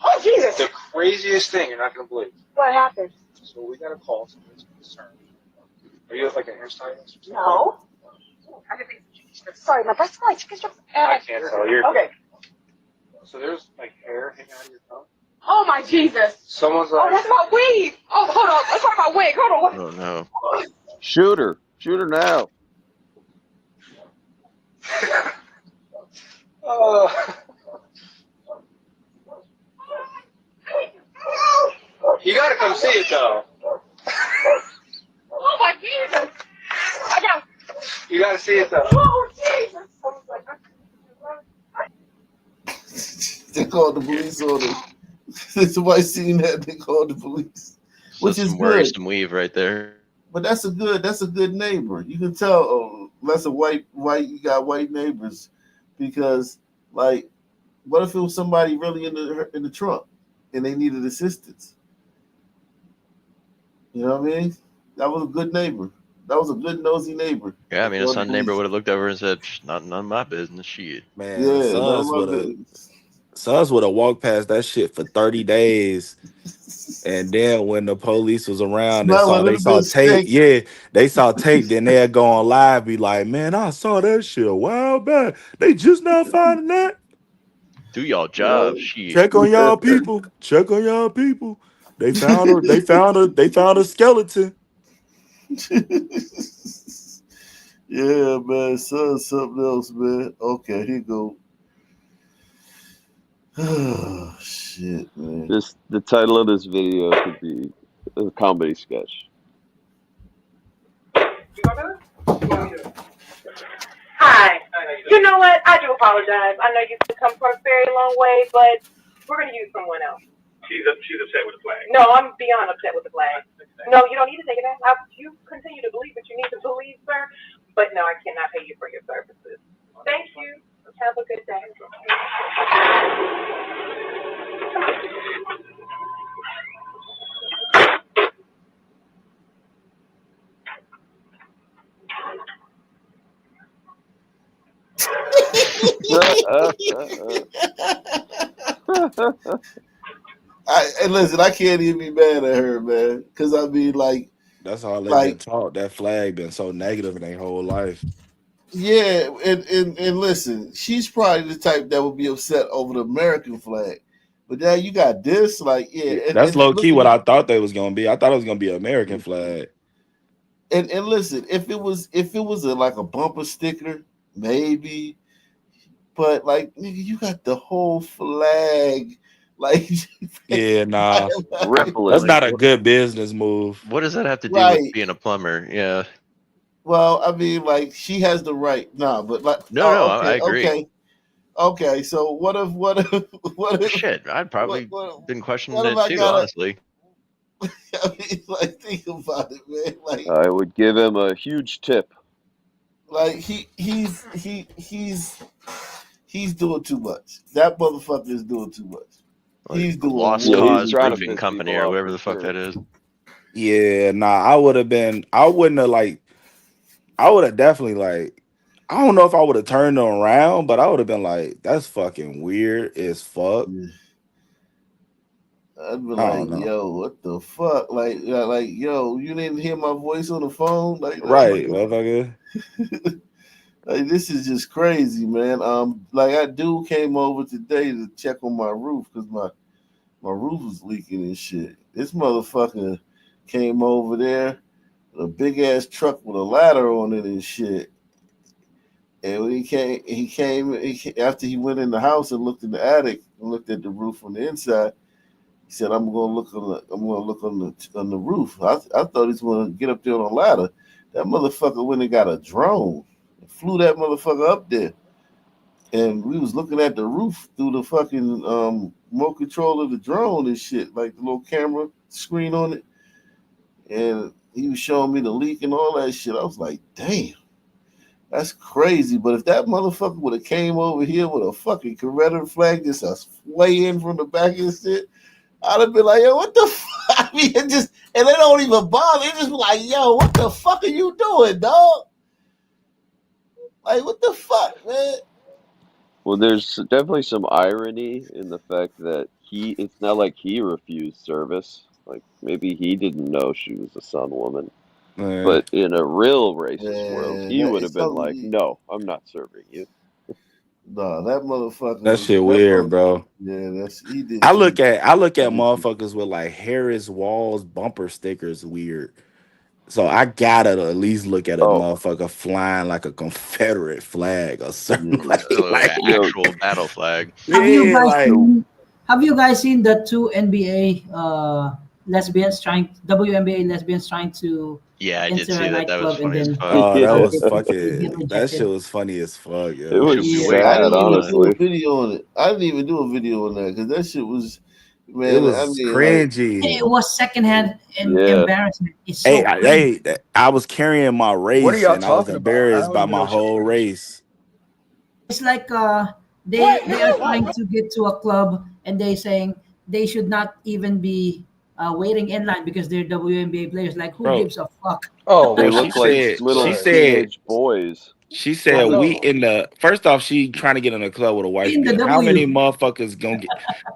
Speaker 14: Oh, Jesus. The craziest thing you're not going to believe.
Speaker 5: What happened?
Speaker 14: So we got a call from this concern. Are you like a hairstylist?
Speaker 5: No. Sorry, my breast's light.
Speaker 14: I can't tell you.
Speaker 5: Okay.
Speaker 14: So there's like hair hanging out of your thumb?
Speaker 5: Oh my Jesus.
Speaker 14: Someone's like.
Speaker 5: Oh, that's my wig. Oh, hold on. Let's talk about wig. Hold on.
Speaker 20: Oh no.
Speaker 22: Shoot her now.
Speaker 4: You gotta come see it though.
Speaker 5: Oh my Jesus! I got.
Speaker 4: You gotta see it though.
Speaker 5: Oh Jesus!
Speaker 12: They called the police on him. Somebody seen that, they called the police, which
Speaker 20: That's
Speaker 12: is
Speaker 20: some
Speaker 12: good.
Speaker 20: worrisome weave right there.
Speaker 12: But that's a good neighbor. You can tell. Oh, that's a white. You got white neighbors, because like, what if it was somebody really in the trunk and they needed assistance? You know what I mean? That was a good neighbor. That was a good nosy neighbor.
Speaker 20: Yeah, I mean, a
Speaker 12: Called the
Speaker 20: son neighbor
Speaker 12: police.
Speaker 20: would have looked over and said, none of my business, shit.
Speaker 9: Man,
Speaker 12: Yeah, none of my business.
Speaker 9: Sons would have walked past that shit for 30 days. And then when the police was around and
Speaker 12: Smell a
Speaker 9: they
Speaker 12: little
Speaker 9: saw
Speaker 12: bit
Speaker 9: tape,
Speaker 12: stink.
Speaker 9: yeah, they saw tape, then they'd go on live, be like, man, I saw that shit a while back. They just not finding that.
Speaker 20: Do y'all job, shit.
Speaker 9: Check on y'all people. Check on y'all people. They found her, they found a skeleton.
Speaker 12: Yeah, man, son, something else, man. Okay, here you go. Oh, shit, man.
Speaker 22: The title of this video could be a comedy sketch.
Speaker 10: Hi. You know what? I do apologize. I know you've come from a very long way, but we're going to use someone else.
Speaker 11: She's upset with the flag.
Speaker 10: No, I'm beyond upset with the flag. No, you don't need to take it out. You continue to believe what you need to believe, sir. But no, I cannot pay you for your services. Thank you. Have a good day.
Speaker 12: And listen, I can't even be mad at her, man, because I mean, like,
Speaker 9: that's all they've been taught. That flag been so negative in their whole life.
Speaker 12: Yeah, and listen, she's probably the type that would be upset over the American flag. But now you got this, like, yeah.
Speaker 9: That's low key what I thought they was gonna be. I thought it was gonna be an American flag.
Speaker 12: And listen, if it was like a bumper sticker, maybe. But like, nigga, you got the whole flag. Like,
Speaker 9: yeah, nah,
Speaker 22: rippling.
Speaker 9: That's not a good business move.
Speaker 20: What does that have to do with being a plumber? Yeah.
Speaker 12: Well, I mean, like, she has the right. Nah, but like,
Speaker 20: No,
Speaker 12: okay,
Speaker 20: I agree.
Speaker 12: Okay, so what if
Speaker 20: shit? I'd probably been questioning
Speaker 12: what if
Speaker 20: it
Speaker 12: I
Speaker 20: too,
Speaker 12: gotta-
Speaker 20: honestly.
Speaker 12: I mean, like, think about it, man. Like,
Speaker 22: I would give him a huge tip.
Speaker 12: like he's doing too much. That motherfucker is doing too much. He's doing
Speaker 20: Lost
Speaker 12: way
Speaker 20: Cause
Speaker 12: too much.
Speaker 20: Roofing Company or whatever the fuck that is.
Speaker 9: Yeah, nah, I would have definitely like, I don't know if I would have turned them around, but I would have been like, that's fucking weird as fuck.
Speaker 12: I'd be
Speaker 9: I
Speaker 12: like,
Speaker 9: don't know.
Speaker 12: yo, what the fuck? Like, yo, you didn't hear my voice on the phone? Like,
Speaker 9: Right, motherfucker.
Speaker 12: Like, this is just crazy, man. Like, that dude came over today to check on my roof because my roof was leaking and shit. This motherfucker came over there, a big ass truck with a ladder on it and shit. And when he came after he went in the house and looked in the attic and looked at the roof on the inside. He said, "I'm gonna look on the roof." I thought he was gonna get up there on a ladder. That motherfucker went and got a drone, flew that motherfucker up there, and we was looking at the roof through the fucking remote control of the drone and shit, like the little camera screen on it. And he was showing me the leak and all that shit. I was like, damn, that's crazy. But if that motherfucker would have came over here with a fucking Confederate flag just sway in from the back and shit, I'd have been like, yo, what the fuck? I mean, and they don't even bother. They just be like, yo, what the fuck are you doing, dog? Like, what the fuck, man?
Speaker 22: Well, there's definitely some irony in the fact that it's not like he refused service. Like, maybe he didn't know she was a Sun woman.
Speaker 9: Yeah.
Speaker 22: But in a real racist world, he would have been like, no, I'm not serving you.
Speaker 12: Nah, that motherfucker.
Speaker 9: That shit weird, bro.
Speaker 12: Yeah, he did.
Speaker 9: I look at motherfuckers with like Harris Walls bumper stickers weird. So I gotta at least look at a
Speaker 22: Oh,
Speaker 9: motherfucker flying like a Confederate flag or something.
Speaker 22: yeah.
Speaker 9: like
Speaker 22: Yo,
Speaker 20: Actual battle flag.
Speaker 3: Have you
Speaker 9: yeah,
Speaker 3: guys
Speaker 9: like
Speaker 22: the
Speaker 3: seen? Have you guys seen the two NBA WNBA lesbians trying to
Speaker 20: Yeah, I did
Speaker 3: enter
Speaker 20: see
Speaker 3: a
Speaker 20: that. That was
Speaker 3: nightclub and
Speaker 20: funny as
Speaker 3: then
Speaker 20: fuck.
Speaker 9: oh, that
Speaker 3: uh,
Speaker 9: was
Speaker 3: get,
Speaker 22: yeah,
Speaker 3: get
Speaker 9: fucking that shit
Speaker 3: rejected?
Speaker 9: was funny as fuck,
Speaker 22: it
Speaker 9: yo.
Speaker 22: was
Speaker 20: Should be
Speaker 3: Yeah,
Speaker 20: waiting
Speaker 12: I
Speaker 20: for
Speaker 22: sad,
Speaker 12: didn't
Speaker 20: them
Speaker 12: even
Speaker 20: to.
Speaker 12: do a
Speaker 22: honestly.
Speaker 12: video on it. I didn't even do a video on that because that shit was,
Speaker 9: It
Speaker 12: man. I
Speaker 9: was
Speaker 12: mean, like,
Speaker 9: cringy.
Speaker 3: it was secondhand
Speaker 22: Yeah,
Speaker 3: embarrassment. It's so cringe.
Speaker 9: I was carrying my
Speaker 6: What are
Speaker 9: race
Speaker 6: y'all
Speaker 9: and I was
Speaker 6: talking about? I
Speaker 9: embarrassed
Speaker 6: don't
Speaker 9: by
Speaker 6: even know
Speaker 9: my
Speaker 6: what y'all
Speaker 9: whole
Speaker 6: talking about.
Speaker 9: race.
Speaker 3: It's like they are trying to get to a club and they saying they should not even be waiting in line because they're WNBA players. Like who
Speaker 9: Bro,
Speaker 3: gives a fuck?
Speaker 6: Oh
Speaker 22: they
Speaker 9: bro,
Speaker 6: my
Speaker 22: look like
Speaker 9: she
Speaker 22: little
Speaker 6: god.
Speaker 9: said
Speaker 22: teenage boys.
Speaker 9: we
Speaker 3: Right
Speaker 6: No.
Speaker 9: in the first off, she trying to get in a club with a wife
Speaker 3: in the
Speaker 9: beater. How
Speaker 3: W.
Speaker 9: many motherfuckers gonna get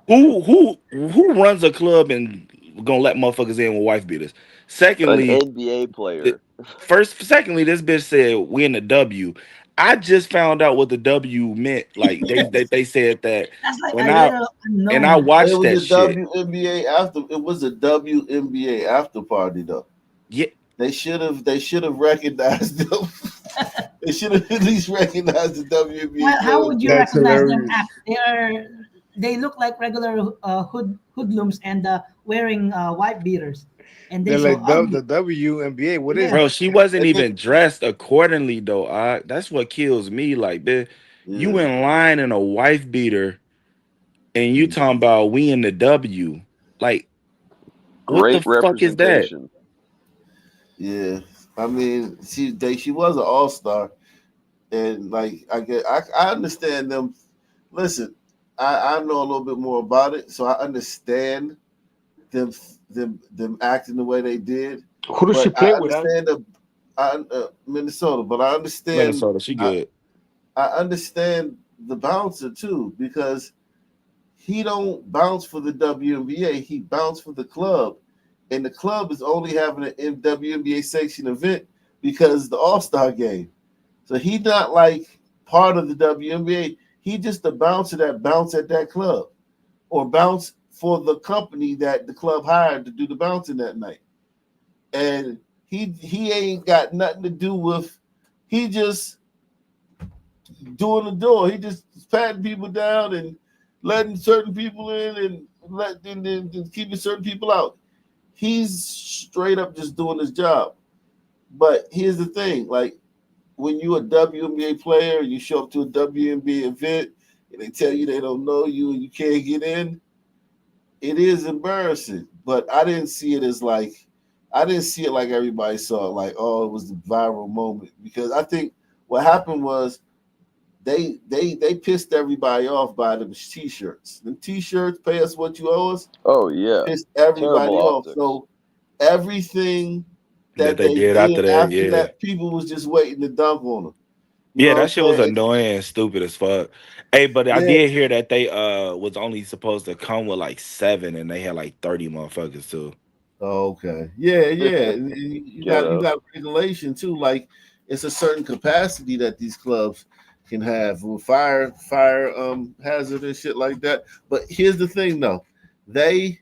Speaker 9: who runs a club and gonna let motherfuckers in with wife beaters?
Speaker 22: An
Speaker 9: Secondly,
Speaker 22: NBA
Speaker 9: th-
Speaker 22: player.
Speaker 9: secondly, this bitch said we in the W. I just found out what the W meant. Like they said that
Speaker 3: That's like
Speaker 9: when
Speaker 3: a little
Speaker 9: I
Speaker 3: unknown.
Speaker 12: it
Speaker 9: watched
Speaker 12: was
Speaker 9: that
Speaker 12: a
Speaker 9: shit.
Speaker 12: WNBA after. It was a WNBA after party though.
Speaker 9: Yeah,
Speaker 12: They should have recognized them. They should have at least recognized the WNBA
Speaker 3: How
Speaker 12: players.
Speaker 3: would you
Speaker 23: That's
Speaker 3: recognize them?
Speaker 23: hilarious.
Speaker 3: They look like regular hoodlums and wearing white beaters, and they
Speaker 23: They're
Speaker 3: so
Speaker 23: like the
Speaker 3: ugly.
Speaker 23: WNBA. What is
Speaker 3: Yeah,
Speaker 9: bro,
Speaker 23: that?
Speaker 9: she wasn't
Speaker 12: And then,
Speaker 9: even dressed accordingly though. That's what kills me. Like, bitch, you
Speaker 12: yeah,
Speaker 9: in line in a wife beater, and you talking about we in the W. Like, what the
Speaker 22: Great
Speaker 9: fuck is that?
Speaker 22: representation.
Speaker 12: yeah. I mean, she was an all star, and like I understand them. Listen, I know a little bit more about it, so I understand them them acting the way they did.
Speaker 23: Who does she
Speaker 12: But I
Speaker 23: play with?
Speaker 12: understand Minnesota, but I understand
Speaker 9: Minnesota, she good.
Speaker 12: I understand the bouncer too because he don't bounce for the WNBA. He bounced for the club, and the club is only having an WNBA sanction event because the All Star game. So he's not like part of the WNBA. He just a bouncer that bounce at that club or bounce for the company that the club hired to do the bouncing that night. And he ain't got nothing to do with. He just doing the door. He just patting people down and letting certain people in and and keeping certain people out. He's straight up just doing his job. But here's the thing: like when you're a WNBA player, you show up to a WNBA event, and they tell you they don't know you and you can't get in. It is embarrassing. But I didn't see it as like I didn't see it like everybody saw it. Like oh, it was the viral moment because I think what happened was they pissed everybody off by them t-shirts. Them t-shirts, pay us what you owe us,
Speaker 22: Oh yeah,
Speaker 12: pissed everybody
Speaker 22: terrible
Speaker 12: off.
Speaker 22: optics.
Speaker 12: So everything
Speaker 9: That
Speaker 12: that
Speaker 9: they
Speaker 12: they
Speaker 9: did after
Speaker 12: did
Speaker 9: that,
Speaker 12: after
Speaker 9: yeah.
Speaker 12: that, people was just waiting to dunk on them. You
Speaker 9: Yeah,
Speaker 12: know what I'm
Speaker 9: that shit was
Speaker 12: saying?
Speaker 9: annoying and stupid as fuck. Hey, but I
Speaker 12: Yeah,
Speaker 9: did hear that they was only supposed to come with like 7 and they had like 30 motherfuckers too.
Speaker 12: oh, okay. Yeah, yeah. You
Speaker 22: Ghetto.
Speaker 12: got regulation too. Like it's a certain capacity that these clubs can have with fire hazard and shit like that. But here's the thing though. They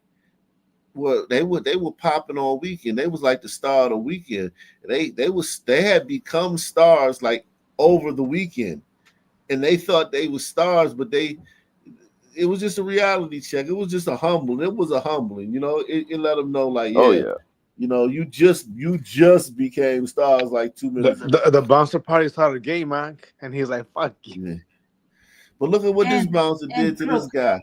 Speaker 12: were popping all weekend. They was like the star of the weekend. They had become stars like over the weekend. And they thought they were stars, but it was just a reality check. It was just a humbling. It was a humbling, it let them know like,
Speaker 22: Oh
Speaker 12: yeah,
Speaker 22: yeah.
Speaker 12: you just became stars like 2 minutes ago.
Speaker 23: The bouncer party started the game, man, and he's like, "Fuck you."
Speaker 12: Yeah. But look at what this
Speaker 3: and
Speaker 12: bouncer did to this
Speaker 3: crook
Speaker 12: guy.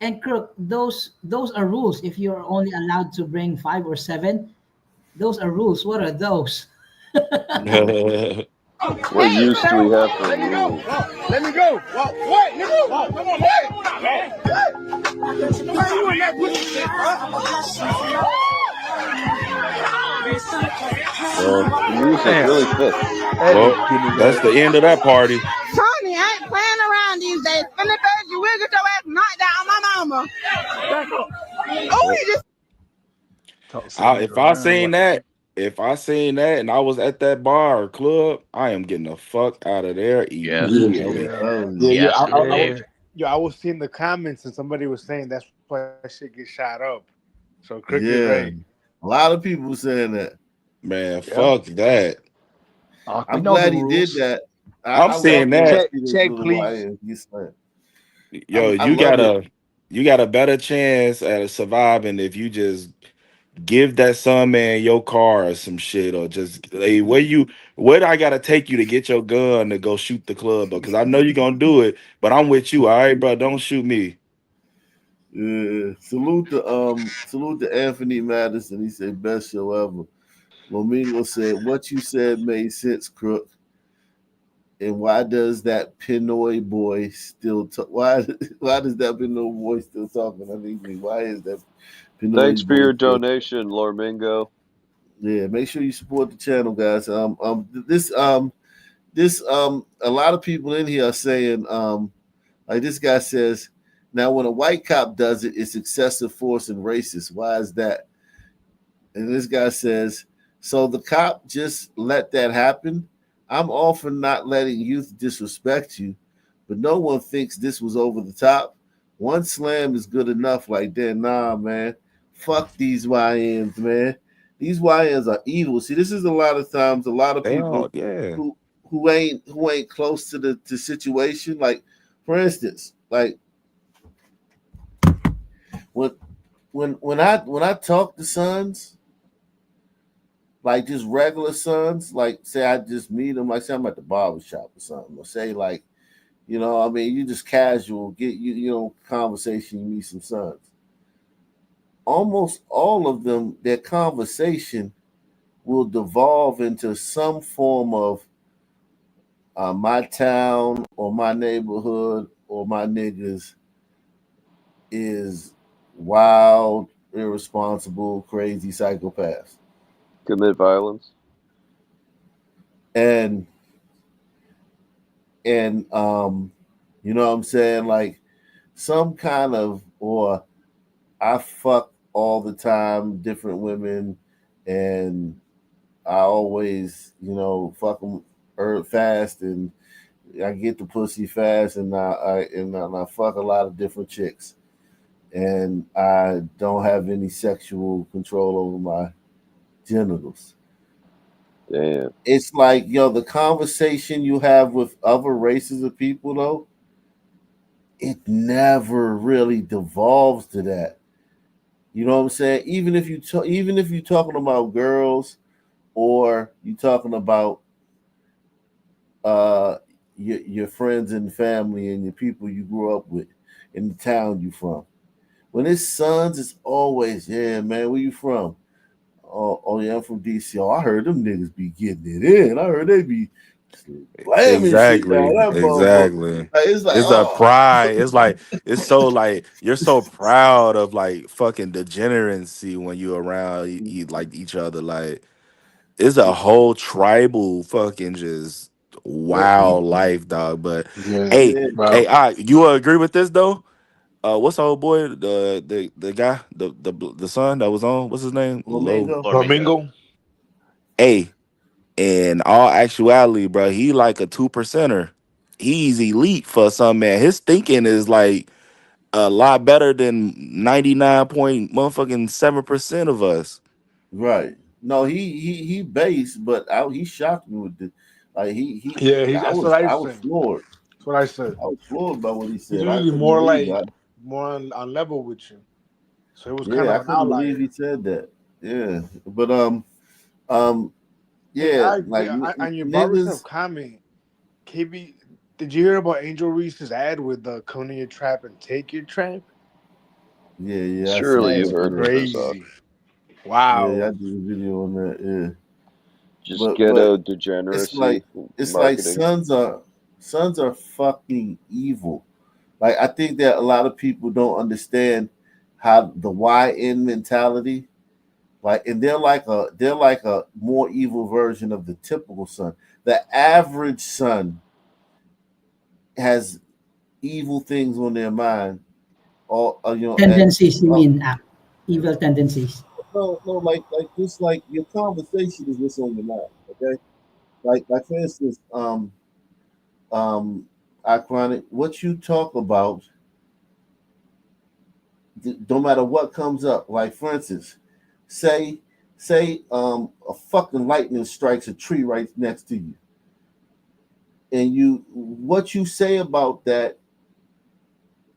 Speaker 3: and crook. Those are rules. If you're only allowed to bring 5 or 7, those are rules. What are those?
Speaker 12: Yeah.
Speaker 22: What use do we have for
Speaker 18: Let me go.
Speaker 22: rules?
Speaker 18: Let me go. Wait, nigga. Come on, wait. Why you in that pussy shit, bro?
Speaker 22: Well, the music
Speaker 23: Damn,
Speaker 22: really fits.
Speaker 23: that is
Speaker 9: Well,
Speaker 23: getting
Speaker 9: that's the end of that party.
Speaker 1: Tony, I ain't playing around these days. Finna Thursday, you will get your ass knocked out on my mama. Oh,
Speaker 22: Yep.
Speaker 1: he just
Speaker 9: If I seen that and I was at that bar or club, I am getting the fuck out of there immediately.
Speaker 23: Yeah,
Speaker 12: Yeah.
Speaker 23: I,
Speaker 20: Yesterday,
Speaker 23: I was seeing the comments and somebody was saying that's why that shit gets shot up. So Crook is
Speaker 12: Yeah.
Speaker 23: right.
Speaker 12: A lot of people saying that.
Speaker 9: Man, fuck that.
Speaker 12: I'm glad he did that.
Speaker 9: I'm
Speaker 12: I
Speaker 9: saying
Speaker 12: love when I
Speaker 9: that.
Speaker 12: see those
Speaker 23: Check,
Speaker 12: little
Speaker 23: please.
Speaker 12: YNs get slammed.
Speaker 9: Yo,
Speaker 12: I love it.
Speaker 9: you got a better chance at surviving if you just give that son man your car or some shit, or just hey, where do I gotta take you to get your gun to go shoot the club though? Because I know you're gonna do it, but I'm with you. All right, bro, don't shoot me.
Speaker 12: Yeah. Salute to Anthony Madison. He said best show ever. Lomingo said, what you said made sense, Crook. And why does that Pinoy boy still talk? Why does that Pinoy boy still talking? I mean, why is that Pinoy
Speaker 22: Thanks for
Speaker 12: boy
Speaker 22: your
Speaker 12: still?
Speaker 22: donation, Lormingo.
Speaker 12: Yeah, make sure you support the channel, guys. This a lot of people in here are saying like this guy says, now when a white cop does it, it's excessive force and racist. Why is that? And this guy says, so the cop just let that happen. I'm all for not letting youth disrespect you, but no one thinks this was over the top. One slam is good enough. Like that, nah, man. Fuck these YNs, man. These YNs are evil. See, this is a lot of times a lot of
Speaker 9: They all,
Speaker 12: people
Speaker 9: yeah.
Speaker 12: who ain't close to the situation. Like, for instance, like when I talk to sons, like just regular sons, like say I just meet them, like say I'm at the barber shop or something, or say like, I mean, you just casual, get conversation, you meet some sons. Almost all of them, their conversation will devolve into some form of my town or my neighborhood or my niggas is wild, irresponsible, crazy psychopaths.
Speaker 22: Commit violence.
Speaker 12: And you know what I'm saying? Like some kind of, or I fuck all the time, different women, and I always, fuck them fast, and I get the pussy fast, and I fuck a lot of different chicks, and I don't have any sexual control over my genitals.
Speaker 22: Damn.
Speaker 12: It's like, the conversation you have with other races of people, though, it never really devolves to that. You know what I'm saying? Even if you're talking about girls, or you talking about uh your friends and family and your people you grew up with in the town you from. When it's sons, it's always, yeah, man, where you from? Oh yeah, I'm from DC. Oh, I heard them niggas be getting it in. I heard they be slamming shit down
Speaker 9: Exactly,
Speaker 12: that motherfucker.
Speaker 9: exactly.
Speaker 12: Like, it's like,
Speaker 9: It's a
Speaker 12: oh,
Speaker 9: pride. It's like it's so like you're so proud of like fucking degeneracy when you're around like each other. Like it's a whole tribal fucking just wild life, dog. But hey,
Speaker 12: yeah,
Speaker 9: hey, you agree with this though? What's the old boy, the guy, the son that was on? What's his name? Low.
Speaker 12: Flamingo.
Speaker 23: Flamingo.
Speaker 9: Hey, in all actuality, bro, he like a 2%er. He's elite for some man. His thinking is like a lot better than 99.7% of us.
Speaker 12: Right. No, he based, but he shocked me with the, like
Speaker 23: Yeah,
Speaker 12: I
Speaker 23: that's what
Speaker 12: was
Speaker 23: I
Speaker 12: I was
Speaker 23: said.
Speaker 12: floored.
Speaker 23: That's what I said.
Speaker 12: I was floored by what he
Speaker 23: He's
Speaker 12: said. I
Speaker 23: usually
Speaker 12: couldn't
Speaker 23: more
Speaker 12: believe
Speaker 23: like
Speaker 12: it.
Speaker 23: more on level with you. So it was kind
Speaker 12: Yeah,
Speaker 23: of
Speaker 12: I
Speaker 23: an
Speaker 12: couldn't believe
Speaker 23: outlier.
Speaker 12: he said that. Yeah, but
Speaker 23: Hey,
Speaker 12: yeah, like
Speaker 23: on your barbershop
Speaker 12: niggas.
Speaker 23: comment, KB, did you hear about Angel Reese's ad with the "Come to your trap and take your trap"?
Speaker 12: Yeah, I
Speaker 22: Surely
Speaker 12: seen
Speaker 23: That's
Speaker 22: you've
Speaker 12: that.
Speaker 22: heard
Speaker 12: Yeah,
Speaker 22: of this, Doc.
Speaker 23: crazy.
Speaker 12: I
Speaker 23: Wow.
Speaker 12: did a video on that. Yeah,
Speaker 22: Just
Speaker 12: but
Speaker 22: ghetto
Speaker 12: it's
Speaker 22: degeneracy
Speaker 12: like
Speaker 22: marketing.
Speaker 12: sons are fucking evil. Like I think that a lot of people don't understand how the YN mentality. Like, and they're like a more evil version of the typical son. The average son has evil things on their mind. Or
Speaker 3: Tendencies, you mean, evil tendencies.
Speaker 12: no, like just like your conversation is what's on your mind. Okay, like for instance, um, Iconic, what you talk about, no matter what comes up. Like for instance, say say a fucking lightning strikes a tree right next to you, and what you say about that,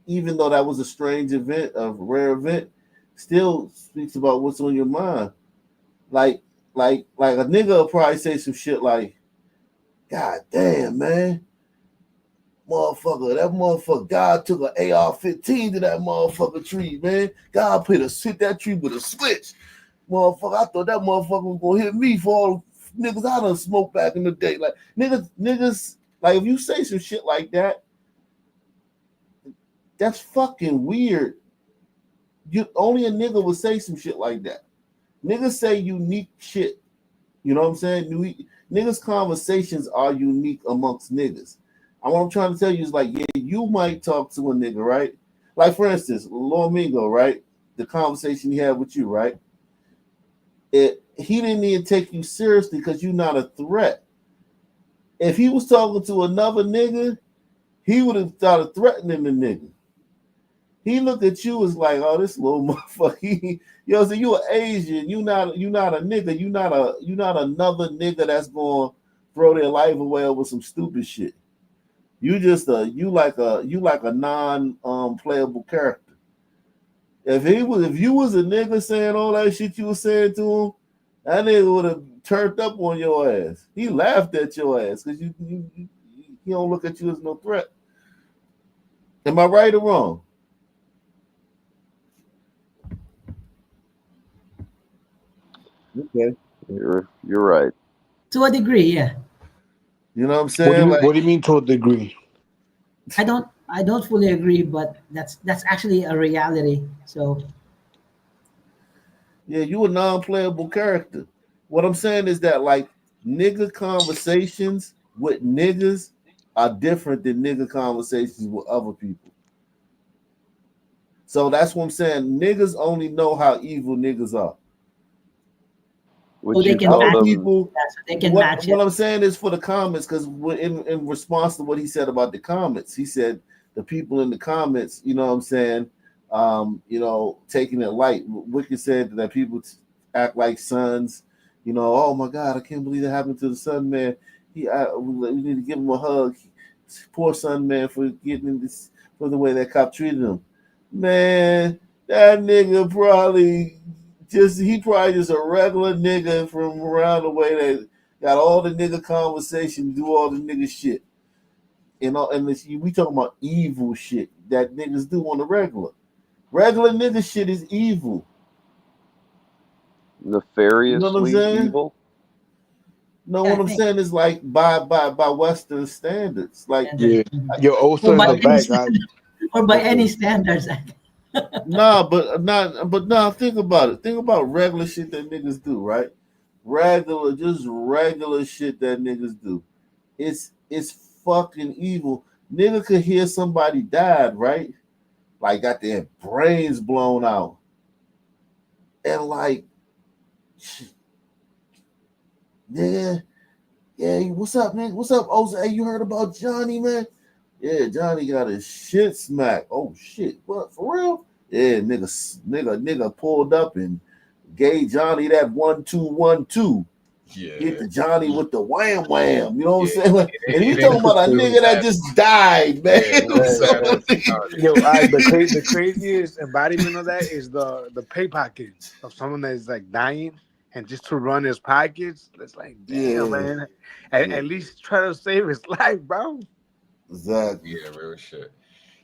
Speaker 12: even though that was a strange event, a rare event, still speaks about what's on your mind. Like a nigga will probably say some shit like, God damn, man. That motherfucker, God took an AR-15 to that motherfucker tree, man. God hit that tree with a switch. Motherfucker, I thought that motherfucker was gonna hit me for all the niggas I done smoked back in the day. Like niggas, like if you say some shit like that, that's fucking weird. Only a nigga would say some shit like that. Niggas say unique shit. You know what I'm saying? Niggas' conversations are unique amongst niggas. And what I'm trying to tell you is like, yeah, you might talk to a nigga, right? Like for instance, Lomingo, right? The conversation he had with you, right? He didn't even take you seriously because you're not a threat. If he was talking to another nigga, he would have started threatening the nigga. He looked at you as like, oh, this little motherfucker. So you an Asian. You not a nigga. You not another nigga that's gonna throw their life away over some stupid shit. You just you like a non-playable character. If you was a nigga saying all that shit you was saying to him, that nigga would have turned up on your ass. He laughed at your ass because you don't look at you as no threat. Am I right or wrong? Okay,
Speaker 22: You're right.
Speaker 3: To a degree, yeah.
Speaker 12: You know what I'm saying?
Speaker 23: What do you mean to a degree?
Speaker 3: I don't fully agree, but that's actually a reality. So
Speaker 12: yeah, you a non-playable character. What I'm saying is that like nigga conversations with niggas are different than nigga conversations with other people. So that's what I'm saying. Niggas only know how evil niggas are.
Speaker 22: Would you tell them?
Speaker 12: People,
Speaker 3: they can match
Speaker 12: what I'm saying is for the comments, because in response to what he said about the comments, he said the people in the comments, you know what I'm saying, taking it light. Wicked said that people act like sons, oh my God, I can't believe that happened to the son man. We need to give him a hug. Poor son man for getting this, for the way that cop treated him. Man, that nigga probably just a regular nigga from around the way that got all the nigga conversation, do all the nigga shit. And we talking about evil shit that niggas do on the regular. Regular nigga shit is evil.
Speaker 22: Nefariously
Speaker 12: you know what I'm saying?
Speaker 22: evil?
Speaker 12: No, what I'm saying is like by Western standards. Like
Speaker 23: Yeah, your Osa in the back, guys.
Speaker 3: Or by any standards.
Speaker 12: Nah, think about it. Think about regular shit that niggas do, right? Regular shit that niggas do. It's fucking evil. Nigga could hear somebody died, right? Like got their brains blown out. And like, yeah, what's up, man? What's up, Osa? Hey, you heard about Johnny, man? Yeah, Johnny got his shit smacked. Oh shit, what, for real? Yeah, nigga pulled up and gave Johnny that 1-2-1-2.
Speaker 13: Yeah.
Speaker 12: Hit the Johnny with the wham wham. You know what I'm saying? Like, and we talking about a nigga that just died, man.
Speaker 23: The craziest embodiment of that is the pickpocket of someone that is like dying, and just to run his pockets. It's like, damn, man. At least try to save his life, bro.
Speaker 12: Exactly.
Speaker 13: Yeah, real shit.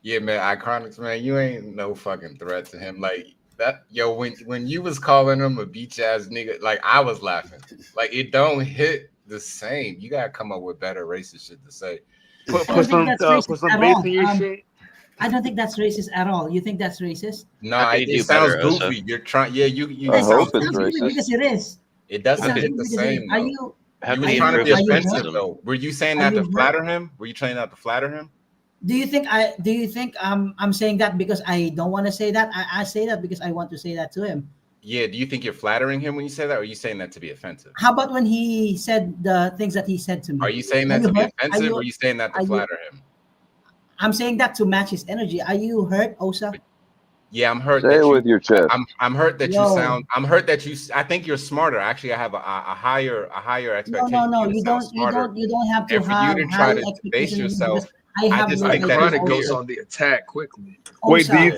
Speaker 13: Yeah, man, Iconics, man, you ain't no fucking threat to him. Like that, yo, when you was calling him a beach ass nigga, like I was laughing. Like it don't hit the same. You gotta come up with better racist shit to say.
Speaker 23: Put some bass in your shit.
Speaker 3: I don't think that's racist at all. You think that's racist?
Speaker 13: No, it sounds goofy. You're trying. Yeah, you.
Speaker 22: I hope it's
Speaker 3: racist because it is.
Speaker 13: It doesn't hit the same.
Speaker 3: Are
Speaker 13: you?
Speaker 3: You
Speaker 13: were trying to be offensive though. Were you saying that to flatter him? Were you trying that to flatter him?
Speaker 3: Do you think I'm saying that because I don't want to say that? I say that because I want to say that to him.
Speaker 13: Yeah. Do you think you're flattering him when you say that, or are you saying that to be offensive?
Speaker 3: How about when he said the things that he said to me?
Speaker 13: Are you saying that to be offensive, or are you saying that to flatter him?
Speaker 3: I'm saying that to match his energy. Are you hurt, Osa?
Speaker 13: Yeah, I'm hurt
Speaker 22: Say
Speaker 13: that
Speaker 22: it
Speaker 13: you.
Speaker 22: with your chest.
Speaker 13: I'm hurt that you
Speaker 3: Yo.
Speaker 13: sound. I'm hurt that you. I think you're smarter. Actually, I have a higher expectation.
Speaker 3: No.
Speaker 13: For you to sound smarter,
Speaker 3: You don't have to
Speaker 13: and for you
Speaker 3: have
Speaker 13: to
Speaker 3: high
Speaker 13: try to base
Speaker 3: expectations of me
Speaker 13: yourself.
Speaker 3: because I
Speaker 13: I
Speaker 3: have
Speaker 13: just
Speaker 3: low
Speaker 13: think
Speaker 4: Like
Speaker 13: that it's
Speaker 4: Chronic
Speaker 3: expectations.
Speaker 4: goes
Speaker 13: weird.
Speaker 4: on the attack quickly.
Speaker 23: Wait,
Speaker 3: Osa,
Speaker 23: are you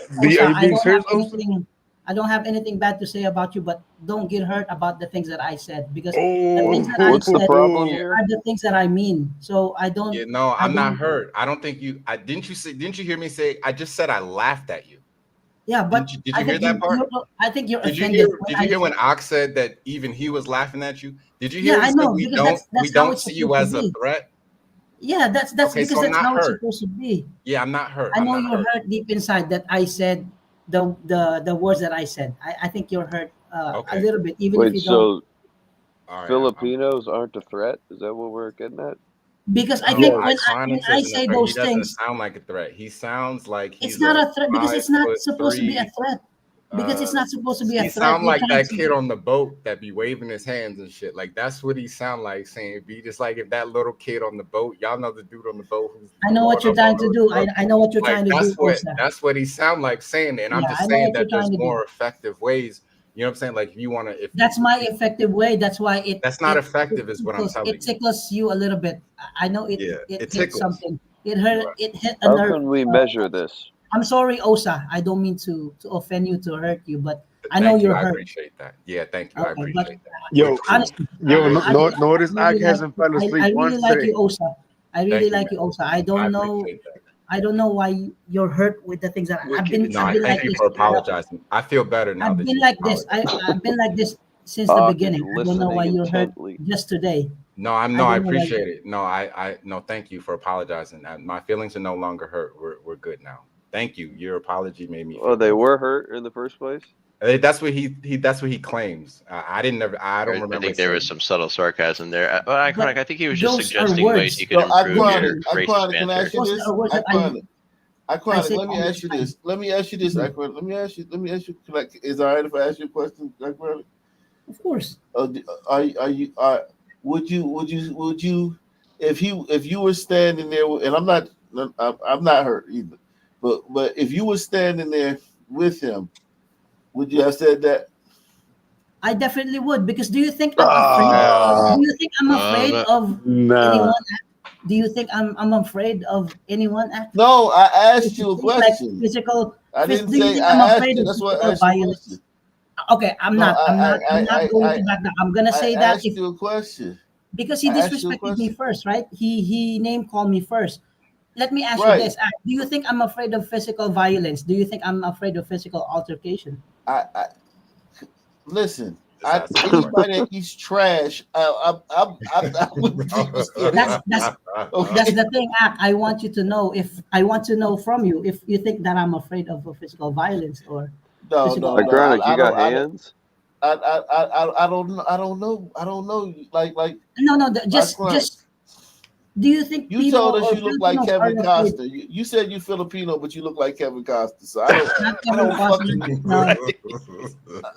Speaker 3: I
Speaker 23: being
Speaker 3: don't have
Speaker 23: serious, Osa?
Speaker 3: anything. I don't have anything bad to say about you, but don't get hurt about the things that I said because the things that I
Speaker 22: What's the
Speaker 3: said
Speaker 22: problem
Speaker 13: Yeah.
Speaker 22: here?
Speaker 3: are the things that I mean. So I
Speaker 13: Yeah,
Speaker 3: don't.
Speaker 13: no,
Speaker 3: I
Speaker 13: I'm not
Speaker 3: don't.
Speaker 13: hurt. I don't think you. I didn't you say? Didn't you hear me say? I just said I laughed at you.
Speaker 3: Yeah, but
Speaker 13: Did
Speaker 3: I
Speaker 13: you hear
Speaker 3: think
Speaker 13: that part?
Speaker 3: I think you're
Speaker 13: Did you
Speaker 3: offended
Speaker 13: hear?
Speaker 3: when
Speaker 13: Did you
Speaker 3: I.
Speaker 13: hear when Ox said that even he was laughing at you? Did you
Speaker 3: Yeah,
Speaker 13: hear he
Speaker 3: I
Speaker 13: said
Speaker 3: know because
Speaker 13: we
Speaker 3: that's how
Speaker 13: don't
Speaker 3: it's
Speaker 13: see you
Speaker 3: supposed to
Speaker 13: as a
Speaker 3: be.
Speaker 13: threat?
Speaker 3: Yeah, that's
Speaker 13: Okay,
Speaker 3: because
Speaker 13: so I'm
Speaker 3: that's
Speaker 13: not
Speaker 3: how it's
Speaker 13: hurt.
Speaker 3: supposed to be.
Speaker 13: Yeah, I'm not hurt.
Speaker 3: I
Speaker 13: I'm
Speaker 3: know
Speaker 13: not
Speaker 3: you're
Speaker 13: hurt.
Speaker 3: hurt deep inside that I said the words that I said. I think you're hurt a
Speaker 13: Okay.
Speaker 3: little bit, even if
Speaker 22: Wait,
Speaker 3: you don't.
Speaker 22: so
Speaker 13: All right.
Speaker 22: Filipinos aren't a threat? Is that what we're getting at?
Speaker 3: Because I
Speaker 23: Yes.
Speaker 3: think when
Speaker 13: Iconics
Speaker 3: I
Speaker 13: isn't a
Speaker 3: say
Speaker 13: threat. He
Speaker 3: those
Speaker 13: doesn't
Speaker 3: things,
Speaker 13: sound like a threat. He sounds like
Speaker 3: it's
Speaker 13: he's
Speaker 3: not
Speaker 13: a
Speaker 3: a threat because it's not supposed to be a
Speaker 13: 5'3".
Speaker 3: threat. Because it's not supposed to be a
Speaker 13: He
Speaker 3: threat.
Speaker 13: sound
Speaker 3: You're
Speaker 13: like
Speaker 3: trying
Speaker 13: that
Speaker 3: to.
Speaker 13: kid on the boat that be waving his hands and shit. Like that's what he sound like saying. Be just like if that little kid on the boat. Y'all know the dude on the boat who's
Speaker 3: I know
Speaker 13: blowing
Speaker 3: what you're
Speaker 13: up all
Speaker 3: trying to
Speaker 13: over
Speaker 3: do.
Speaker 13: the boat.
Speaker 3: I know what you're
Speaker 13: Like
Speaker 3: trying to do, Osa.
Speaker 13: that's what he sound like saying. And I'm
Speaker 3: Yeah,
Speaker 13: just
Speaker 3: I know
Speaker 13: saying
Speaker 3: what you're
Speaker 13: that
Speaker 3: trying
Speaker 13: there's
Speaker 3: to do.
Speaker 13: more effective ways. You know what I'm saying? Like if you want to, if
Speaker 3: That's my effective way. That's why
Speaker 13: that's not effective, is what I'm telling
Speaker 3: it
Speaker 13: you.
Speaker 3: tickles you a little bit. I know
Speaker 13: Yeah,
Speaker 3: it
Speaker 13: it
Speaker 3: hits
Speaker 13: tickles.
Speaker 3: something. It hurt.
Speaker 13: Right.
Speaker 3: It hit a
Speaker 22: How
Speaker 3: nerve.
Speaker 22: can we measure this?
Speaker 3: I'm sorry, Osa. I don't mean to offend you, to hurt you, but I know
Speaker 13: Thank you.
Speaker 3: you're
Speaker 13: I
Speaker 3: hurt.
Speaker 13: appreciate that. Yeah, thank you. I
Speaker 3: Okay, but
Speaker 13: appreciate that. We're
Speaker 23: Yo,
Speaker 13: cool.
Speaker 3: honestly,
Speaker 13: We're cool.
Speaker 23: notice
Speaker 3: I really
Speaker 23: Ak
Speaker 3: like
Speaker 23: hasn't fell asleep
Speaker 3: I really
Speaker 23: once
Speaker 3: like
Speaker 23: today.
Speaker 3: you, Osa. I really
Speaker 13: Thank you,
Speaker 3: like
Speaker 13: man.
Speaker 3: you, Osa.
Speaker 13: I appreciate that.
Speaker 3: I don't know why you're hurt with the things that
Speaker 4: Wicked.
Speaker 13: No,
Speaker 3: I've
Speaker 13: I
Speaker 3: been
Speaker 13: thank
Speaker 3: like
Speaker 13: you
Speaker 3: this.
Speaker 13: for apologizing. I feel better now
Speaker 3: I've
Speaker 13: that
Speaker 3: been
Speaker 13: you
Speaker 3: like this.
Speaker 13: apologized.
Speaker 3: I've been like this since the
Speaker 22: Ak is
Speaker 3: beginning. I don't know why
Speaker 22: listening
Speaker 3: you're hurt
Speaker 22: intently.
Speaker 3: just today.
Speaker 13: No, I
Speaker 3: I don't know why.
Speaker 13: appreciate it. No, no, thank you for apologizing. My feelings are no longer hurt. We're good now. Thank you. Your apology made me
Speaker 22: Oh,
Speaker 13: feel
Speaker 22: they
Speaker 13: better.
Speaker 22: were hurt in the first place?
Speaker 13: That's what that's what he claims. I don't
Speaker 20: I
Speaker 13: remember
Speaker 20: think there was
Speaker 13: saying.
Speaker 20: some subtle sarcasm there. Well,
Speaker 3: But
Speaker 20: Iconic, I think he was just
Speaker 3: those are
Speaker 20: suggesting ways
Speaker 3: words.
Speaker 20: he could
Speaker 12: So
Speaker 20: improve your
Speaker 12: Iconic,
Speaker 20: racist
Speaker 12: Iconic, can I
Speaker 20: banter.
Speaker 12: ask you
Speaker 3: Those
Speaker 12: this?
Speaker 3: are words that I
Speaker 12: Iconic,
Speaker 3: say
Speaker 12: let me
Speaker 3: all the
Speaker 12: ask you
Speaker 3: time.
Speaker 12: this. Let me ask you this,
Speaker 3: Mhm.
Speaker 12: Iconic. Let me ask you. Like, is it all right if I ask you a question, Iconic?
Speaker 3: Of course.
Speaker 12: Are you would you if you were standing there and I'm not hurt either, but if you were standing there with him, would you have said that?
Speaker 3: I definitely would because do you think I'm afraid? Do you think I'm afraid of
Speaker 23: Nah.
Speaker 3: anyone? Do you think I'm afraid of anyone?
Speaker 12: No, I asked you a
Speaker 3: Like
Speaker 12: question.
Speaker 3: physical.
Speaker 12: I didn't
Speaker 3: Do you
Speaker 12: say
Speaker 3: think I'm
Speaker 12: I asked
Speaker 3: afraid
Speaker 12: you.
Speaker 3: of
Speaker 12: That's why I
Speaker 3: physical
Speaker 12: asked you a question.
Speaker 3: violence? Okay,
Speaker 12: No,
Speaker 3: I'm not going to back down. I'm gonna
Speaker 12: I
Speaker 3: say that
Speaker 12: asked you a question.
Speaker 3: because he
Speaker 12: I asked you a
Speaker 3: disrespected me
Speaker 12: question.
Speaker 3: first, right? He name called me first. Let me ask you
Speaker 12: Right.
Speaker 3: this: do you think I'm afraid of physical violence? Do you think I'm afraid of physical altercation?
Speaker 12: I listen.
Speaker 13: Just ask the
Speaker 12: Anybody that eats trash, I would think you still
Speaker 3: That's
Speaker 12: hate me. Okay.
Speaker 3: that's the thing. I want you to know if I want to know from you if you think that I'm afraid of physical violence or
Speaker 12: No,
Speaker 3: physical.
Speaker 12: no, no.
Speaker 22: Iconic, you
Speaker 12: I
Speaker 22: got
Speaker 12: don't.
Speaker 22: hands?
Speaker 12: I don't know. I don't know. I don't know. Like
Speaker 3: No.
Speaker 12: Iconic.
Speaker 3: Just. Do you think
Speaker 12: You
Speaker 3: people
Speaker 12: told us
Speaker 3: or
Speaker 12: you look like
Speaker 3: Filipinos are
Speaker 12: Kevin
Speaker 3: afraid?
Speaker 12: Costner. You said you Filipino, but you look like Kevin Costner. So I don't.
Speaker 3: Not
Speaker 12: I
Speaker 3: Kevin
Speaker 12: don't
Speaker 3: Costner.
Speaker 12: fucking.
Speaker 3: No.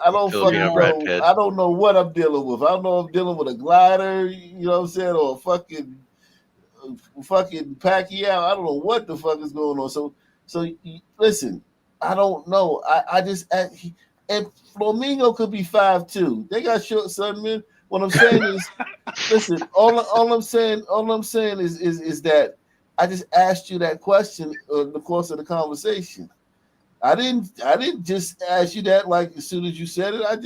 Speaker 12: I don't
Speaker 20: Filipino
Speaker 12: fucking
Speaker 3: No.
Speaker 20: Brad
Speaker 12: know.
Speaker 20: Pitt.
Speaker 12: I don't know what I'm dealing with. I don't know if I'm dealing with a glider. You know what I'm saying, or a fucking Pacquiao. I don't know what the fuck is going on. So listen. I don't know. I just and Flamingo could be 5'2". They got short son men. What I'm saying is, listen. All I'm saying is that I just asked you that question in the course of the conversation. I didn't just ask you that like as soon as you said it. It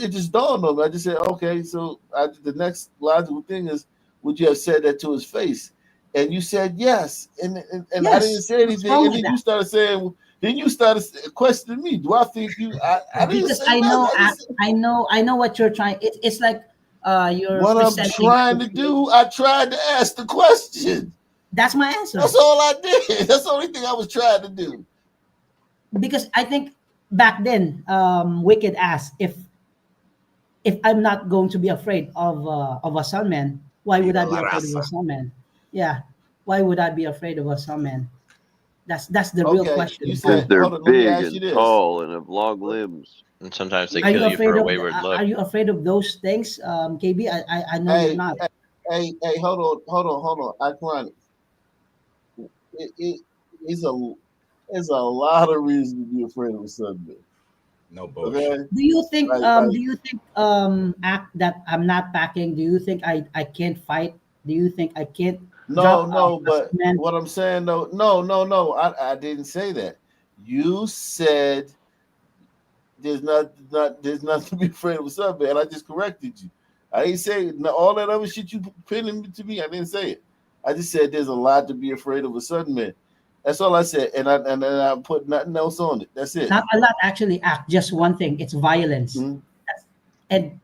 Speaker 12: just dawned on me. I just said, okay. So the next logical thing is, would you have said that to his face? And you said yes. And I didn't
Speaker 3: Yes.
Speaker 12: say
Speaker 3: What's
Speaker 12: anything.
Speaker 3: wrong
Speaker 12: And
Speaker 3: with
Speaker 12: then you
Speaker 3: that?
Speaker 12: started saying. Then you started questioning me. Do I think you? I didn't
Speaker 3: Because
Speaker 12: say nothing.
Speaker 3: I know what you're trying. It's like you're
Speaker 12: What I'm
Speaker 3: presenting.
Speaker 12: trying to do, I tried to ask the question.
Speaker 3: That's my answer.
Speaker 12: That's all I did. That's the only thing I was trying to do.
Speaker 3: Because I think back then, Wicked asked if I'm not going to be afraid of a Sunman, why would
Speaker 13: Viva
Speaker 3: I be
Speaker 13: la
Speaker 3: afraid of a
Speaker 13: raza.
Speaker 3: Sunman? Yeah, why would I be afraid of a Sunman? That's the real
Speaker 12: Okay, you
Speaker 3: question.
Speaker 22: Because
Speaker 12: said,
Speaker 3: Why?
Speaker 22: they're
Speaker 12: hold on, let me
Speaker 22: big
Speaker 12: ask you
Speaker 22: and
Speaker 12: this.
Speaker 22: tall and have long limbs.
Speaker 20: And sometimes they
Speaker 3: Are you
Speaker 20: kill you for
Speaker 3: afraid
Speaker 20: a
Speaker 3: of
Speaker 20: wayward look.
Speaker 3: are you afraid of those things, KB? I know you're
Speaker 12: Hey,
Speaker 3: not.
Speaker 12: hey, hold on. Iconic. It is a There's a lot of reasons to be afraid of a sunman.
Speaker 13: No bullshit.
Speaker 12: Okay?
Speaker 3: Do you think
Speaker 12: Like,
Speaker 3: act that I'm not packing? Do you think I can't fight? Do you think I can't
Speaker 12: no,
Speaker 3: drop
Speaker 12: no,
Speaker 3: a
Speaker 12: but
Speaker 3: man?
Speaker 12: what I'm saying though, no, I didn't say that. You said there's nothing to be afraid of a sunman. I just corrected you. I didn't say all that other shit you pinning to me. I didn't say it. I just said there's a lot to be afraid of a sunman. That's all I said, and I put nothing else on it. That's it.
Speaker 3: Not a lot actually. Act just one thing. It's violence, and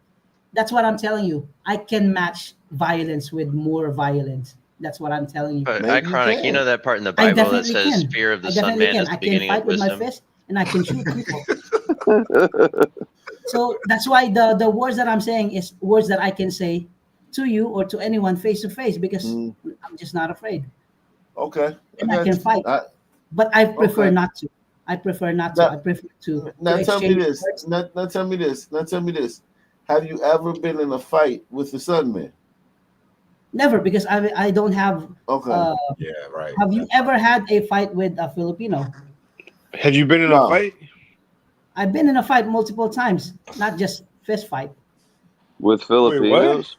Speaker 3: that's what I'm telling you. I can match violence with more violence. That's what I'm telling you.
Speaker 20: But
Speaker 12: Maybe you
Speaker 20: Iconic, you know
Speaker 12: can.
Speaker 20: that part in the
Speaker 3: I
Speaker 20: Bible that
Speaker 3: definitely
Speaker 20: says
Speaker 3: can.
Speaker 20: fear of the
Speaker 3: I
Speaker 20: Son
Speaker 3: definitely
Speaker 20: Man
Speaker 3: can.
Speaker 20: is
Speaker 3: I
Speaker 20: the
Speaker 3: can
Speaker 20: beginning of
Speaker 3: fight with my
Speaker 20: wisdom.
Speaker 3: fist, and I can shoot people. So that's why the words that I'm saying is words that I can say to you or to anyone face to face because I'm just not afraid.
Speaker 12: Okay,
Speaker 3: And I can fight.
Speaker 12: I,
Speaker 3: But I prefer
Speaker 12: okay.
Speaker 3: not to. I prefer not to. I prefer to
Speaker 12: Now tell me
Speaker 3: exchange
Speaker 12: this.
Speaker 3: words.
Speaker 12: Now tell me this. Now tell me this. Have you ever been in a fight with the sunman?
Speaker 3: Never, because I don't have.
Speaker 12: Okay.
Speaker 13: Yeah, right.
Speaker 3: Have you ever had a fight with a Filipino?
Speaker 23: Have you been in a
Speaker 12: No.
Speaker 23: fight?
Speaker 3: I've been in a fight multiple times, not just fist fight.
Speaker 22: With
Speaker 23: Wait, what?
Speaker 22: Filipinos?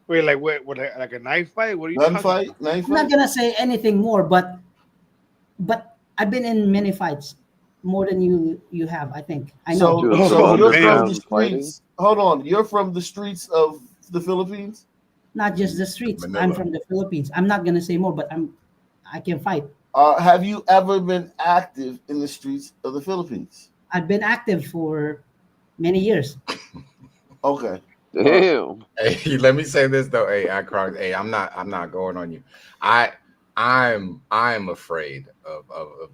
Speaker 23: Wait, like what? Like a knife fight? What are you
Speaker 12: Gun
Speaker 23: talking
Speaker 12: fight?
Speaker 23: about?
Speaker 12: Knife
Speaker 3: I'm not
Speaker 12: fight?
Speaker 3: gonna say anything more, but I've been in many fights, more than you have. I think I know.
Speaker 22: Do a
Speaker 12: So
Speaker 23: Oh,
Speaker 12: you're
Speaker 23: man.
Speaker 12: from the
Speaker 22: underground fighting?
Speaker 12: streets. Hold on. You're from the streets of the Philippines?
Speaker 3: Not just the streets. I'm
Speaker 13: Manila.
Speaker 3: from the Philippines. I'm not gonna say more, but I can fight.
Speaker 12: Have you ever been active in the streets of the Philippines?
Speaker 3: I've been active for many years.
Speaker 12: Okay.
Speaker 22: Damn.
Speaker 13: Hey, let me say this though. Hey, Iconic. Hey, I'm not going on you. I'm afraid of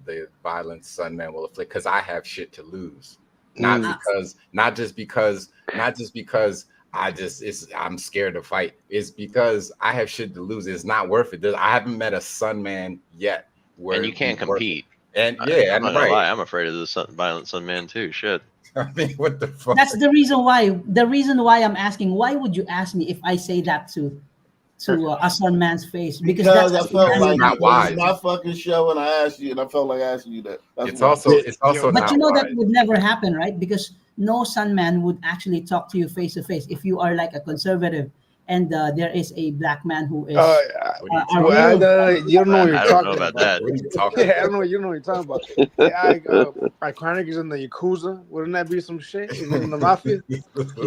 Speaker 13: the violence Sunman will inflict because I have shit to lose. Not just because I'm scared to fight. It's because I have shit to lose. It's not worth it. I haven't met a Sunman yet where
Speaker 20: And you can't compete.
Speaker 13: And
Speaker 20: I'm
Speaker 13: and
Speaker 20: not gonna lie. I'm afraid of the violent Sun Man too. Shit.
Speaker 13: I mean, what the fuck?
Speaker 3: That's the reason why. The reason why I'm asking. Why would you ask me if I say that to a son man's face? Because
Speaker 12: Because
Speaker 3: that's
Speaker 12: I felt like
Speaker 13: not
Speaker 12: it was
Speaker 13: wise.
Speaker 12: my fucking show, and I asked you, and I felt like asking you that. That's
Speaker 13: It's
Speaker 12: why.
Speaker 13: also
Speaker 3: But
Speaker 13: not
Speaker 3: you know
Speaker 13: wise.
Speaker 3: that would never happen, right? Because no son man would actually talk to you face to face if you are like a conservative and there is a black man who is a real.
Speaker 23: You don't know what you're
Speaker 20: I don't
Speaker 23: talking
Speaker 20: know about
Speaker 23: about.
Speaker 20: that.
Speaker 13: What are you talking
Speaker 23: Yeah, I
Speaker 13: about?
Speaker 23: don't know. You don't know what you're talking about. Yeah, Iconic is in the Yakuza. Wouldn't that be some shit? Is it in the mafia? He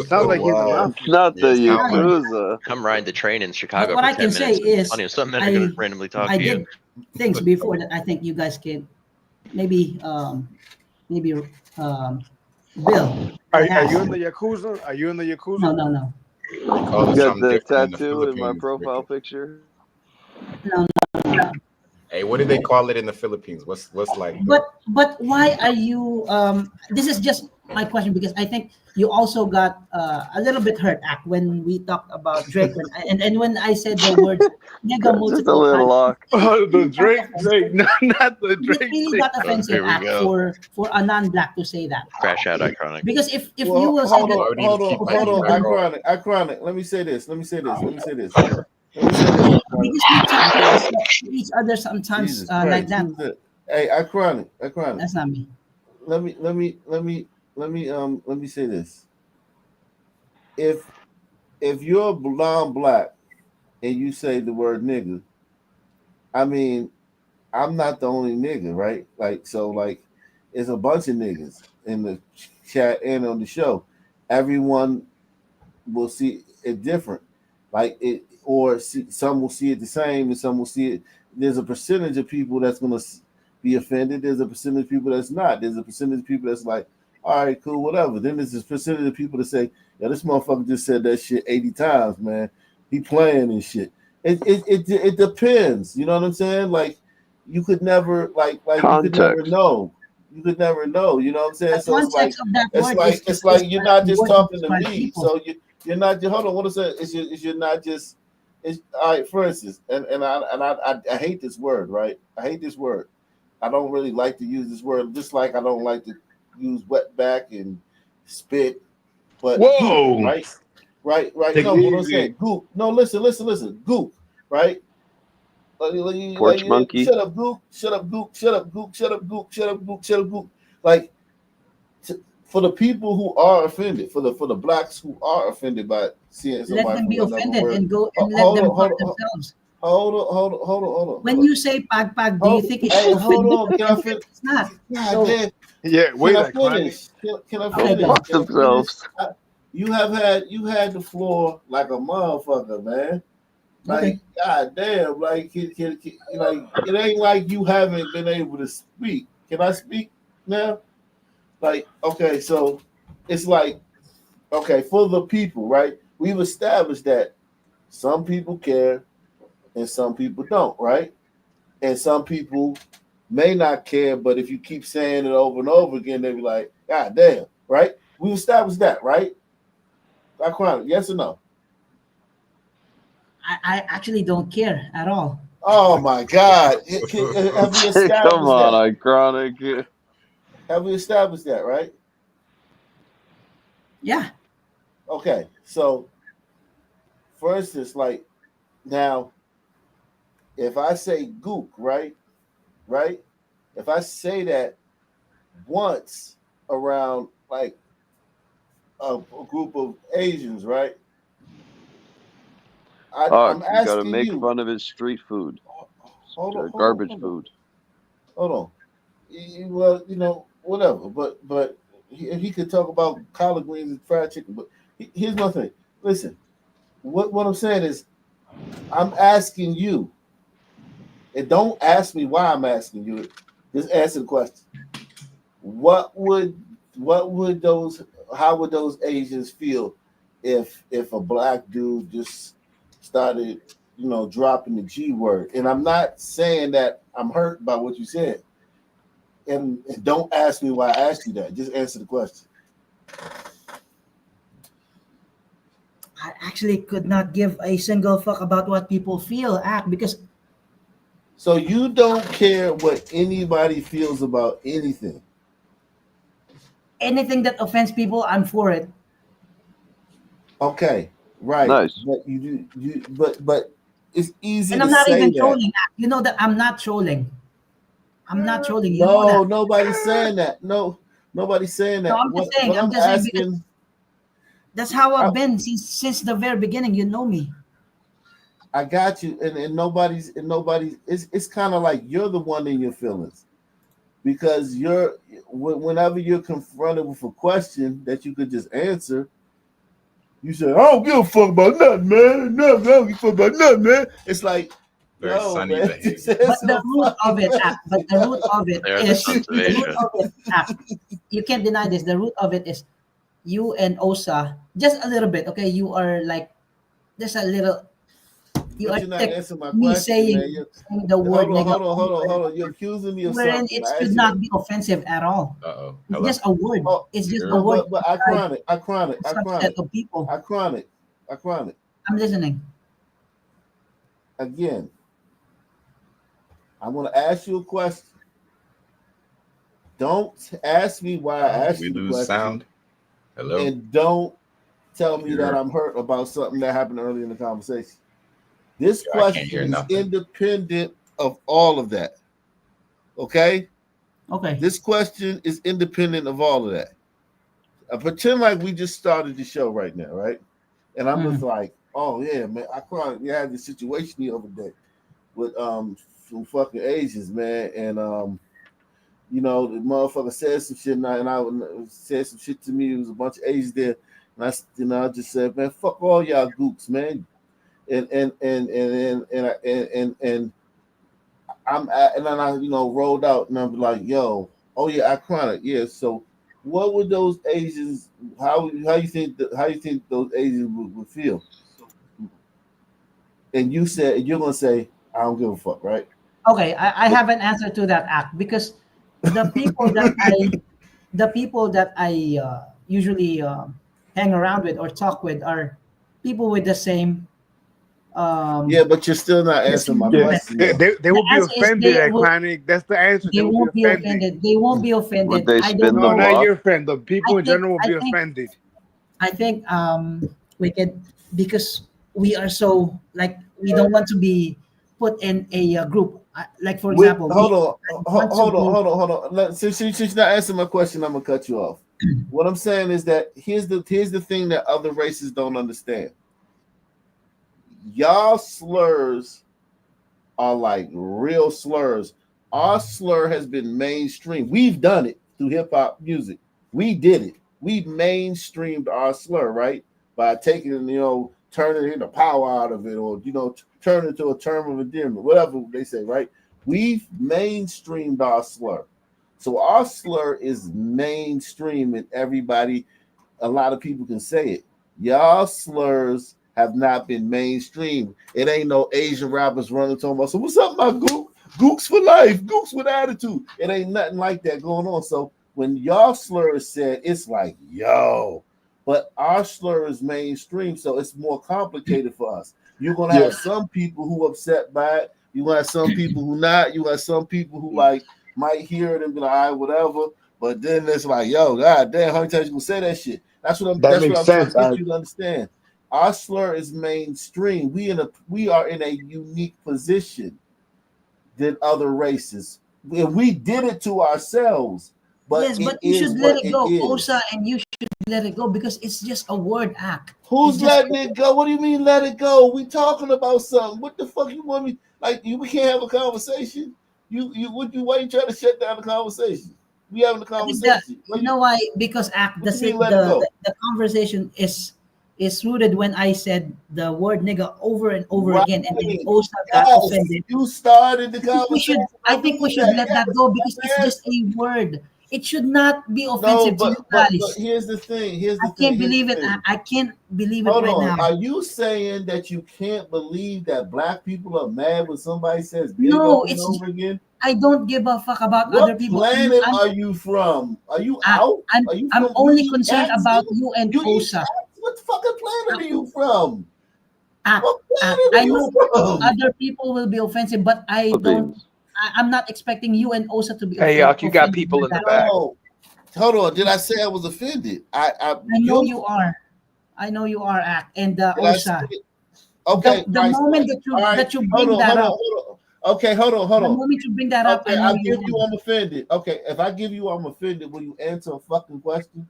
Speaker 23: sounds like he's in the mafia.
Speaker 22: Not the
Speaker 20: Yeah,
Speaker 22: Yakuza.
Speaker 20: Come ride the train in Chicago
Speaker 3: What
Speaker 20: for
Speaker 3: I
Speaker 20: 10
Speaker 3: can say
Speaker 20: minutes.
Speaker 3: is,
Speaker 20: Plenty of Sun Men are gonna randomly talk
Speaker 3: I
Speaker 20: to you.
Speaker 3: did things before that I think you guys can maybe Bill.
Speaker 23: Are
Speaker 3: Has.
Speaker 23: you in the Yakuza? Are you in the Yakuza?
Speaker 3: No.
Speaker 13: They call it
Speaker 22: Got
Speaker 13: something
Speaker 22: the
Speaker 13: different in the
Speaker 22: tattoo in my
Speaker 13: Philippines.
Speaker 22: profile picture.
Speaker 3: No.
Speaker 13: Hey, what do they call it in the Philippines? What's like?
Speaker 3: But why are you this is just my question because I think you also got a little bit hurt act when we talked about Drake and when I said the words nigga
Speaker 22: Just a
Speaker 3: multiple
Speaker 22: little
Speaker 3: times.
Speaker 22: lock.
Speaker 23: Oh, the Drake, not the
Speaker 3: You
Speaker 23: Drake.
Speaker 3: really got
Speaker 20: Oh,
Speaker 3: offensive
Speaker 20: here we
Speaker 3: act
Speaker 20: go.
Speaker 3: for a non-black to say that.
Speaker 20: Crash out Iconic.
Speaker 3: Because if you
Speaker 12: Well,
Speaker 3: will say
Speaker 12: hold
Speaker 3: that
Speaker 12: on. Iconic. Let me say this.
Speaker 3: because we talk to each other sometimes
Speaker 12: Jesus
Speaker 3: like
Speaker 12: Christ.
Speaker 3: that.
Speaker 12: Who's that? Hey, Iconic.
Speaker 3: That's not me.
Speaker 12: Let me say this. If you're non-black and you say the word nigga, I mean, I'm not the only nigga, right? Like, so like it's a bunch of niggas in the chat and on the show. Everyone will see it different. Like it, or some will see it the same and some will see it. There's a percentage of people that's gonna be offended. There's a percentage of people that's not. There's a percentage of people that's like, all right, cool, whatever. Then there's this percentage of people that say, yeah, this motherfucker just said that shit 80 times, man. He playing and shit. It depends. You know what I'm saying? Like you could never you could never know. You could never know. You know what I'm saying?
Speaker 3: The
Speaker 12: So it's like
Speaker 3: context of that word
Speaker 12: it's like you're not just talking to
Speaker 3: describe
Speaker 12: me.
Speaker 3: people.
Speaker 12: So you're not just hold on. What is that? You're not just. It's all right. For instance, and I hate this word. Right? I hate this word. I don't really like to use this word. Just like I don't like to use wetback and spit. But
Speaker 23: Whoa!
Speaker 12: goop, right.
Speaker 23: Take
Speaker 12: No,
Speaker 23: it
Speaker 12: what I'm
Speaker 23: easy.
Speaker 12: saying, goop. No, listen. Goop, right?
Speaker 22: Porch monkey.
Speaker 12: Shut up, Gook. Shut up, Gook. Shut up, Gook. Shut up, Gook. Shut up, Gook. Shut up, Gook. Like, for the people who are offended, for the blacks who are offended by seeing somebody
Speaker 3: Let them be
Speaker 12: from another
Speaker 3: offended
Speaker 12: word.
Speaker 3: and go and let
Speaker 12: Hold
Speaker 3: them
Speaker 12: on, hold
Speaker 3: hurt
Speaker 12: on,
Speaker 3: themselves.
Speaker 12: hold on.
Speaker 3: When you say pag, do you think it's
Speaker 12: Hey, hold
Speaker 3: offended?
Speaker 12: on. Can I finish?
Speaker 3: It's not.
Speaker 12: God
Speaker 3: So
Speaker 12: damn.
Speaker 23: Yeah,
Speaker 12: Can
Speaker 23: wait,
Speaker 12: I
Speaker 23: iconic.
Speaker 12: finish? Can I
Speaker 23: Go
Speaker 12: finish?
Speaker 23: fuck
Speaker 12: Can I finish?
Speaker 22: themselves.
Speaker 12: You had the floor like a motherfucker, man. Like,
Speaker 3: Okay.
Speaker 12: god damn, like, like it ain't like you haven't been able to speak. Can I speak now? Like, okay, so it's like, okay, for the people, right? We've established that some people care and some people don't, right? And some people may not care, but if you keep saying it over and over again, they'll be like, God damn, right? We established that, right? Yes or no?
Speaker 3: I actually don't care at all.
Speaker 12: Oh my God. Have we established
Speaker 22: Come on,
Speaker 12: that?
Speaker 22: iconic.
Speaker 12: Have we established that, right?
Speaker 3: Yeah.
Speaker 12: Okay, so for instance, like now, if I say gook, right? If I say that once around like a group of Asians, right? I'm
Speaker 22: Hox, you gotta
Speaker 12: asking
Speaker 22: make
Speaker 12: you.
Speaker 22: fun of his street food.
Speaker 12: Hold
Speaker 22: Garbage
Speaker 12: on.
Speaker 22: food.
Speaker 12: Hold on. Well, whatever. But he could talk about collard greens and fried chicken. But here's my thing. Listen, what I'm saying is, I'm asking you, and don't ask me why I'm asking you. Just answer the question. What would those? How would those Asians feel if a black dude just started, dropping the G word? And I'm not saying that I'm hurt by what you said. And don't ask me why I asked you that. Just answer the question.
Speaker 3: I actually could not give a single fuck about what people feel because
Speaker 12: So you don't care what anybody feels about anything.
Speaker 3: anything that offends people, I'm for it.
Speaker 12: Okay, right.
Speaker 22: Nice.
Speaker 12: But but it's easy
Speaker 3: And
Speaker 12: to
Speaker 3: I'm not
Speaker 12: say
Speaker 3: even
Speaker 12: that.
Speaker 3: trolling. You know that I'm not trolling. I'm not trolling. You know
Speaker 12: No,
Speaker 3: that.
Speaker 12: nobody's saying that. No, nobody's saying
Speaker 3: No,
Speaker 12: that.
Speaker 3: I'm just saying.
Speaker 12: What
Speaker 3: I'm
Speaker 12: I'm
Speaker 3: just saying because
Speaker 12: asking.
Speaker 3: that's how I've been since the very beginning. You know me.
Speaker 12: I got you, and nobody's. It's kind of like you're the one in your feelings, because whenever you're confronted with a question that you could just answer, you say, "I don't give a fuck about nothing, man. I don't give a fuck about nothing, man." It's like,
Speaker 13: Very
Speaker 12: yo,
Speaker 13: sunny
Speaker 12: man.
Speaker 13: behavior.
Speaker 12: Just
Speaker 3: But
Speaker 12: answer
Speaker 3: the root of it,
Speaker 12: question.
Speaker 3: but the root of it
Speaker 20: There's
Speaker 3: is the root
Speaker 20: conservation.
Speaker 3: of it. You can't deny this. The root of it is you and Osa. Just a little bit, okay? You are like just a little. You
Speaker 12: But
Speaker 3: are
Speaker 12: you're not
Speaker 3: sick.
Speaker 12: answering my
Speaker 3: Me
Speaker 12: question, man.
Speaker 3: saying the word nigga,
Speaker 12: Hold on. You're accusing me of
Speaker 3: wherein
Speaker 12: something.
Speaker 3: it
Speaker 12: I
Speaker 3: should
Speaker 12: asked you
Speaker 3: not
Speaker 12: that.
Speaker 3: be offensive at all.
Speaker 13: Uh-oh.
Speaker 3: It's
Speaker 13: Hello?
Speaker 3: just a word.
Speaker 12: Oh,
Speaker 3: It's just a
Speaker 12: no,
Speaker 3: word.
Speaker 12: but
Speaker 3: to describe
Speaker 12: iconic.
Speaker 3: subset of people.
Speaker 12: Iconic.
Speaker 3: I'm listening.
Speaker 12: Again, I'm going to ask you a question. Don't ask me why I asked
Speaker 13: We
Speaker 12: you the
Speaker 13: lose
Speaker 12: question.
Speaker 13: sound. Hello?
Speaker 12: And don't tell me that
Speaker 13: Pure.
Speaker 12: I'm hurt about something that happened earlier in the conversation. This
Speaker 13: I can't hear
Speaker 12: question is
Speaker 13: nothing.
Speaker 12: independent of all of that. Okay?
Speaker 3: Okay.
Speaker 12: This question is independent of all of that. I pretend like we just started the show right now, right? And I'm just like, oh yeah, man, I cried. We had this situation the other day with some fucking Asians, man, and the motherfucker said some shit, and I said some shit to me. It was a bunch of Asians there, and I just said, man, fuck all y'all gooks, man, and then I rolled out, and I'm like, yo, oh yeah, iconic, yeah. So what would those Asians? How you think those Asians would feel? And you said you're gonna say, I don't give a fuck, right?
Speaker 3: Okay, I have an answer to that act because the people that I usually hang around with or talk with are people with the same
Speaker 12: Yeah, but you're still not
Speaker 3: the
Speaker 12: answering
Speaker 3: same
Speaker 12: my
Speaker 3: movement.
Speaker 12: question,
Speaker 23: They,
Speaker 12: though.
Speaker 23: they, they
Speaker 3: The
Speaker 23: will be
Speaker 3: answer is
Speaker 23: offended, iconic. That's the answer. They
Speaker 3: they
Speaker 23: will be
Speaker 3: won't be
Speaker 23: offended.
Speaker 3: offended. They won't be
Speaker 22: Would
Speaker 3: offended.
Speaker 22: they
Speaker 3: I don't
Speaker 22: spin the
Speaker 23: No,
Speaker 3: know.
Speaker 23: not your
Speaker 22: block?
Speaker 23: friend. The people in general will
Speaker 3: I
Speaker 23: be
Speaker 3: think
Speaker 23: offended.
Speaker 3: we can because we are so like we don't want to be put in a group. Like for
Speaker 12: Wait,
Speaker 3: example,
Speaker 12: hold
Speaker 3: me,
Speaker 12: on. Since she's not answering my question, I'm gonna cut you off. What I'm saying is that here's the thing that other races don't understand. Y'all slurs are like real slurs. Our slur has been mainstream. We've done it through hip hop music. We did it. We mainstreamed our slur, right? By taking, turning it into power out of it, or turn it into a term of endearment, whatever they say, right? We've mainstreamed our slur. So our slur is mainstream, and a lot of people can say it. Y'all slurs have not been mainstream. It ain't no Asian rappers running talking about, so what's up, my gook? Gooks for life, gooks with attitude. It ain't nothing like that going on. So when y'all slur is said, it's like, yo. But our slur is mainstream, so it's more complicated for us. You're gonna have some people who upset by it. You gonna have some people who not. You have some people who like might hear it and be like, all right, whatever. But then it's like, yo, god damn, how many times you gonna say that shit? That's what I'm trying to get you to understand. Our slur is mainstream. We are in a unique position than other races. We did it to ourselves. But
Speaker 3: yes, but you should let it go, Osa, and you should let it go because it's just a word act.
Speaker 12: Who's letting it go? What do you mean let it go? We talking about something. What the fuck you want me? Like we can't have a conversation. Why you trying to shut down the conversation? We having a conversation.
Speaker 3: You know why? Because the conversation is rooted when I said the word nigga over and over again, and then Osa got offended.
Speaker 12: You started the conversation.
Speaker 3: I think we should let that go because it's just a word. It should not be offensive to you guys.
Speaker 12: But here's the thing.
Speaker 3: I can't believe it. I can't believe it right now.
Speaker 12: Are you saying that you can't believe that black people are mad when somebody says big
Speaker 3: no,
Speaker 12: over and over again?
Speaker 3: I don't give a fuck about
Speaker 12: what
Speaker 3: other people.
Speaker 12: What planet are you from? Are you out?
Speaker 3: I'm only concerned about you and Osa.
Speaker 12: What fucking planet are you from?
Speaker 3: I know other people will be offensive, but I don't. I'm not expecting you and Osa to be offended.
Speaker 4: Hey, Yuck, you got people in the back.
Speaker 12: No. Hold on. Did I say I was offended?
Speaker 3: I know you are. I know you are, and Osa.
Speaker 12: Okay.
Speaker 3: The moment that you bring that up.
Speaker 12: Okay, hold on.
Speaker 3: The moment you bring that up,
Speaker 12: okay, I'll give you I'm offended. Okay, if I give you I'm offended, will you answer a fucking question?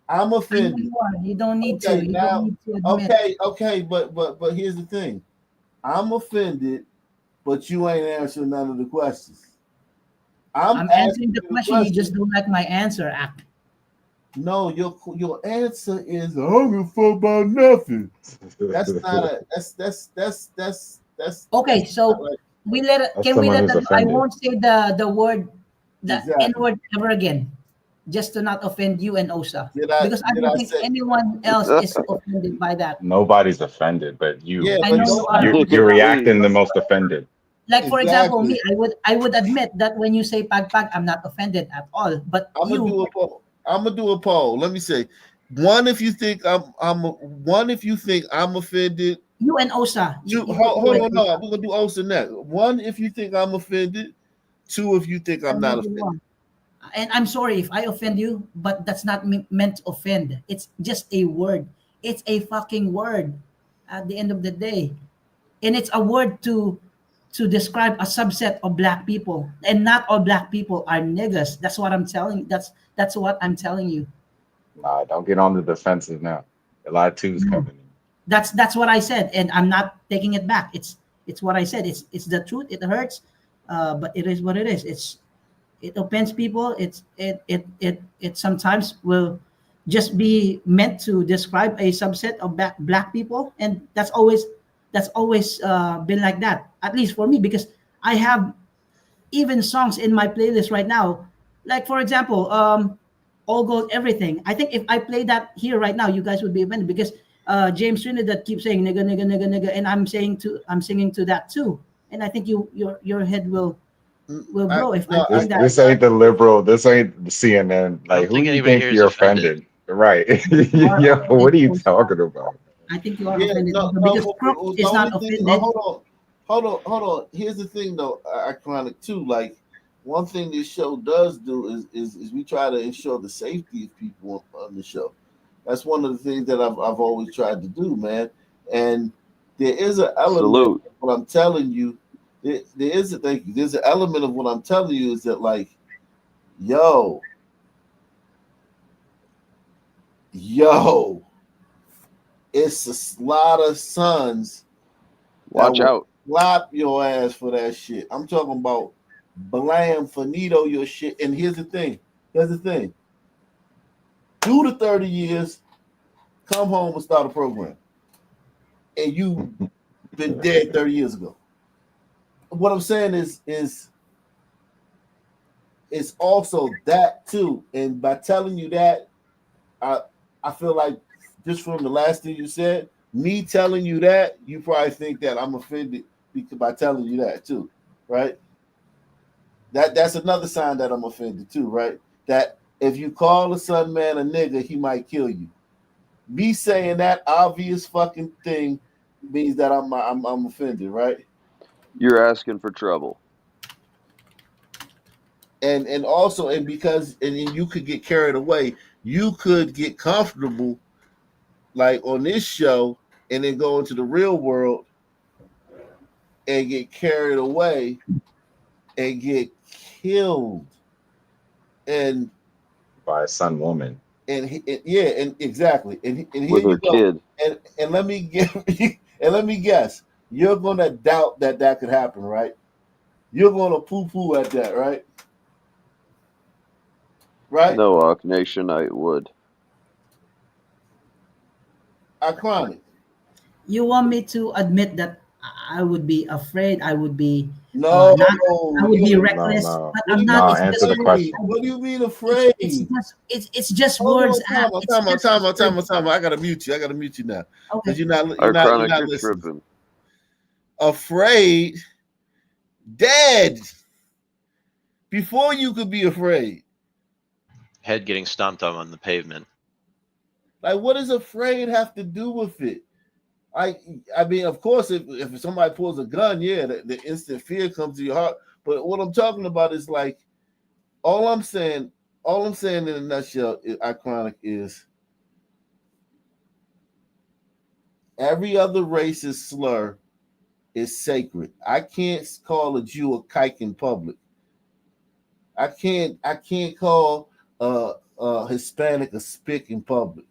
Speaker 12: I'm offended.
Speaker 3: You don't need to. You don't need to admit.
Speaker 12: Okay, but here's the thing. I'm offended, but you ain't answering none of the questions.
Speaker 3: I'm answering the question. You just don't like my answer, Act.
Speaker 12: No, your answer is I don't give a fuck about nothing. That's not a that's
Speaker 3: okay. So we let it. Can we let them? I won't say the word N-word ever again, just to not offend you and Osa. Because I don't think anyone else is offended by that.
Speaker 13: Nobody's offended, but you.
Speaker 3: Yeah,
Speaker 13: you're reacting the most offended.
Speaker 3: Like for example, me, I would admit that when you say pag, I'm not offended at all. But
Speaker 12: I'm gonna do a poll. Let me say, one if you think I'm offended.
Speaker 3: You and Osa.
Speaker 12: Hold on, no, we're gonna do Osa next. One if you think I'm offended. Two if you think I'm not offended.
Speaker 3: And I'm sorry if I offend you, but that's not meant to offend. It's just a word. It's a fucking word at the end of the day. And it's a word to describe a subset of black people. And not all black people are niggas. That's what I'm telling. That's what I'm telling you.
Speaker 13: Nah, don't get on the defensive now. A lot of twos coming.
Speaker 3: That's what I said, and I'm not taking it back. It's what I said. It's the truth. It hurts, but it is what it is. It offends people. It sometimes will just be meant to describe a subset of black people, and that's always been like that. At least for me, because I have even songs in my playlist right now. Like for example, All Gold Everything. I think if I play that here right now, you guys would be offended because James Trinidad keeps saying nigga, nigga, nigga, nigga, and I'm singing to that too. And I think your head will blow if I play that.
Speaker 13: This ain't the liberal. This ain't the CNN. Like who do you think you're offended? Right? Yeah. What are you talking about?
Speaker 3: I think you are offended because Crook is not offended.
Speaker 12: Hold on. Here's the thing though, Iconic too. Like one thing this show does do is we try to ensure the safety of people on the show. That's one of the things that I've always tried to do, man. And there is an element. What I'm telling you there is a thing. There's an element of what I'm telling you is that like, yo, it's a lot of sons that
Speaker 22: Watch
Speaker 12: will
Speaker 22: out.
Speaker 12: slap your ass for that shit. I'm talking about blam finito your shit. And here's the thing. Do the 30 years, come home and start a program. And you been dead 30 years ago. What I'm saying is it's also that too. And by telling you that, I feel like just from the last thing you said, me telling you that, you probably think that I'm offended because by telling you that too, right? That's another sign that I'm offended too, right? That if you call a son man a nigga, he might kill you. Me saying that obvious fucking thing means that I'm offended, right?
Speaker 22: You're asking for trouble.
Speaker 12: And also, and because you could get carried away, you could get comfortable like on this show and then go into the real world and get carried away and get killed and
Speaker 15: by some woman.
Speaker 12: And exactly. And here
Speaker 22: With
Speaker 12: you
Speaker 22: her
Speaker 12: go.
Speaker 22: kid.
Speaker 12: And let me guess. You're gonna doubt that could happen, right? You're gonna poo-poo at that, right? Right?
Speaker 22: No, Hawk Nation, I would.
Speaker 12: Iconic.
Speaker 3: You want me to admit that I would be afraid? I would be
Speaker 12: No,
Speaker 3: I would be reckless,
Speaker 15: no.
Speaker 3: but I'm not.
Speaker 15: No,
Speaker 3: It's
Speaker 15: answer the question.
Speaker 12: What do you mean afraid?
Speaker 3: It's just
Speaker 12: Hold
Speaker 3: words.
Speaker 12: on, time out. I gotta mute you. now. Because you're not
Speaker 22: You're
Speaker 12: listening.
Speaker 22: tripping.
Speaker 12: Afraid, dead. Before you could be afraid.
Speaker 20: Head getting stomped on the pavement.
Speaker 12: Like, what does afraid have to do with it? I mean, of course, if somebody pulls a gun, yeah, the instant fear comes to your heart. But what I'm talking about is like, all I'm saying in a nutshell, Iconic, is every other race's slur is sacred. I can't call a Jew a kike in public. I can't call a Hispanic a spick in public.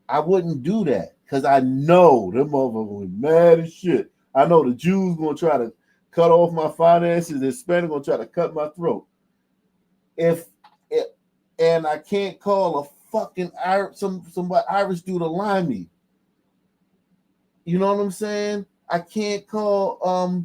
Speaker 12: I wouldn't do that because I know them motherfuckers will be mad as shit. I know the Jews gonna try to cut off my finances. The Hispanic gonna try to cut my throat. And I can't call a fucking somebody Irish dude a limey. You know what I'm saying? I can't call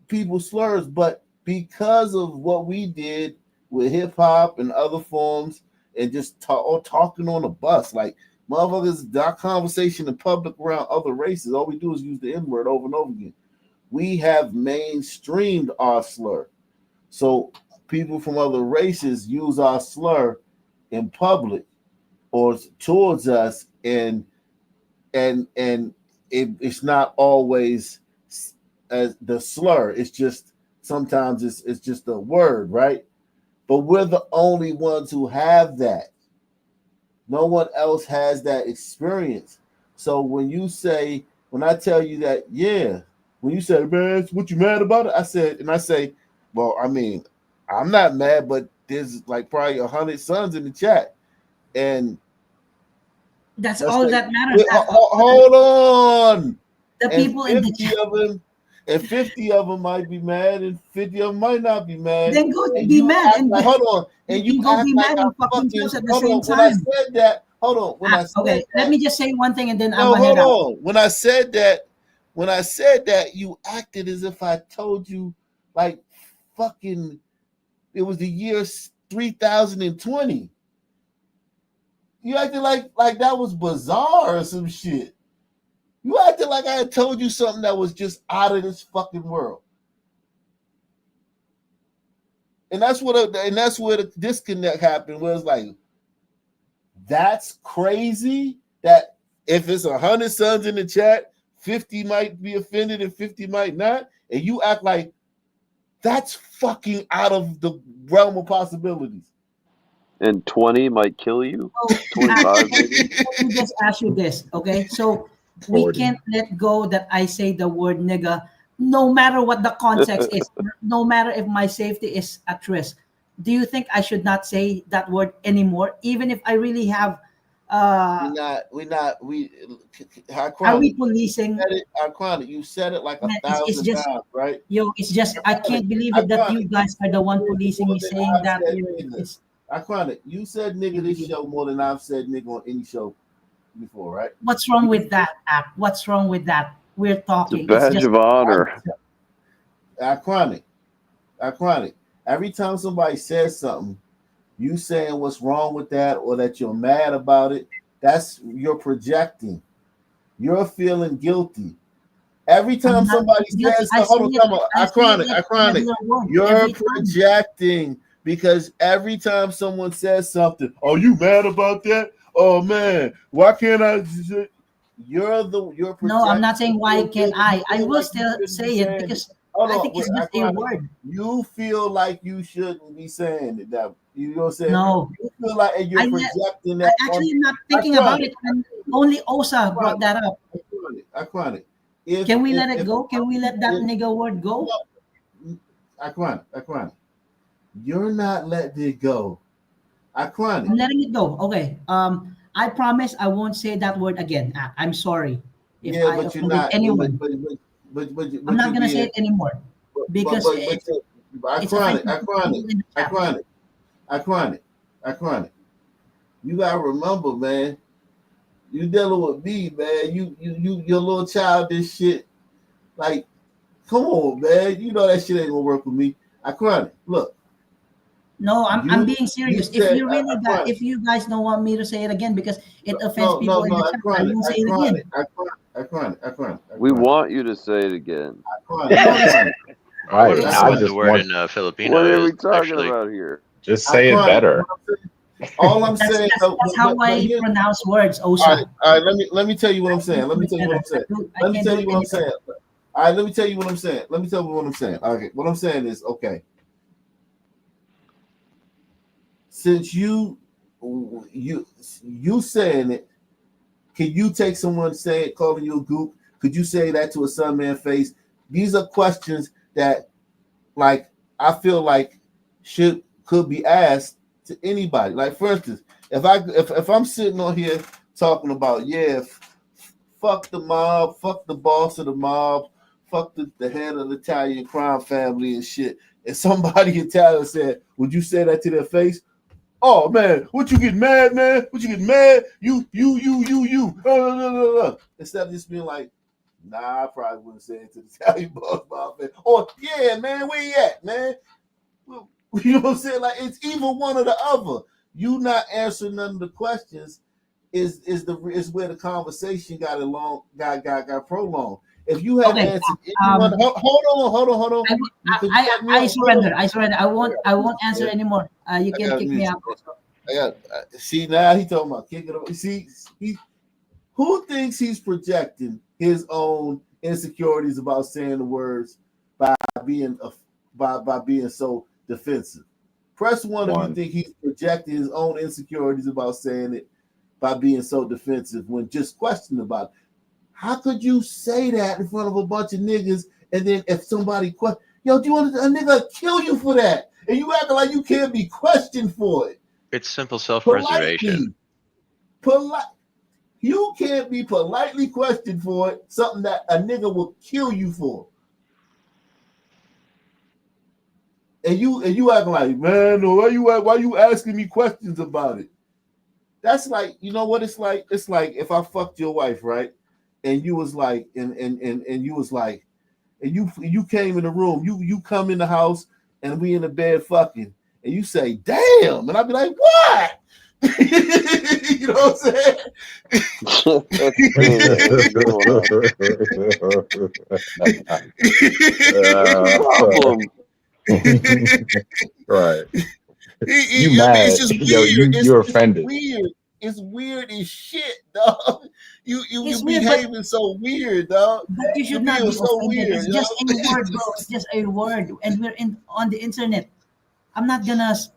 Speaker 12: people slurs, but because of what we did with hip hop and other forms, and just talking on a bus, like motherfuckers, our conversation in public around other races, all we do is use the N-word over and over again. We have mainstreamed our slur. So people from other races use our slur in public or towards us, and it's not always as the slur. It's just sometimes it's just a word, right? But we're the only ones who have that. No one else has that experience. So when I tell you that, yeah, when you say, man, what you mad about it? I say, well, I mean, I'm not mad, but there's like probably 100 sons in the chat. And
Speaker 3: that's all that matters.
Speaker 12: Hold on.
Speaker 3: The people in the chat.
Speaker 12: Of them, and 50 of them might be mad, and 50 of them might not be mad.
Speaker 3: Then go be mad. And
Speaker 12: hold on. And you
Speaker 3: go be mad and fuck themselves at the same time.
Speaker 12: When I said that, hold on. When I said
Speaker 3: okay, let me just say one thing and then I'm
Speaker 12: hold
Speaker 3: head out.
Speaker 12: on. When I said that, you acted as if I told you like fucking it was the year 3020. You acted like that was bizarre or some shit. You acted like I had told you something that was just out of this fucking world. And that's where the disconnect happened, where it's like, that's crazy that if it's 100 sons in the chat, 50 might be offended and 50 might not, and you act like that's fucking out of the realm of possibilities.
Speaker 22: And 20 might kill you. 25 maybe.
Speaker 3: Let me just ask you this, okay? So
Speaker 15: 40.
Speaker 3: we can't let go that I say the word nigga no matter what the context is, no matter if my safety is at risk, do you think I should not say that word anymore, even if I really have? Are we policing?
Speaker 12: You said it like
Speaker 3: Man, it's
Speaker 12: 1,000
Speaker 3: just,
Speaker 12: times, right?
Speaker 3: it's just, I can't believe it that you guys are the one policing me, saying that it's.
Speaker 12: You said nigga this show more than I've said nigga on any show before, right?
Speaker 3: What's wrong with that, App? What's wrong with that? We're
Speaker 22: It's a
Speaker 3: talking. It's
Speaker 22: badge
Speaker 3: just
Speaker 22: of honor.
Speaker 12: Iconic. Every time somebody says something, you saying what's wrong with that or that you're mad about it, you're projecting. You're feeling guilty. Every time somebody says something, iconic. You're projecting because every time someone says something, oh, you mad about that? Oh man, why can't I? You're projecting.
Speaker 3: No, I'm not saying why can't I. I will still say it because I think it's just a word.
Speaker 12: You feel like you shouldn't be saying it. That you know what I'm saying?
Speaker 3: No.
Speaker 12: You feel like and you're projecting that.
Speaker 3: I actually am not thinking about it. And only Osa brought that up.
Speaker 12: Iconic.
Speaker 3: Can we let it go? Can we let that nigga word go?
Speaker 12: Iconic. You're not letting it go. Iconic.
Speaker 3: I'm letting it go. Okay. I promise I won't say that word again. I'm sorry if I offended anyone.
Speaker 12: But
Speaker 3: I'm not gonna say it anymore because
Speaker 12: iconic. You gotta remember, man. You dealing with me, man. Your little childish shit. Like, come on, man. You know that shit ain't gonna work with me. Iconic. Look.
Speaker 3: No, I'm being serious. If you guys don't want me to say it again because it offends people in the chat, I won't say it again.
Speaker 12: Iconic.
Speaker 22: We want you to say it again.
Speaker 20: I wouldn't know what the word in Filipino
Speaker 22: What are
Speaker 20: is.
Speaker 22: we talking
Speaker 20: Actually.
Speaker 22: about here?
Speaker 15: Just say it better.
Speaker 12: All I'm saying.
Speaker 3: That's how I pronounce words.
Speaker 12: Osa. All right. Let me tell you what I'm saying. All right. Let me tell you what I'm saying. Okay. What I'm saying is okay. Since you saying it, can you take someone calling you a goop? Could you say that to a son man face? These are questions that, like, I feel like could be asked to anybody. Like, for instance, if I'm sitting on here talking about fuck the mob, fuck the boss of the mob, fuck the head of the Italian crime family and shit, and somebody in Italian said, would you say that to their face? Oh man, what you get mad, man? What you get mad? You. Instead of just being like, nah, I probably wouldn't say it to the Italian boss mob fan. Or yeah, man, where you at, man? You know what I'm saying? Like it's either one or the other. You not answering none of the questions is where the conversation got prolonged. If you had answered anyone, hold on.
Speaker 3: I surrender. I won't answer anymore. You can kick me out.
Speaker 12: See, now he talking about kicking him. See, who thinks he's projecting his own insecurities about saying the words by being so defensive? Press one if you think he's projecting his own insecurities about saying it by being so defensive when just questioning about it. How could you say that in front of a bunch of niggas and then if somebody do you want a nigga kill you for that? And you acting like you can't be questioned for it.
Speaker 20: It's simple self-preservation.
Speaker 12: You can't be politely questioned for it, something that a nigga will kill you for. And you acting like, man, why you asking me questions about it? That's like, you know what it's like? It's like if I fucked your wife, right? And you was like, and you was like, and you came in the room, you come in the house and we in the bed fucking, and you say, damn, and I'd be like, what? You know what I'm saying?
Speaker 15: Right.
Speaker 12: You mad? It's just weird.
Speaker 15: You're offended.
Speaker 12: It's weird as shit, dog. You behaving so weird, dog.
Speaker 3: But you should not be so offended. It's just a word, bro. It's just a word, and we're on the internet. I'm not gonna say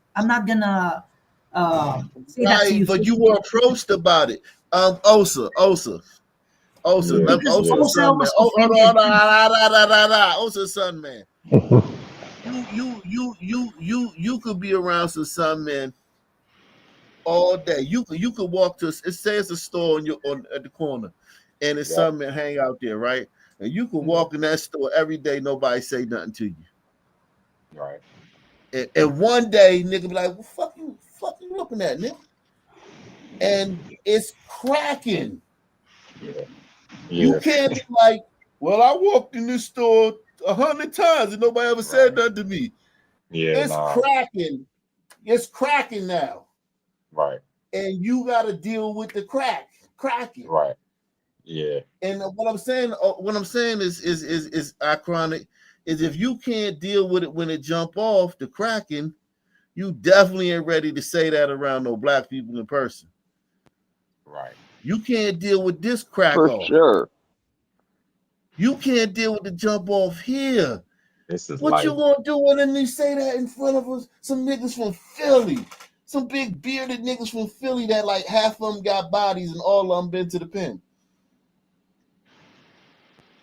Speaker 3: that to you.
Speaker 12: But you were approached about it. Osa. Osa,
Speaker 15: Yeah,
Speaker 3: Because
Speaker 12: Osa
Speaker 15: yeah.
Speaker 3: Osa
Speaker 12: son man.
Speaker 3: was
Speaker 12: Oh,
Speaker 3: offended.
Speaker 12: Osa son man. You could be around some sun man all day. You could walk to it says a store on at the corner, and it's
Speaker 15: Yep.
Speaker 12: some man hang out there, right? And you could walk in that store every day, nobody say nothing to you.
Speaker 15: Right.
Speaker 12: And one day, nigga be like, "What fuck you looking at, nigga?" And it's cracking.
Speaker 15: Yeah.
Speaker 12: You
Speaker 15: Yeah.
Speaker 12: can't be like, "Well, I walked in this store 100 times and nobody ever said nothing to me."
Speaker 15: Yeah.
Speaker 12: It's
Speaker 15: Nah.
Speaker 12: cracking. It's cracking now.
Speaker 15: Right.
Speaker 12: And you got to deal with the cracking.
Speaker 15: Right. Yeah.
Speaker 12: And what I'm saying is ironic. Is if you can't deal with it when it jump off the cracking, you definitely ain't ready to say that around no black people in person.
Speaker 15: Right.
Speaker 12: You can't deal with this crack
Speaker 22: For
Speaker 12: off.
Speaker 22: sure.
Speaker 12: You can't deal with the jump off here.
Speaker 15: This is
Speaker 12: What you
Speaker 15: life.
Speaker 12: gonna do when they say that in front of us? Some niggas from Philly, some big bearded niggas from Philly that like half of them got bodies and all of them been to the pen.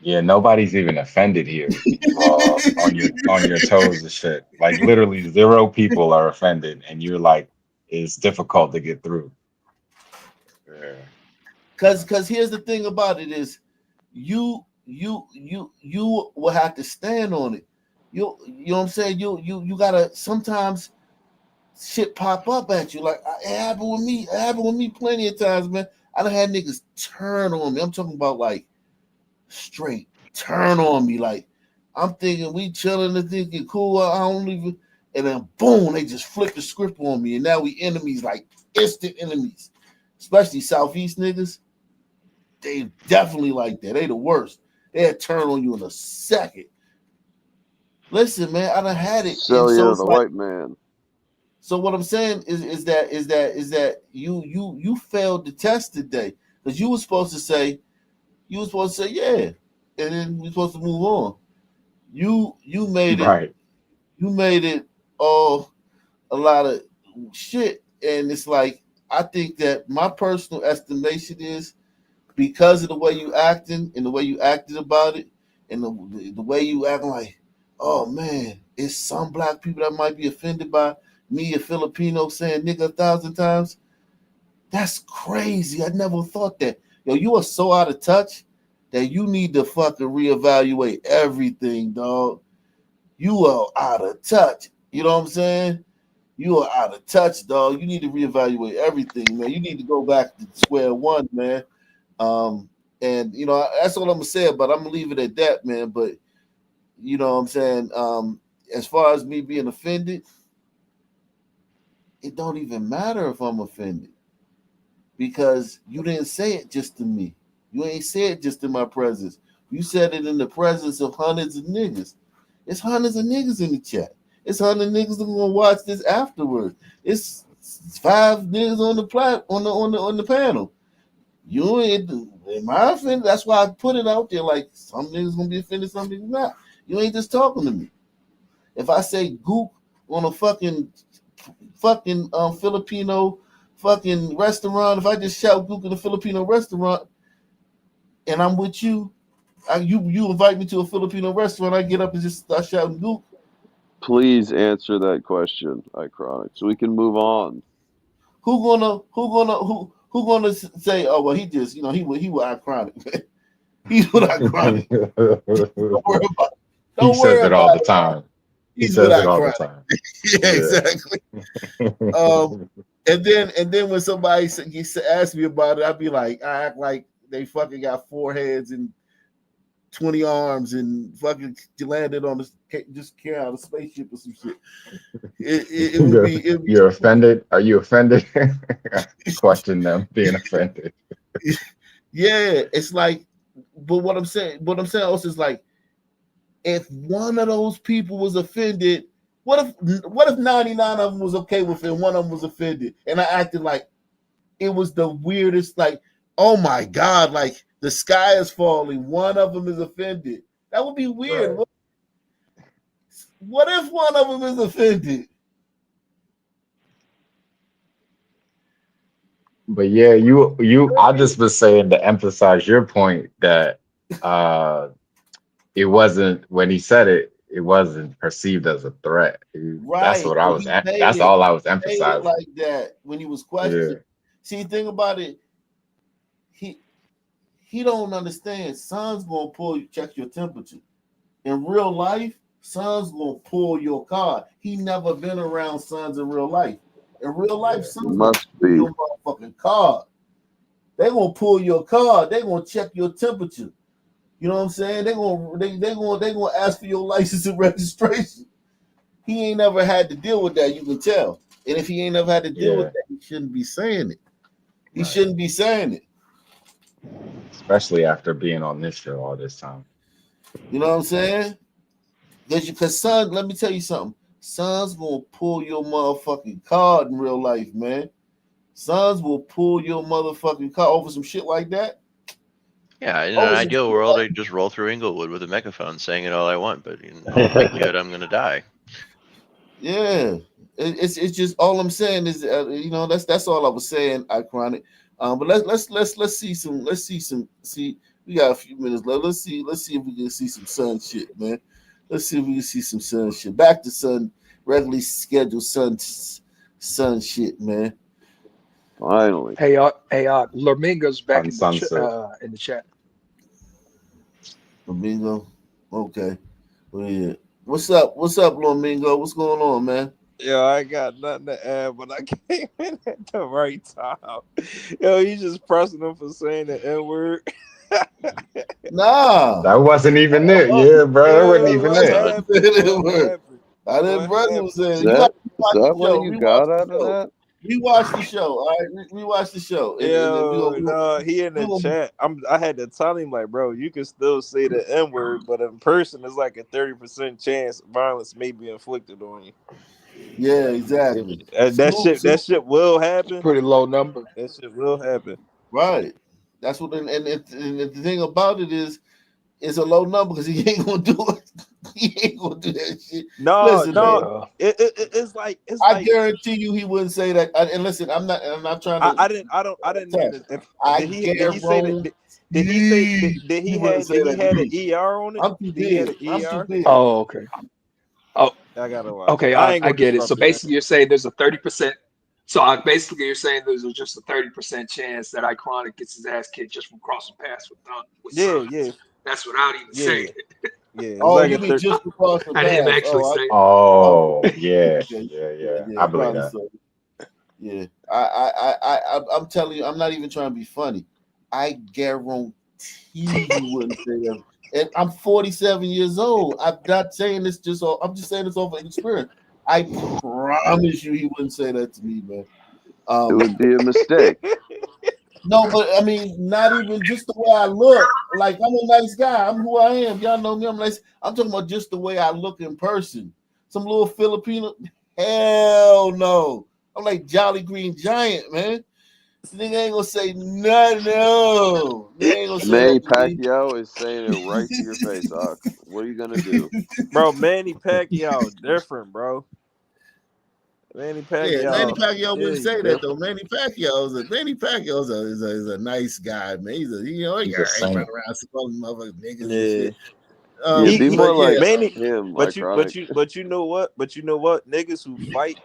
Speaker 15: Yeah, nobody's even offended here. On your toes and shit. Like literally 0 people are offended, and you're like, it's difficult to get through. Yeah.
Speaker 12: Cause here's the thing about it is you will have to stand on it. You know what I'm saying? You gotta sometimes shit pop up at you. Like it happened with me. It happened with me plenty of times, man. I done had niggas turn on me. I'm talking about like straight turn on me. Like I'm thinking we chilling and thinking cool. I don't even, and then boom, they just flip the script on me, and now we enemies, like instant enemies. Especially Southeast niggas, they definitely like that. They the worst. They'll turn on you in a second. Listen, man, I done had it, and
Speaker 22: Sell you
Speaker 12: so
Speaker 22: to
Speaker 12: it's
Speaker 22: the
Speaker 12: like.
Speaker 22: white man.
Speaker 12: So what I'm saying is that you failed the test today because you were supposed to say yeah, and then we're supposed to move on. You
Speaker 15: Right.
Speaker 12: made it all a lot of shit, and it's like I think that my personal estimation is because of the way you acting and the way you acted about it, and the way you acting like, oh man, it's some black people that might be offended by me, a Filipino, saying nigga 1,000 times. That's crazy. I never thought that. Yo, you are so out of touch that you need to fucking reevaluate everything, dog. You are out of touch. You know what I'm saying? You are out of touch, dog. You need to reevaluate everything, man. You need to go back to square one, man. And you know, that's all I'm gonna say, but I'm gonna leave it at that, man. But you know what I'm saying? As far as me being offended, it don't even matter if I'm offended because you didn't say it just to me. You ain't say it just in my presence. You said it in the presence of hundreds of niggas. It's hundreds of niggas in the chat. It's hundred niggas that gonna watch this afterwards. It's 5 niggas on the panel. You ain't am I offended? That's why I put it out there. Like some niggas gonna be offended, some niggas not. You ain't just talking to me. If I say gook on a fucking Filipino fucking restaurant, if I just shout gook in a Filipino restaurant and I'm with you, you invite me to a Filipino restaurant, I get up and just start shouting gook.
Speaker 22: Please answer that question, Iconic, so we can move on.
Speaker 12: Who gonna say, oh well, he just he was ironic. He's with ironic. Don't worry about it.
Speaker 15: He
Speaker 12: Don't
Speaker 15: says
Speaker 12: worry
Speaker 15: it all
Speaker 12: about
Speaker 15: the
Speaker 12: it.
Speaker 15: time. He
Speaker 12: He's with
Speaker 15: says it all the
Speaker 12: ironic.
Speaker 15: time.
Speaker 12: Yeah, exactly. And then when somebody asks me about it, I'd be like, I act like they fucking got 4 heads and 20 arms and fucking landed on just carry out a spaceship or some shit. It would be.
Speaker 15: You're offended? Are you offended? Question them being offended.
Speaker 12: Yeah, it's like, but what I'm saying also is like, if one of those people was offended, what if 99 of them was okay with it and one of them was offended, and I acted like it was the weirdest, like, oh my god, like the sky is falling, one of them is offended. That would be weird. Right. What if one of them is offended?
Speaker 15: But yeah, I just was saying to emphasize your point that it wasn't when he said it, it wasn't perceived as a threat. That's
Speaker 12: Right.
Speaker 15: what I
Speaker 12: And
Speaker 15: was.
Speaker 12: he made
Speaker 15: That's
Speaker 12: it.
Speaker 15: all I was
Speaker 12: He made it
Speaker 15: emphasizing.
Speaker 12: like that when he was
Speaker 15: Yeah.
Speaker 12: questioned. See, think about it. He don't understand. Son's gonna check your temperature. In real life, Son's gonna pull your card. He never been around Sons in real life. In real life, Son's gonna
Speaker 22: Must
Speaker 12: pull
Speaker 22: be.
Speaker 12: your motherfucking card. They gonna pull your card. They gonna check your temperature. You know what I'm saying? They gonna ask for your license and registration. He ain't never had to deal with that. You can tell. And if he ain't never had to deal with that, he shouldn't be saying it. He shouldn't be saying it.
Speaker 15: Especially after being on this show all this time.
Speaker 12: You know what I'm saying? Because Son, let me tell you something. Son's gonna pull your motherfucking card in real life, man. Sons will pull your motherfucking card over some shit like that.
Speaker 20: Yeah, in an ideal world, I'd just roll through Inglewood with a megaphone saying it all I want, but in all likelihood, I'm gonna die.
Speaker 12: Yeah, it's just all I'm saying is that's all I was saying. Iconic, but let's see some we got a few minutes left. Let's see if we can see some Sun shit, man. Let's see if we can see some Sun shit. Back to Sun regularly scheduled Sun shit, man.
Speaker 22: Finally.
Speaker 4: Hey, Lamingo's back in
Speaker 15: Sunset.
Speaker 4: in the chat.
Speaker 12: Lamingo, okay. Well, yeah. What's up, Lamingo? What's going on, man?
Speaker 8: Yo, I got nothing to add, but I came in at the right time. Yo, you just pressing him for saying the N-word.
Speaker 12: Nah.
Speaker 15: That wasn't even it. Yeah, bro. That wasn't even
Speaker 8: What
Speaker 15: it.
Speaker 8: happened?
Speaker 12: I didn't press him
Speaker 22: Is
Speaker 12: saying you
Speaker 22: that
Speaker 12: watch the
Speaker 22: what
Speaker 12: show.
Speaker 22: you got out of that?
Speaker 12: We watched the show. All right, we watched the show.
Speaker 8: Yo, no, he in the chat. I had to tell him, like, bro, you can still say the N-word, but in person, it's like a 30% chance violence may be inflicted on you.
Speaker 12: Yeah, exactly.
Speaker 8: That shit will happen.
Speaker 4: Pretty low number.
Speaker 8: That shit will happen.
Speaker 12: Right. That's what. And the thing about it is, it's a low number because he ain't gonna do it. He ain't gonna do that shit.
Speaker 8: No,
Speaker 12: listen,
Speaker 8: no.
Speaker 12: Man,
Speaker 8: it's like
Speaker 12: I guarantee you, he wouldn't say that. And listen, I'm not trying to.
Speaker 8: I didn't hear that.
Speaker 12: I
Speaker 8: Did he say that? Did he say did he had an ER on it?
Speaker 12: I'm too
Speaker 8: Did he had
Speaker 12: big.
Speaker 8: an
Speaker 12: I'm
Speaker 8: ER?
Speaker 12: too big.
Speaker 4: Oh, okay. Oh,
Speaker 8: I gotta watch.
Speaker 4: okay.
Speaker 8: I ain't
Speaker 4: I
Speaker 8: gonna
Speaker 4: get it. So
Speaker 8: disrupt it.
Speaker 4: basically, you're saying there's a 30%. So basically, you're saying there's just a 30% chance that Iconic gets his ass kicked just from crossing paths with
Speaker 8: Yeah,
Speaker 4: Sons.
Speaker 8: yeah.
Speaker 4: That's without even saying it.
Speaker 8: Yeah. It's
Speaker 12: Oh,
Speaker 8: like
Speaker 12: you mean just across the
Speaker 4: I didn't
Speaker 12: path?
Speaker 4: actually say it.
Speaker 15: Oh, yeah. I believe
Speaker 12: probably
Speaker 15: that.
Speaker 12: so. Yeah, I'm telling you, I'm not even trying to be funny. I guarantee you wouldn't say that. And I'm 47 years old. I'm not saying this I'm just saying this over experience. I promise you, he wouldn't say that to me, man.
Speaker 22: It would be a mistake.
Speaker 12: No, but I mean, not even just the way I look. Like, I'm a nice guy. I'm who I am. Y'all know me. I'm nice. I'm talking about just the way I look in person. Some little Filipino. Hell no. I'm like Jolly Green Giant, man. Nigga ain't gonna say nothing. No. Nigga ain't gonna say
Speaker 22: Manny
Speaker 12: that to me.
Speaker 22: Pacquiao is saying it right to your face, Ock. What are you gonna do?
Speaker 8: Bro, Manny Pacquiao different, bro. Manny Pacquiao.
Speaker 12: Yeah, Manny Pacquiao wouldn't
Speaker 8: is
Speaker 12: say that
Speaker 8: different.
Speaker 12: though. Manny Pacquiao is a nice guy, man. He's a he
Speaker 15: He's a
Speaker 12: ain't
Speaker 15: saint.
Speaker 12: running around supporting motherfucking niggas and
Speaker 8: Yeah.
Speaker 12: shit.
Speaker 22: Yeah, be more like
Speaker 8: Manny,
Speaker 22: him,
Speaker 8: but
Speaker 22: Iconic.
Speaker 8: you know what? Niggas who fight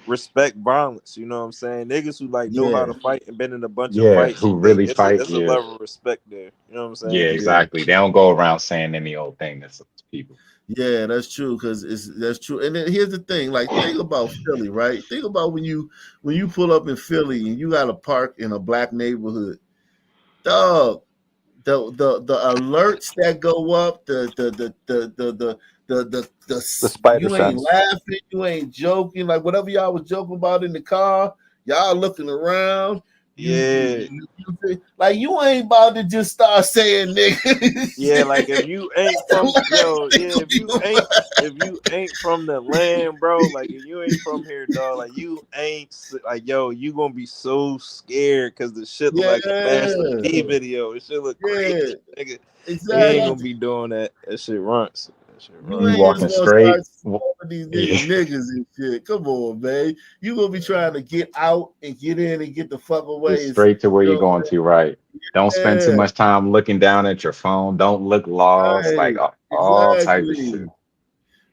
Speaker 8: respect violence. You know what I'm saying? Niggas who like know how
Speaker 12: Yeah.
Speaker 8: to fight and been in a bunch of
Speaker 15: Yeah,
Speaker 8: fights.
Speaker 15: who really fight.
Speaker 8: It's a
Speaker 15: Yeah.
Speaker 8: level of respect there. You know what I'm saying?
Speaker 15: Yeah, exactly. They don't go around saying any old thing to people.
Speaker 12: Yeah, that's true because that's true. And then here's the thing: like, think about Philly, right? Think about when you pull up in Philly and you got to park in a black neighborhood, dog. The alerts that go up, the
Speaker 4: spider
Speaker 12: you ain't
Speaker 4: sense.
Speaker 12: laughing, you ain't joking, like whatever y'all was joking about in the car, y'all looking around. You like you ain't about to just start saying nigga.
Speaker 8: Yeah, like if you ain't from if you ain't from the land, bro, like if you ain't from here, dog, like you ain't like you gonna be so scared because the shit look like a Master P video. It shit look crazy, nigga.
Speaker 12: Exactly.
Speaker 8: You ain't gonna be doing that. That shit runs.
Speaker 12: You
Speaker 15: You
Speaker 12: ain't
Speaker 15: walking
Speaker 12: just gonna
Speaker 15: straight.
Speaker 12: start calling these niggas and shit. Come on, man. You gonna be trying to get out and get in and get the fuck away.
Speaker 15: Just straight to where
Speaker 12: You
Speaker 15: you're
Speaker 12: know,
Speaker 15: going to, right? Don't spend too
Speaker 12: yeah,
Speaker 15: much time looking down at your phone. Don't look lost.
Speaker 12: right,
Speaker 15: Like all type of
Speaker 12: exactly.
Speaker 15: shit.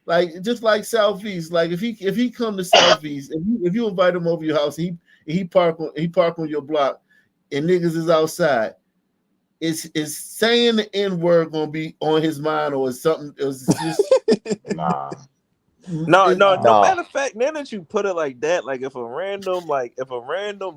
Speaker 12: Like just like Southeast. Like if he come to Southeast, if you invite him over your house, he park on your block, and niggas is outside. Is saying the N word gonna be on his mind, or is something? Is just
Speaker 15: Nah.
Speaker 8: No. Matter of fact, now that you put it like that, like if a random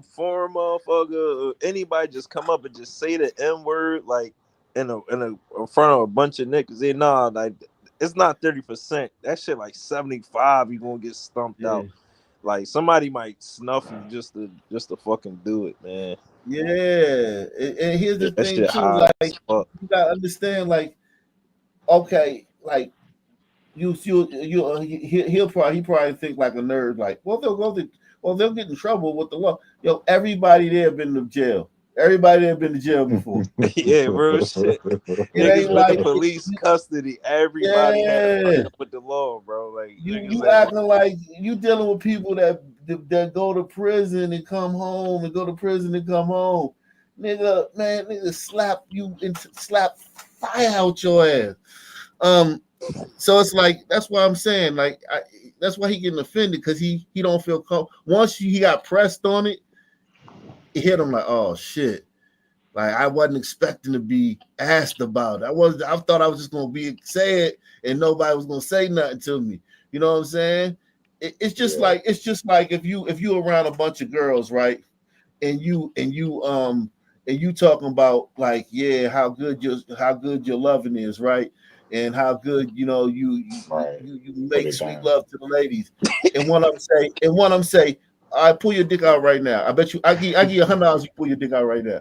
Speaker 8: foreign motherfucker or anybody just come up and just say the N word, like in front of a bunch of niggas, like it's not 30%. That shit like 75. You gonna get stumped out. Like somebody might snuff you just to fucking do it, man.
Speaker 12: Yeah, and here's the
Speaker 8: That
Speaker 12: thing
Speaker 8: shit
Speaker 12: too.
Speaker 8: high as
Speaker 12: Like
Speaker 8: fuck.
Speaker 12: you gotta understand. Like okay, like he'll probably think like a nerd. Like they'll get in trouble with the law. Yo, everybody there been to jail. Everybody there been to jail before.
Speaker 8: Yeah, real shit.
Speaker 12: It
Speaker 8: Niggas
Speaker 12: ain't
Speaker 8: been in
Speaker 12: like
Speaker 8: police custody. Everybody had to
Speaker 12: yeah.
Speaker 8: put up with the law, bro. Like niggas
Speaker 12: You
Speaker 8: ain't
Speaker 12: acting like you dealing with people that go to prison and come home and go to prison and come home. Nigga slap you and slap fire out your ass. So it's like that's why I'm saying like that's why he getting offended because he don't feel comfortable. Once he got pressed on it, it hit him like oh shit. Like I wasn't expecting to be asked about it. I thought I was just gonna be said and nobody was gonna say nothing to me. You know what I'm saying? It's just like if you around a bunch of girls, right? And you talking about like how good your loving is, right? And how good you make sweet love to the ladies. And one of them say, I pull your dick out right now. I bet you I give you $100 you pull your dick out right now.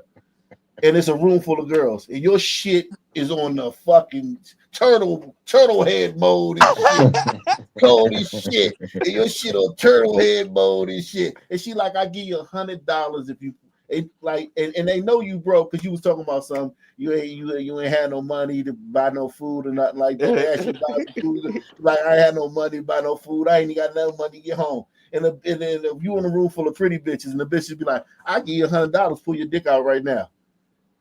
Speaker 12: And it's a room full of girls, and your shit is on the fucking turtle head mode and shit. Holy shit. And your shit on turtle head mode and shit. And she like, I give you $100 if you and they know you broke because you was talking about something. You ain't had no money to buy no food or nothing like that. They asked you about the food. Like I had no money to buy no food. I ain't got no money to get home. And then if you in a room full of pretty bitches and the bitches be like, I give you $100, pull your dick out right now.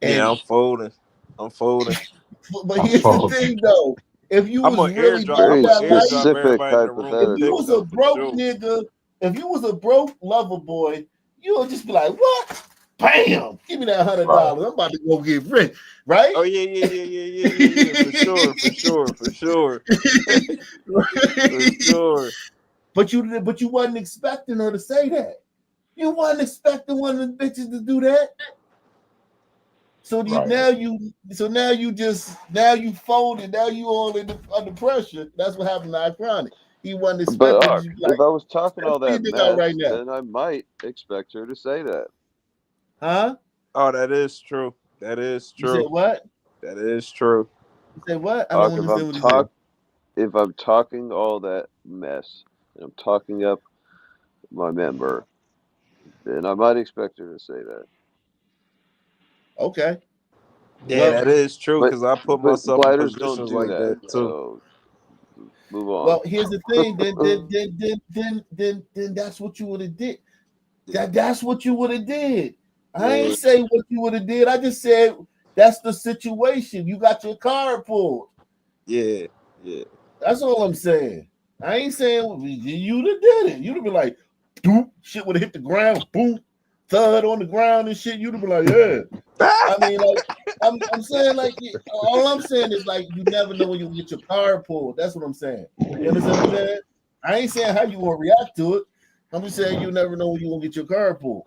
Speaker 8: yeah, I'm folding.
Speaker 12: But here's the thing, though. If you
Speaker 8: I'm
Speaker 12: was
Speaker 8: gonna
Speaker 12: really
Speaker 8: airdrop.
Speaker 12: about
Speaker 8: I'm gonna
Speaker 12: that life,
Speaker 8: airdrop everybody in the room.
Speaker 12: if you was a broke nigga, if you was a broke lover boy, you'll just be like, "What? Bam! Give me that $100. I'm about to go get rich, right?"
Speaker 8: Oh yeah. For sure. For sure.
Speaker 12: But you wasn't expecting her to say that. You wasn't expecting one of the bitches to do that. So now you folded. Now you all under pressure. That's what happened to Iconic. He wasn't
Speaker 22: But
Speaker 12: expecting
Speaker 22: Ark,
Speaker 12: you like,
Speaker 22: if I was talking all
Speaker 12: pull your
Speaker 22: that
Speaker 12: dick out
Speaker 22: mess,
Speaker 12: right now.
Speaker 22: then I might expect her to say that.
Speaker 12: Huh?
Speaker 8: Oh, that is true.
Speaker 12: You said what?
Speaker 8: That is true.
Speaker 12: You said what? I
Speaker 22: Ark,
Speaker 12: don't understand what he said.
Speaker 22: if I'm talking all that mess and I'm talking up my member, then I might expect her to say that.
Speaker 12: Okay.
Speaker 8: Yeah, that is true
Speaker 22: But
Speaker 8: because I put
Speaker 22: but
Speaker 8: myself in
Speaker 22: blighters don't
Speaker 8: positions
Speaker 22: do
Speaker 8: like
Speaker 22: that.
Speaker 8: that too.
Speaker 22: So move on.
Speaker 12: Well, here's the thing. Then that's what you would have did. That's what you would have did. I ain't say what you would have did. I just said that's the situation. You got your card pulled.
Speaker 8: Yeah.
Speaker 12: That's all I'm saying. I ain't saying you'd have did it. You'd have been like, boom, shit would have hit the ground, boom, thud on the ground and shit. You'd have been like, yeah. I mean, like, I'm saying, like, all I'm saying is, like, you never know when you get your card pulled. That's what I'm saying. You understand what I'm saying? I ain't saying how you want to react to it. I'm just saying you never know when you gonna get your card pulled.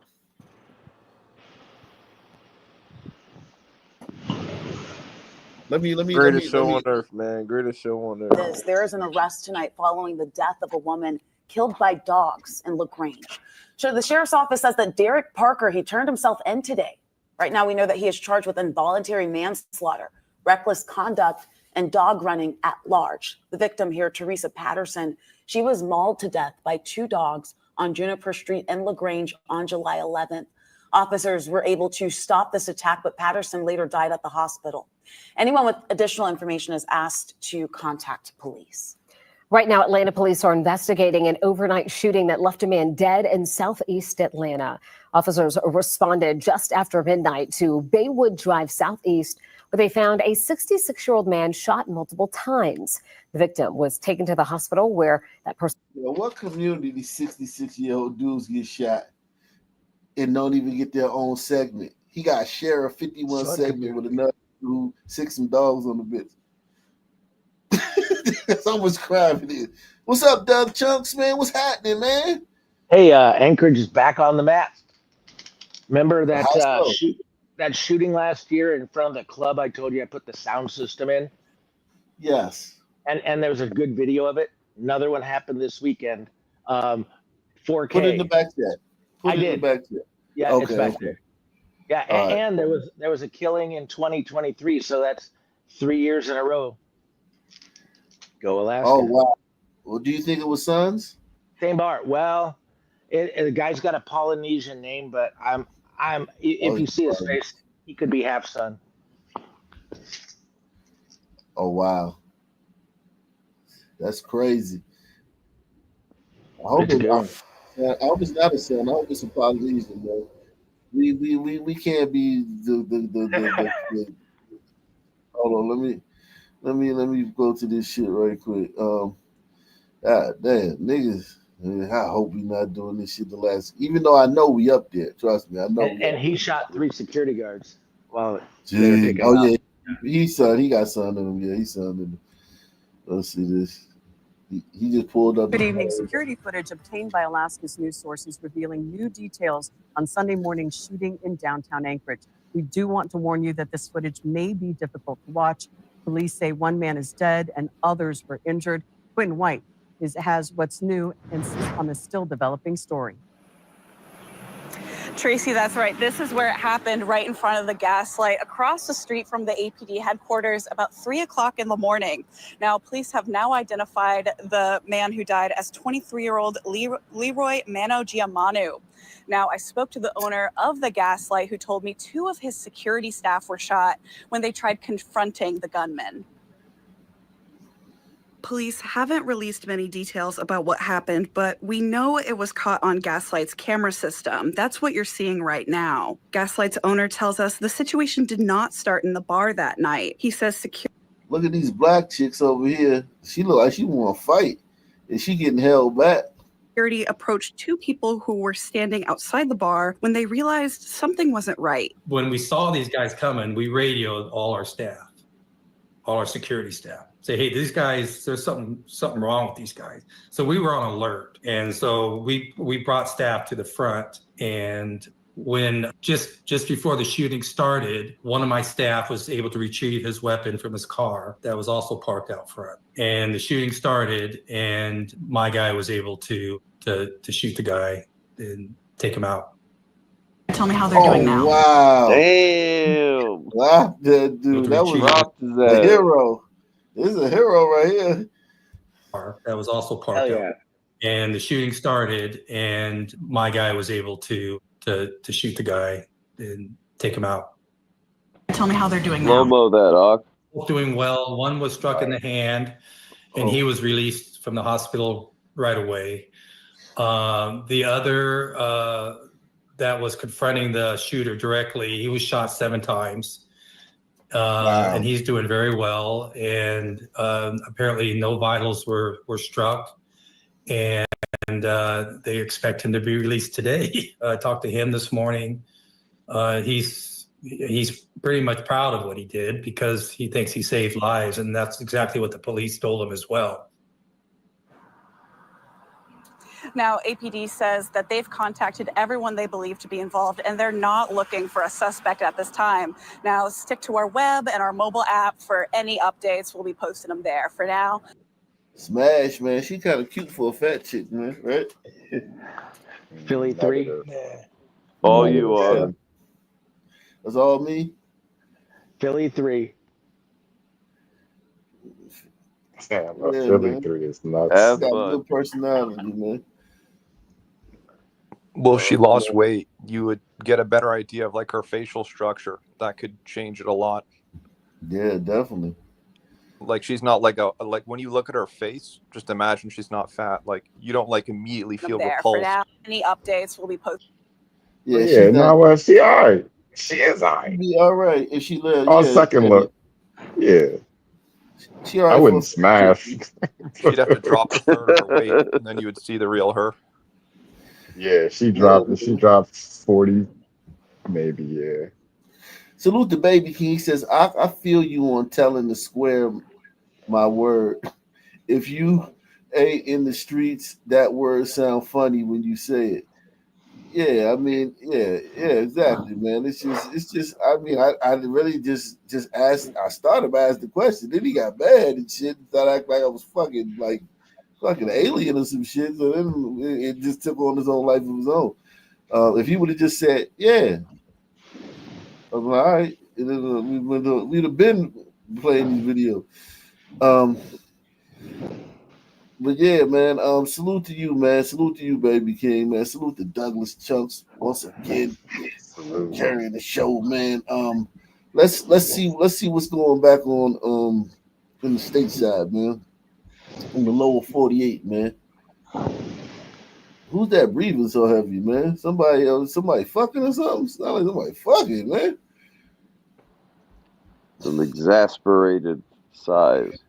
Speaker 8: Greatest show on earth, man. Greatest show on earth.
Speaker 1: There is an arrest tonight following the death of a woman killed by dogs in LaGrange. So the sheriff's office says that Derek Parker, he turned himself in today. Right now, we know that he is charged with involuntary manslaughter, reckless conduct, and dog running at large. The victim here, Teresa Patterson, she was mauled to death by two dogs on Juniper Street in LaGrange on July 11th.
Speaker 16: Officers were able to stop this attack, but Patterson later died at the hospital. Anyone with additional information is asked to contact police.
Speaker 17: Right now, Atlanta police are investigating an overnight shooting that left a man dead in southeast Atlanta. Officers responded just after midnight to Baywood Drive Southeast, where they found a 66-year-old man shot multiple times. The victim was taken to the hospital where that person...
Speaker 12: What community these 66-year-old dudes get shot and don't even get their own segment? He got Sheriff 51 segment with another dude, 6 some dogs on the bitch. That's how much crime it is. What's up, Doug Chunks, man? What's happening, man?
Speaker 21: Hey, Anchorage is back on the map. Remember that
Speaker 12: How so?
Speaker 21: that shooting last year in front of the club? I told you I put the sound system in.
Speaker 12: Yes.
Speaker 21: And there was a good video of it. Another one happened this weekend. 4K.
Speaker 12: Put it in the back chat.
Speaker 21: I did. Yeah,
Speaker 12: okay,
Speaker 21: it's back there. Yeah, and there was a killing in 2023, so that's 3 years in a row. Go Alaska.
Speaker 12: Oh wow. Well, do you think it was Sons?
Speaker 21: Same bar. Well, the guy's got a Polynesian name, but if you see his face, he could be half Son.
Speaker 12: Oh wow. That's crazy. I hope it's not a Son. I hope it's a Polynesian, bro. We can't be the hold on, let me go to this shit right quick. God damn, niggas. I hope we not doing this shit the last. Even though I know we up there, trust me, I know.
Speaker 21: And he shot 3 security guards. Wow.
Speaker 12: Yeah, he got son in him. Yeah, he's son in him. Let's see this. He just pulled up.
Speaker 24: Good evening. Security footage obtained by Alaska's news sources revealing new details on Sunday morning shooting in downtown Anchorage. We do want to warn you that this footage may be difficult to watch. Police say one man is dead and others were injured. Quentin White has what's new and on the still developing story.
Speaker 25: Tracy, that's right. This is where it happened, right in front of the Gaslight, across the street from the APD headquarters, about 3 o'clock in the morning. Now, police have now identified the man who died as 23-year-old Leroy Mano-Giamanu. Now, I spoke to the owner of the Gaslight, who told me 2 of his security staff were shot when they tried confronting the gunman. Police haven't released many details about what happened, but we know it was caught on Gaslight's camera system. That's what you're seeing right now. Gaslight's owner tells us the situation did not start in the bar that night. He says security...
Speaker 12: Look at these black chicks over here. She look like she want to fight. And she getting held back.
Speaker 25: Security approached 2 people who were standing outside the bar when they realized something wasn't right.
Speaker 26: When we saw these guys coming, we radioed all our staff, all our security staff. Say, hey, these guys, there's something wrong with these guys. So we were on alert. And so we brought staff to the front. And when just before the shooting started, one of my staff was able to retrieve his weapon from his car that was also parked out front. And the shooting started, and my guy was able to shoot the guy and take him out.
Speaker 25: Tell me how they're doing now.
Speaker 12: Wow.
Speaker 22: Damn.
Speaker 12: Wow, that dude. That was a hero. This is a hero right here.
Speaker 26: That was also parked out. And the shooting started, and my guy was able to shoot the guy and take him out.
Speaker 25: Tell me how they're doing now.
Speaker 22: Slow-mo that, Ock.
Speaker 26: Doing well. One was struck in the hand, and he was released from the hospital right away. The other that was confronting the shooter directly, he was shot 7 times. And he's doing very well. And apparently no vitals were struck. And they expect him to be released today. I talked to him this morning. He's pretty much proud of what he did because he thinks he saved lives. And that's exactly what the police told him as well.
Speaker 25: Now, APD says that they've contacted everyone they believe to be involved, and they're not looking for a suspect at this time. Now, stick to our web and our mobile app for any updates. We'll be posting them there. For now,
Speaker 12: Smash, man. She kind of cute for a fat chick, man, right?
Speaker 21: Philly 3.
Speaker 22: All you are.
Speaker 12: That's all me?
Speaker 21: Philly 3.
Speaker 15: Yeah,
Speaker 12: Yeah,
Speaker 15: Philly
Speaker 12: man.
Speaker 15: 3 is nuts.
Speaker 12: Got a good personality, man.
Speaker 4: Well, if she lost weight, you would get a better idea of like her facial structure. That could change it a lot.
Speaker 12: Yeah, definitely.
Speaker 4: Like she's not like like when you look at her face, just imagine she's not fat. Like you don't like immediately feel
Speaker 25: There for
Speaker 4: repulsed.
Speaker 25: now. Any updates will be posted.
Speaker 12: Yeah,
Speaker 15: Yeah,
Speaker 12: she's not.
Speaker 15: no, well, she all right. She is all right.
Speaker 12: Be all right if she lives.
Speaker 15: On
Speaker 12: Yeah,
Speaker 15: second
Speaker 12: yeah.
Speaker 15: look, yeah,
Speaker 12: She all
Speaker 15: I
Speaker 12: right
Speaker 15: wouldn't
Speaker 12: for
Speaker 15: smash.
Speaker 4: She'd have to drop a third of her weight, and then you would see the real her.
Speaker 15: Yeah, she
Speaker 12: Yeah.
Speaker 15: dropped 40, maybe. Yeah.
Speaker 12: Salute the Baby King. He says, I feel you on telling the square my word. If you ain't in the streets, that word sound funny when you say it. Yeah, I mean, yeah, exactly, man. It's just. I mean, I really just asked. I started by asking the question. Then he got mad and shit. Thought I act like I was fucking alien or some shit. So then it just took on his own life of his own. If he would have just said, yeah, I was like, all right, and then we'd have been playing these videos. But yeah, man. Salute to you, man. Salute to you, Baby King, man. Salute to Douglas Chunks once again, carrying the show, man. Let's see what's going back on in the stateside, man. In the lower 48, man. Who's that breathing so heavy, man? Somebody fucking or something? It's not like somebody fucking, man.
Speaker 22: Some exasperated sighs.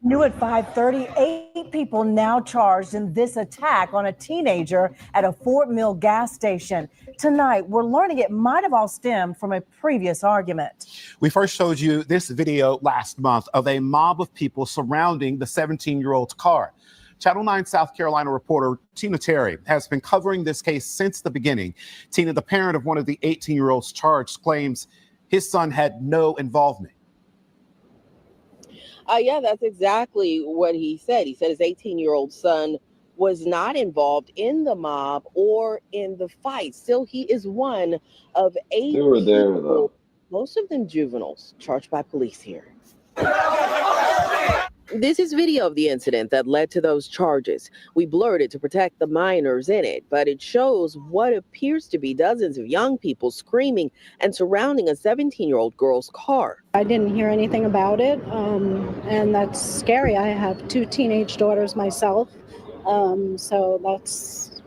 Speaker 1: New at 5:30, 8 people now charged in this attack on a teenager at a Fort Mill gas station. Tonight, we're learning it might have all stemmed from a previous argument.
Speaker 2: We first showed you this video last month of a mob of people surrounding the 17-year-old's car. Channel 9 South Carolina reporter Tina Terry has been covering this case since the beginning. Tina, the parent of one of the 18-year-olds charged, claims his son had no involvement.
Speaker 5: Yeah, that's exactly what he said. He said his 18-year-old son was not involved in the mob or in the fight. Still, he is one of 8
Speaker 22: They were there,
Speaker 5: people,
Speaker 22: though.
Speaker 5: most of them juveniles, charged by police here. This is video of the incident that led to those charges. We blurred it to protect the minors in it, but it shows what appears to be dozens of young people screaming and surrounding a 17-year-old girl's car.
Speaker 7: I didn't hear anything about it, and that's scary. I have 2 teenage daughters myself, so that's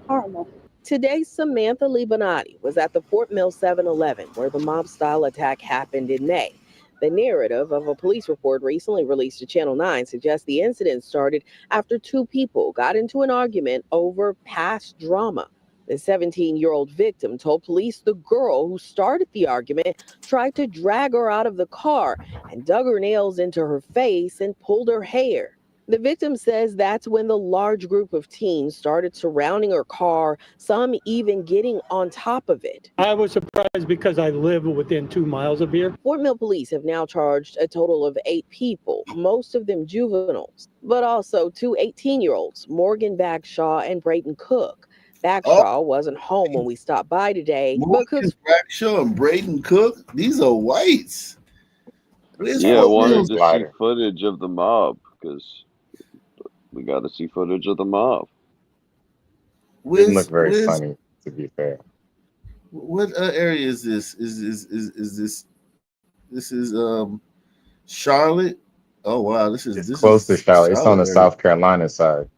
Speaker 7: horrible.
Speaker 5: Today, Samantha Libanati was at the Fort Mill 7-Eleven where the mob-style attack happened in May. The narrative of a police report recently released to Channel 9 suggests the incident started after 2 people got into an argument over past drama. The 17-year-old victim told police the girl who started the argument tried to drag her out of the car and dug her nails into her face and pulled her hair. The victim says that's when the large group of teens started surrounding her car, some even getting on top of it.
Speaker 11: I was surprised because I live within 2 miles of here.
Speaker 5: Fort Mill police have now charged a total of 8 people, most of them juveniles, but also 2 18-year-olds, Morgan Bagshaw and Brayden Cook. Bagshaw wasn't home when we stopped by today, but Cook's
Speaker 12: Bagshaw and Brayden Cook, these are whites.
Speaker 22: Yeah, I wanted to see footage of the mob because we got to see footage of the mob.
Speaker 15: Didn't look very funny, to be fair.
Speaker 12: What area is this? Is this? This is Charlotte. Oh wow, this is
Speaker 15: Close to Charlotte. It's on the
Speaker 12: area.
Speaker 15: South Carolina side.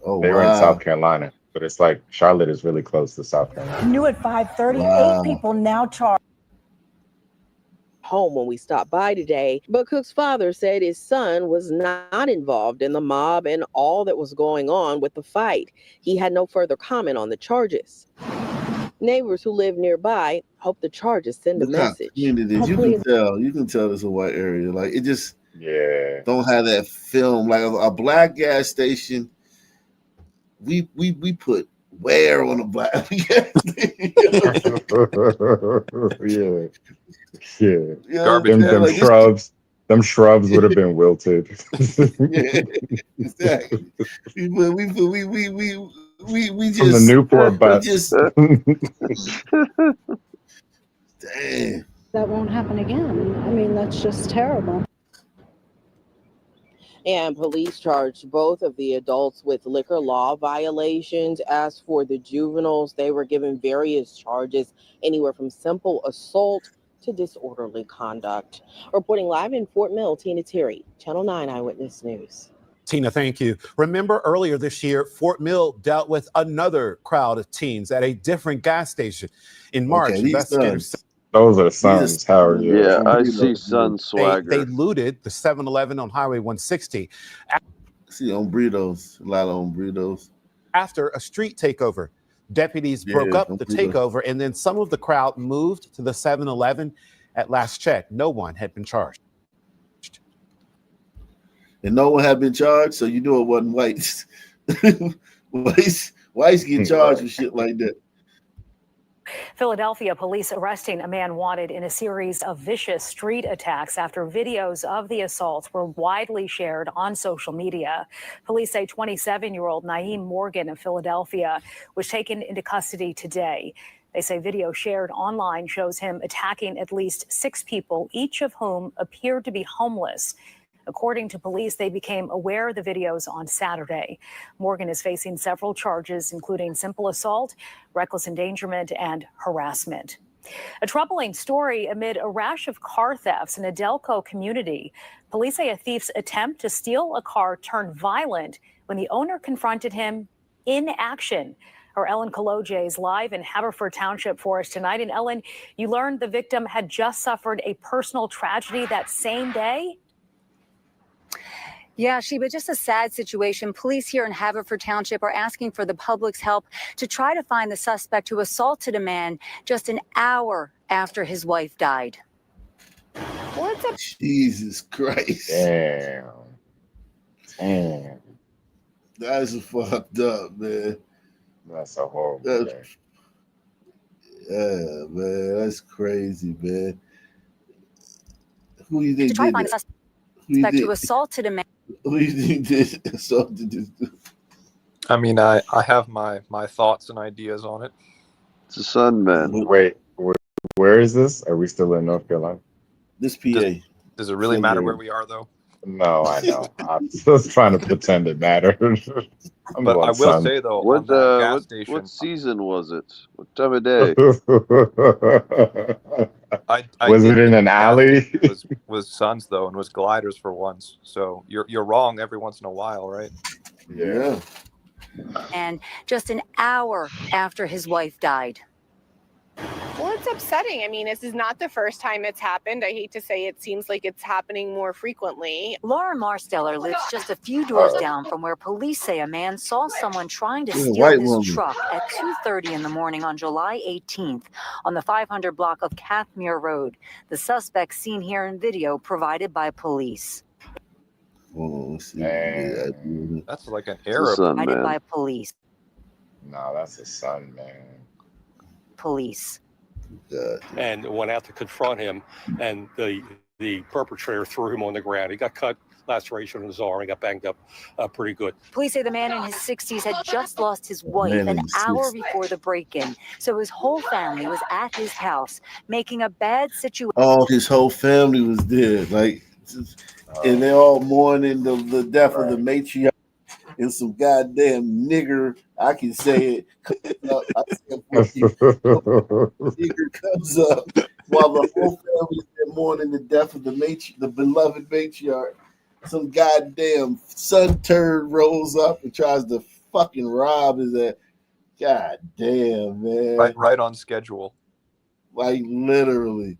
Speaker 12: Oh
Speaker 15: They were in
Speaker 12: wow.
Speaker 15: South Carolina, but it's like Charlotte is really close to South Carolina.
Speaker 1: New at 5:30,
Speaker 5: Wow.
Speaker 1: 8 people now charged.
Speaker 5: Home when we stopped by today, but Cook's father said his son was not involved in the mob and all that was going on with the fight. He had no further comment on the charges. Neighbors who live nearby hope the charges send a
Speaker 12: Look how
Speaker 5: message.
Speaker 12: clean it is. You can tell it's a white area. Like it just don't have that film. Like a black gas station. We put where on a black gas station.
Speaker 15: Yeah.
Speaker 12: Garbage
Speaker 15: Them,
Speaker 12: can.
Speaker 15: them
Speaker 12: Like this-
Speaker 15: shrubs. Them shrubs would have been wilted.
Speaker 12: Yeah, exactly. We just
Speaker 15: From the Newport bus.
Speaker 12: just dang.
Speaker 7: That won't happen again. I mean, that's just terrible.
Speaker 5: And police charged both of the adults with liquor law violations. As for the juveniles, they were given various charges, anywhere from simple assault to disorderly conduct. Reporting live in Fort Mill, Tina Terry, Channel 9 Eyewitness News.
Speaker 2: Tina, thank you. Remember earlier this year, Fort Mill dealt with another crowd of teens at a different gas station. In March,
Speaker 12: Okay, these
Speaker 2: investigators
Speaker 12: sons.
Speaker 15: Those are
Speaker 12: These are
Speaker 15: sons. Hell yeah.
Speaker 22: Yeah, I
Speaker 12: Burrito.
Speaker 22: see Sun
Speaker 2: they
Speaker 22: Swagger.
Speaker 2: looted the 7-Eleven on Highway 160
Speaker 12: See hombritos, a lot of hombritos.
Speaker 2: after a street takeover. Deputies broke
Speaker 12: Yeah,
Speaker 2: up the
Speaker 12: hombritos.
Speaker 2: takeover, and then some of the crowd moved to the 7-Eleven. At last check, no one had been charged.
Speaker 12: And no one had been charged, so you knew it wasn't whites. whites get charged for shit like that.
Speaker 6: Philadelphia police arresting a man wanted in a series of vicious street attacks after videos of the assaults were widely shared on social media. Police say 27-year-old Naeem Morgan of Philadelphia was taken into custody today. They say video shared online shows him attacking at least 6 people, each of whom appeared to be homeless. According to police, they became aware of the videos on Saturday. Morgan is facing several charges, including simple assault, reckless endangerment, and harassment. A troubling story amid a rash of car thefts in a Delco community. Police say a thief's attempt to steal a car turned violent when the owner confronted him in action. Our Ellen Kaloje is live in Haverford Township for us tonight. And Ellen, you learned the victim had just suffered a personal tragedy that same day?
Speaker 9: Yeah, Sheba, just a sad situation. Police here in Haverford Township are asking for the public's help to try to find the suspect who assaulted a man just an hour after his wife died.
Speaker 12: What's up? Jesus Christ.
Speaker 15: Damn. Damn.
Speaker 12: That's fucked up, man.
Speaker 15: That's a horrible thing.
Speaker 12: Yeah, man, that's crazy, man. Who do you think
Speaker 9: To try to
Speaker 12: did
Speaker 9: find the
Speaker 12: that?
Speaker 9: suspect who assaulted a man.
Speaker 12: Who do you think did assaulted this dude?
Speaker 4: I mean, I have my thoughts and ideas on it.
Speaker 22: It's a Sun man.
Speaker 15: Wait, where is this? Are we still in North Carolina?
Speaker 12: This PA.
Speaker 4: Does it really matter where we are, though?
Speaker 15: No, I know. I'm just trying to pretend it mattered.
Speaker 4: But I will say, though, on that gas station,
Speaker 22: what season was it? What time of day?
Speaker 15: Was it in an alley?
Speaker 4: was Suns, though, and was gliders for once. So you're wrong every once in a while, right?
Speaker 12: Yeah.
Speaker 9: And just an hour after his wife died.
Speaker 10: Well, it's upsetting. I mean, this is not the first time it's happened. I hate to say it seems like it's happening more frequently.
Speaker 6: Laura Marsteller lives just a few doors down from where police say a man saw someone trying to
Speaker 12: Yeah,
Speaker 6: steal
Speaker 12: white
Speaker 6: his
Speaker 12: woman.
Speaker 6: truck at 2:30 in the morning on July 18th on the 500 block of Cathmere Road. The suspect seen here in video provided by police.
Speaker 12: Oh, see.
Speaker 4: That's like an
Speaker 22: It's a
Speaker 4: Arab.
Speaker 22: Sun
Speaker 6: Provided
Speaker 22: man.
Speaker 6: by police.
Speaker 15: No, that's a son, man.
Speaker 6: Police.
Speaker 14: And went out to confront him, and the perpetrator threw him on the ground. He got cut, laceration in his arm. He got banged up pretty good.
Speaker 6: Police say the man in his 60s had just lost his wife
Speaker 12: Man in
Speaker 6: an
Speaker 12: his
Speaker 6: hour
Speaker 12: 60s.
Speaker 6: before the break-in. So his whole family was at his house, making a bad situation.
Speaker 12: Oh, his whole family was dead. Like, and they all mourning the death of the matriarch and some goddamn nigger. I can say it. I said, nigger comes up while the whole family's there mourning the death of the beloved matriarch. Some goddamn sun turd rolls up and tries to fucking rob his ass. God damn, man.
Speaker 4: Right on schedule.
Speaker 12: Like literally.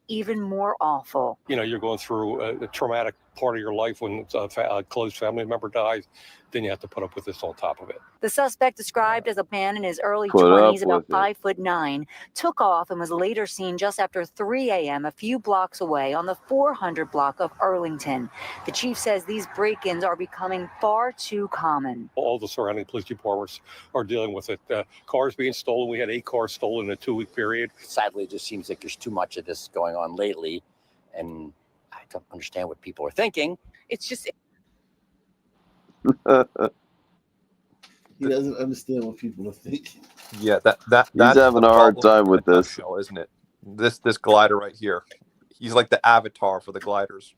Speaker 6: Even more awful.
Speaker 14: You know, you're going through a traumatic part of your life when a close family member dies. Then you have to put up with this on top of it.
Speaker 6: The suspect, described as a man in his early
Speaker 22: Put up
Speaker 6: 20s, about
Speaker 22: with it.
Speaker 6: 5'9", took off and was later seen just after 3 a.m. a few blocks away on the 400 block of Arlington. The chief says these break-ins are becoming far too common.
Speaker 14: All the surrounding police departments are dealing with it. Cars being stolen. We had 8 cars stolen in a 2-week period.
Speaker 18: Sadly, it just seems like there's too much of this going on lately, and I don't understand what people are thinking.
Speaker 10: It's just
Speaker 12: He doesn't understand what people are thinking.
Speaker 4: Yeah, that's
Speaker 22: having
Speaker 4: the
Speaker 22: a hard
Speaker 4: problem
Speaker 22: time with
Speaker 4: in a
Speaker 22: this.
Speaker 4: nutshell, isn't it? This glider right here. He's like the avatar for the gliders.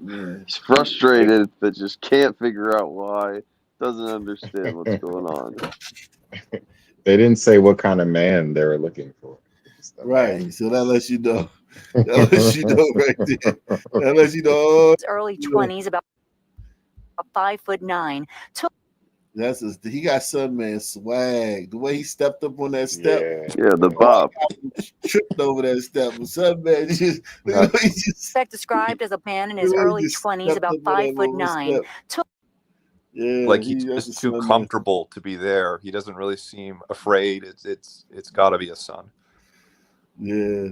Speaker 12: Yeah.
Speaker 22: He's frustrated, but just can't figure out why. Doesn't understand what's going on.
Speaker 15: They didn't say what kind of man they were looking for. Just a
Speaker 12: Right.
Speaker 15: man.
Speaker 12: So that lets you know. That lets you know right there. That lets you know.
Speaker 9: His early
Speaker 12: You know,
Speaker 9: 20s, about 5'9", took
Speaker 12: he got Sunman swag. The way he stepped up on that step.
Speaker 15: Yeah.
Speaker 22: Yeah, the bop.
Speaker 12: Tripped over that step. But Sunman just look at the way he just
Speaker 9: described as a man in
Speaker 12: the
Speaker 9: his
Speaker 12: way he
Speaker 9: early
Speaker 12: just
Speaker 9: 20s,
Speaker 12: stepped
Speaker 9: about
Speaker 12: up on that little
Speaker 9: 5'9",
Speaker 12: step.
Speaker 9: took
Speaker 12: Yeah,
Speaker 3: Like he's
Speaker 12: that's
Speaker 3: just
Speaker 12: a
Speaker 3: too
Speaker 12: Sunman.
Speaker 3: comfortable to be there. He doesn't really seem afraid. It's got to be a son.
Speaker 12: Yeah,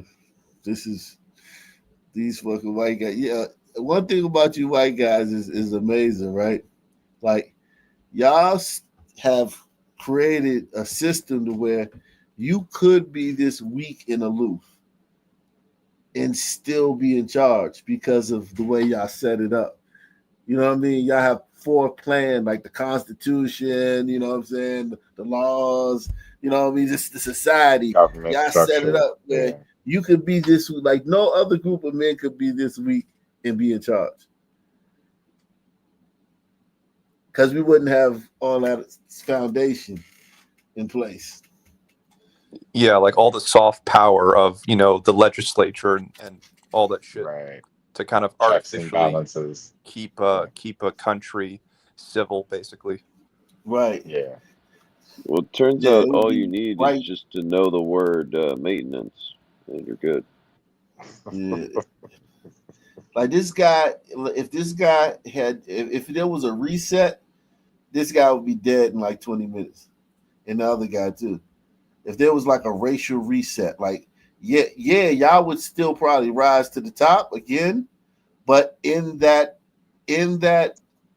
Speaker 12: these fucking white guys. Yeah, one thing about you white guys is amazing, right? Like y'all have created a system to where you could be this weak and aloof and still be in charge because of the way y'all set it up. You know what I mean? Y'all have foreplanned, like the Constitution, you know what I'm saying? The laws, you know what I mean? Just the society.
Speaker 15: Government
Speaker 12: Y'all set it
Speaker 15: structure.
Speaker 12: up where you could be this, like no other group of men could be this weak and be in charge. Because we wouldn't have all that foundation in place.
Speaker 3: Yeah, like all the soft power of the legislature and all that shit
Speaker 15: Right.
Speaker 3: to kind of
Speaker 15: Checks and
Speaker 3: artificially
Speaker 15: balances.
Speaker 3: keep a country civil, basically.
Speaker 12: Right.
Speaker 15: Yeah.
Speaker 22: Well, it turns
Speaker 12: Yeah,
Speaker 22: out
Speaker 12: it would
Speaker 22: all
Speaker 12: be
Speaker 22: you need
Speaker 12: right.
Speaker 22: is just to know the word maintenance, and you're good.
Speaker 12: Yeah. Like this guy, if this guy had, if there was a reset, this guy would be dead in like 20 minutes. And the other guy too. If there was like a racial reset, like, yeah, y'all would still probably rise to the top again. But in that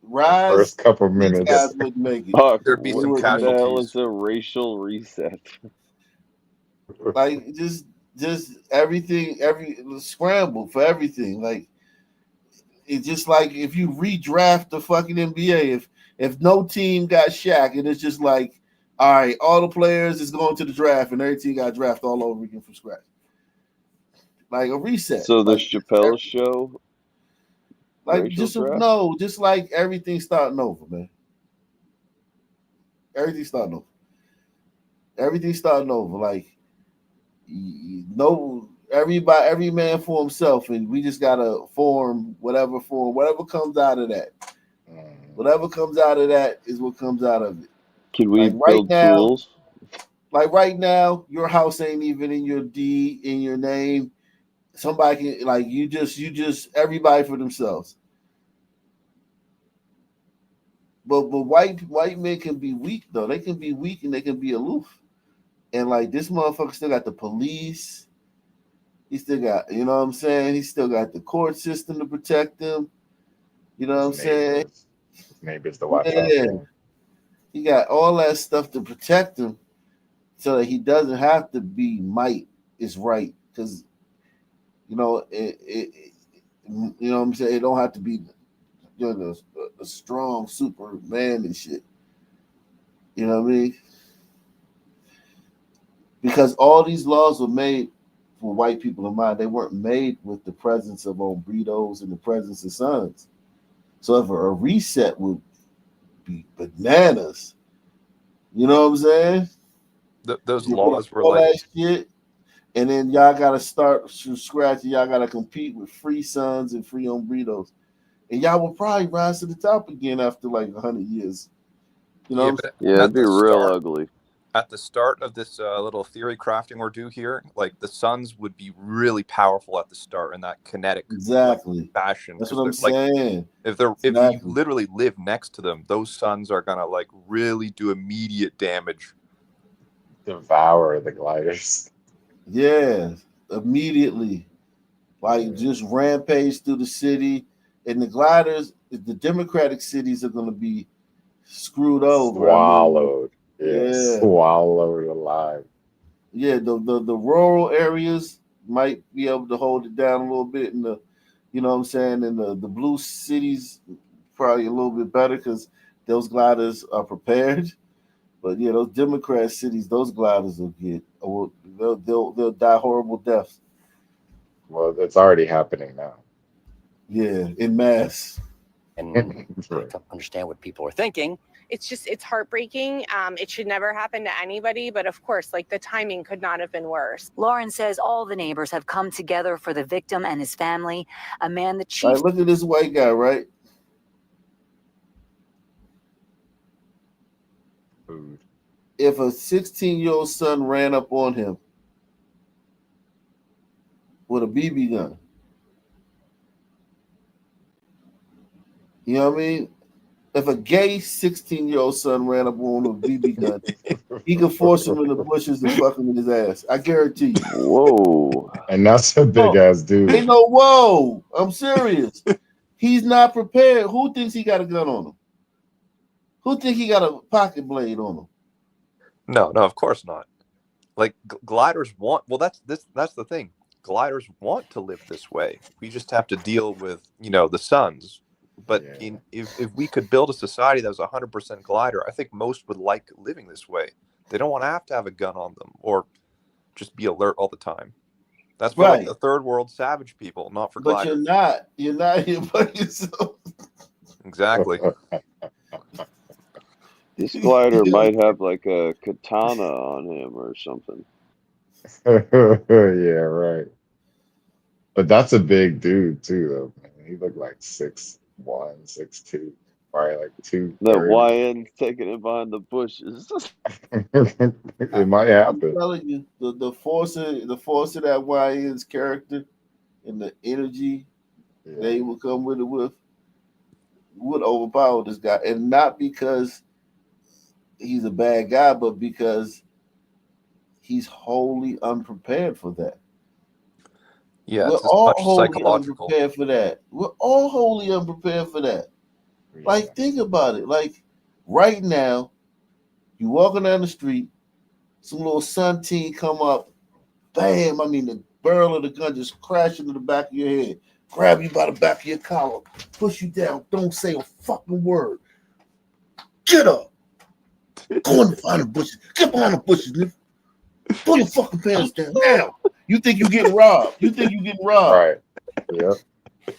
Speaker 12: rise,
Speaker 15: First couple
Speaker 12: these
Speaker 15: minutes.
Speaker 12: guys wouldn't make it.
Speaker 22: Huck,
Speaker 3: There'd be
Speaker 12: They
Speaker 3: some
Speaker 22: what
Speaker 12: wouldn't
Speaker 22: the
Speaker 12: make it.
Speaker 22: hell is
Speaker 3: casualties.
Speaker 22: a racial reset?
Speaker 12: Like just everything, every scramble for everything. Like it's just like if you redraft the fucking NBA, if no team got Shaq, and it's just like, all right, all the players is going to the draft, and every team got drafted all over again from scratch. Like a reset.
Speaker 22: So the
Speaker 12: Like
Speaker 22: Chappelle show racial draft?
Speaker 12: just like everything starting over, man. Everything starting over. Everything starting over. Like every man for himself, and we just gotta form whatever comes out of that. Whatever comes out of that is what comes out of it.
Speaker 22: Can we
Speaker 12: Like
Speaker 22: build tools?
Speaker 12: right now, your house ain't even in your deed, in your name. Somebody can, like, you just everybody for themselves. But white men can be weak though. They can be weak and they can be aloof. And like this motherfucker still got the police. He still got, you know what I'm saying? He still got the court system to protect him. You know what I'm saying?
Speaker 15: His neighbors to watch out
Speaker 12: Yeah.
Speaker 15: for.
Speaker 12: He got all that stuff to protect him so that he doesn't have to be might is right. Because you know, you know what I'm saying? It don't have to be a strong Superman and shit. You know what I mean? Because all these laws were made for white people in mind. They weren't made with the presence of Ombritos and the presence of sons. So if a reset would be bananas, you know what I'm saying?
Speaker 3: Those
Speaker 12: You
Speaker 3: laws were
Speaker 12: all
Speaker 3: like
Speaker 12: that shit, and then y'all gotta start from scratch. And y'all gotta compete with free sons and free Ombritos, and y'all will probably rise to the top again after like 100 years. You know?
Speaker 3: but
Speaker 22: Yeah, it'd be real ugly.
Speaker 3: At the start of this little theory crafting we're due here, like the Suns would be really powerful at the start in that kinetic
Speaker 12: Exactly.
Speaker 3: fashion.
Speaker 12: That's
Speaker 3: 'Cause
Speaker 12: what I'm saying.
Speaker 3: If you literally live next to them, those Suns are gonna like really do immediate damage.
Speaker 15: Devour the gliders.
Speaker 12: Yeah, immediately. Like just rampage through the city. And the gliders, the Democratic cities are going to be screwed over.
Speaker 15: Swallowed.
Speaker 12: I mean,
Speaker 15: Swallowed alive.
Speaker 12: Yeah, the rural areas might be able to hold it down a little bit. And you know what I'm saying? And the blue cities probably a little bit better because those gliders are prepared. But yeah, those Democrat cities, those gliders will they'll die horrible deaths.
Speaker 15: Well, it's already happening now.
Speaker 12: Yeah, in mass.
Speaker 18: And I don't understand what people are thinking.
Speaker 10: It's heartbreaking. It should never happen to anybody, but of course, like, the timing could not have been worse.
Speaker 9: Lauren says all the neighbors have come together for the victim and his family. A man the
Speaker 12: All
Speaker 9: chief.
Speaker 12: right, look at this white guy, right? If a 16-year-old son ran up on him with a BB gun, you know what I mean? If a gay 16-year-old son ran up on him with a BB gun, he could force him in the bushes and fuck him in his ass. I guarantee you.
Speaker 22: Whoa.
Speaker 15: And that's a big ass dude.
Speaker 12: Ain't no whoa. I'm serious. He's not prepared. Who thinks he got a gun on him? Who think he got a pocket blade on him?
Speaker 3: No, of course not. Like gliders want. Well, that's the thing. Gliders want to live this way. We just have to deal with the suns. But if we could build a society that was 100% glider, I think most would like living this way. They don't want to have a gun on them or just be alert all the time. That's for like the third world savage people, not for gliders.
Speaker 12: But you're not here by yourself.
Speaker 3: Exactly.
Speaker 22: This glider might have like a katana on him or something.
Speaker 15: Yeah, right. But that's a big dude too, though. Man. He looked like 6'1", 6'2", probably like 230.
Speaker 22: YN taking it behind the bushes.
Speaker 15: It might happen.
Speaker 12: I'm telling you, the force of that YN's character and the energy they would come with would overpower this guy, and not because he's a bad guy, but because he's wholly unprepared for that.
Speaker 3: Yeah,
Speaker 12: we're
Speaker 3: it's as
Speaker 12: all
Speaker 3: much
Speaker 12: wholly
Speaker 3: psychological.
Speaker 12: unprepared for that. We're all wholly unprepared for that. Like, think about it. Like, right now, you walking down the street, some little Suntine come up, bam! I mean, the barrel of the gun just crash into the back of your head, grab you by the back of your collar, push you down. Don't say a fucking word. Get up. Go in behind the bushes. Get behind the bushes, nigga. Pull your fucking pants down now. You think you getting robbed? You think you getting robbed?
Speaker 15: Right. Yep.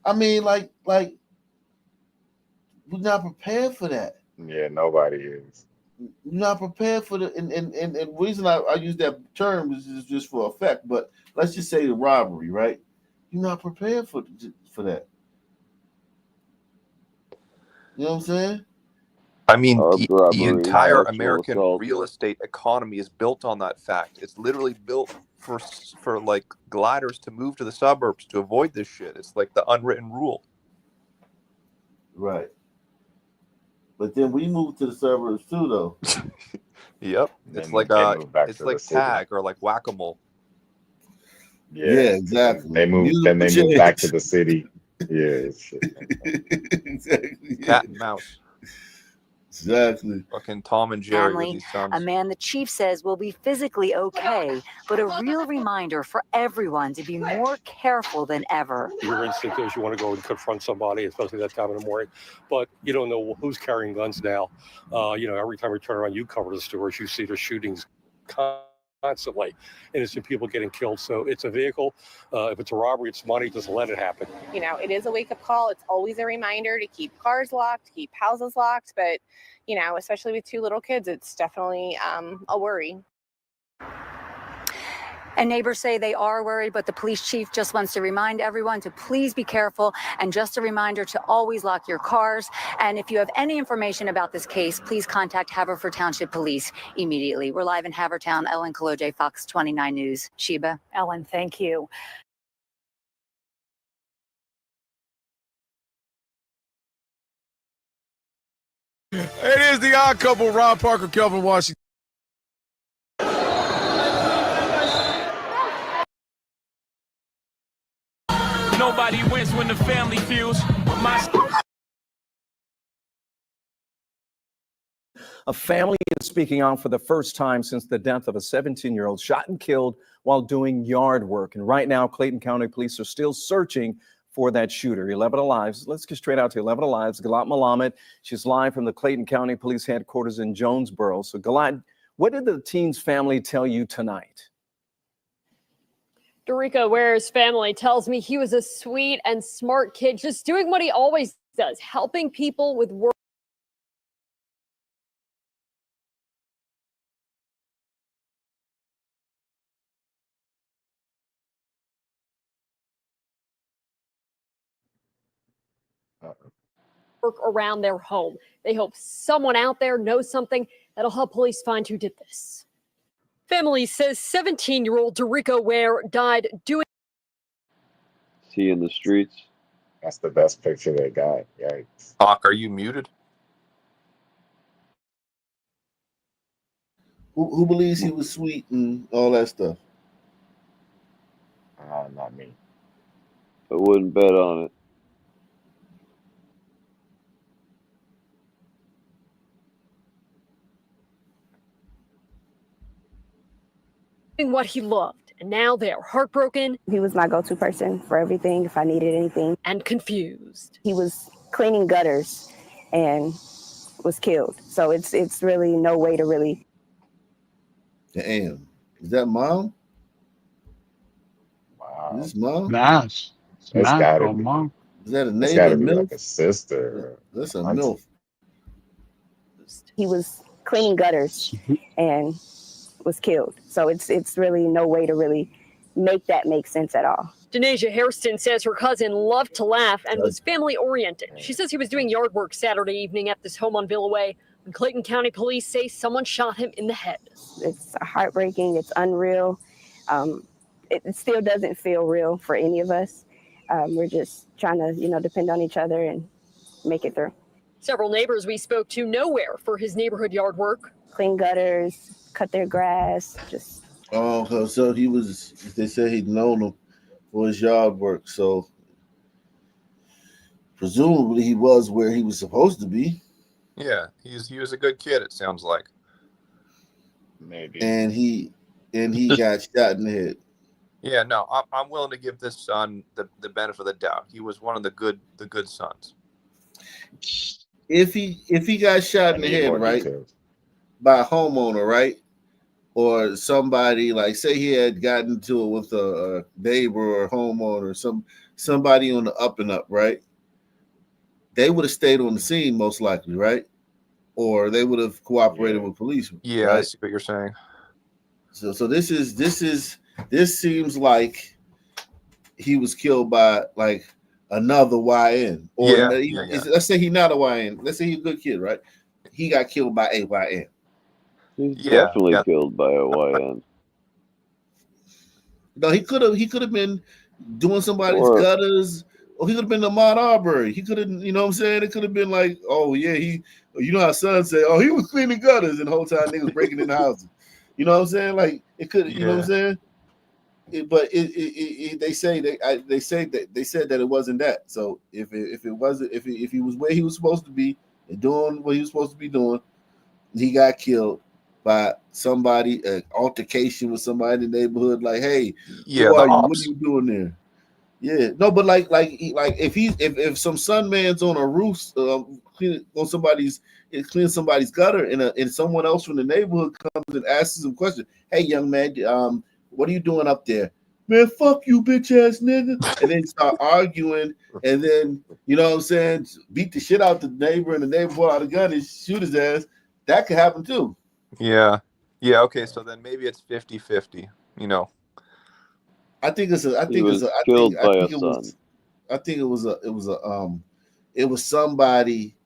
Speaker 12: I mean, like we're not prepared for that.
Speaker 15: Yeah, nobody is.
Speaker 12: You're not prepared for the and the reason I use that term is just for effect. But let's just say the robbery, right? You're not prepared for that. You know what I'm saying?
Speaker 3: I mean,
Speaker 22: Armed
Speaker 3: the
Speaker 22: robbery,
Speaker 3: entire
Speaker 22: sexual
Speaker 3: American
Speaker 22: assault.
Speaker 3: real estate economy is built on that fact. It's literally built for like gliders to move to the suburbs to avoid this shit. It's like the unwritten rule.
Speaker 12: Right. But then we move to the suburbs too, though.
Speaker 3: Yep. It's like it's like tag or like whack-a-mole.
Speaker 15: Yeah,
Speaker 12: exactly.
Speaker 15: They move back to the city. Yeah.
Speaker 12: Exactly.
Speaker 3: Cat and mouse.
Speaker 12: Exactly.
Speaker 3: Fucking Tom and Jerry with
Speaker 9: Family,
Speaker 3: these sons.
Speaker 9: a man the chief says will be physically okay, but a real reminder for everyone to be more careful than ever.
Speaker 14: Your instinct is you want to go and confront somebody, especially that time in the morning, but you don't know who's carrying guns now. Every time you turn around, you cover the stores, you see the shootings constantly, innocent people getting killed. So it's a vehicle. If it's a robbery, it's money. Just let it happen.
Speaker 10: It is a wake-up call. It's always a reminder to keep cars locked, keep houses locked, but especially with 2 little kids, it's definitely a worry.
Speaker 9: And neighbors say they are worried, but the police chief just wants to remind everyone to please be careful, and just a reminder to always lock your cars. And if you have any information about this case, please contact Haverford Township Police immediately. We're live in Havertown. Ellen Kaloje, Fox 29 News. Sheba.
Speaker 6: Ellen, thank you.
Speaker 8: It is the Odd Couple, Rob Parker, Kelvin Washington.
Speaker 13: Nobody wins when the family feels.
Speaker 16: A family is speaking out for the first time since the death of a 17-year-old shot and killed while doing yard work. And right now, Clayton County Police are still searching for that shooter. 11 Alive's. Let's get straight out to 11 Alive's. Galat Malamed. She's live from the Clayton County Police headquarters in Jonesboro. So, Galat, what did the teen's family tell you tonight?
Speaker 17: Dorico Ware's family tells me he was a sweet and smart kid, just doing what he always does, helping people with work. Work around their home. They hope someone out there knows something that'll help police find who did this. Family says 17-year-old Dorico Ware died doing.
Speaker 22: Is he in the streets?
Speaker 15: That's the best picture they got. Yikes.
Speaker 3: Hawk, are you muted?
Speaker 12: Who believes he was sweet and all that stuff?
Speaker 15: Not me.
Speaker 22: I wouldn't bet on it.
Speaker 17: What he loved, and now they are heartbroken.
Speaker 19: He was my go-to person for everything if I needed anything.
Speaker 17: And confused.
Speaker 19: He was cleaning gutters and was killed. So it's really no way to really.
Speaker 12: Damn, is that mom?
Speaker 15: Wow.
Speaker 12: Is this mom?
Speaker 20: Nice.
Speaker 15: It's gotta be.
Speaker 20: Mom.
Speaker 12: Is that a
Speaker 15: It's
Speaker 12: neighbor?
Speaker 15: gotta be
Speaker 12: MILF?
Speaker 15: like a sister.
Speaker 12: That's a
Speaker 15: auntie.
Speaker 12: MILF.
Speaker 19: He was cleaning gutters and was killed. So it's really no way to really make that make sense at all.
Speaker 17: Denasia Hairston says her cousin loved to laugh and was family oriented. She says he was doing yard work Saturday evening at this home on Villa Way when Clayton County police say someone shot him in the head.
Speaker 19: It's heartbreaking. It's unreal. It still doesn't feel real for any of us. We're just trying to, depend on each other and make it through.
Speaker 17: Several neighbors we spoke to nowhere for his neighborhood yard work.
Speaker 19: Clean gutters, cut their grass, just.
Speaker 12: Oh, so he was. They said he'd known him for his yard work. So presumably he was where he was supposed to be.
Speaker 3: Yeah, he was a good kid. It sounds like.
Speaker 15: Maybe.
Speaker 12: And he got shot in the head.
Speaker 3: Yeah, no, I'm willing to give this son the benefit of the doubt. He was one of the good sons.
Speaker 12: If he got shot in the head, right, by a homeowner, right, or somebody, like say he had gotten into it with a neighbor or a homeowner, somebody on the up and up, right, they would have stayed on the scene most likely, right, or they would have cooperated with police.
Speaker 3: Yeah,
Speaker 12: right?
Speaker 3: I see what you're saying.
Speaker 12: So this seems like he was killed by like another YN, or let's say he's not a YN. Let's say he's a good kid, right? He got killed by a YN.
Speaker 22: He's definitely killed by a YN.
Speaker 12: No, he could have been doing somebody's gutters, or he could have been Ahmaud Arbery. He could have, you know what I'm saying? It could have been like, oh yeah, you know how son say, oh, he was cleaning gutters, and the whole time niggas breaking in the houses. You know what I'm saying? Like it could, you know what I'm saying? They said that it wasn't that. So if he was where he was supposed to be and doing what he was supposed to be doing, he got killed by somebody, an altercation with somebody in the neighborhood. Like, hey, who are you? What are you doing there? Yeah, no, but like if some sun man's on a roof, clean somebody's gutter, and someone else from the neighborhood comes and asks him questions. Hey, young man, what are you doing up there? Man, fuck you, bitch ass nigga. And then start arguing, and then you know what I'm saying, beat the shit out the neighbor, and the neighbor pull out a gun and shoot his ass. That could happen too.
Speaker 3: Yeah. Okay, so then maybe it's 50-50,
Speaker 12: I think it was somebody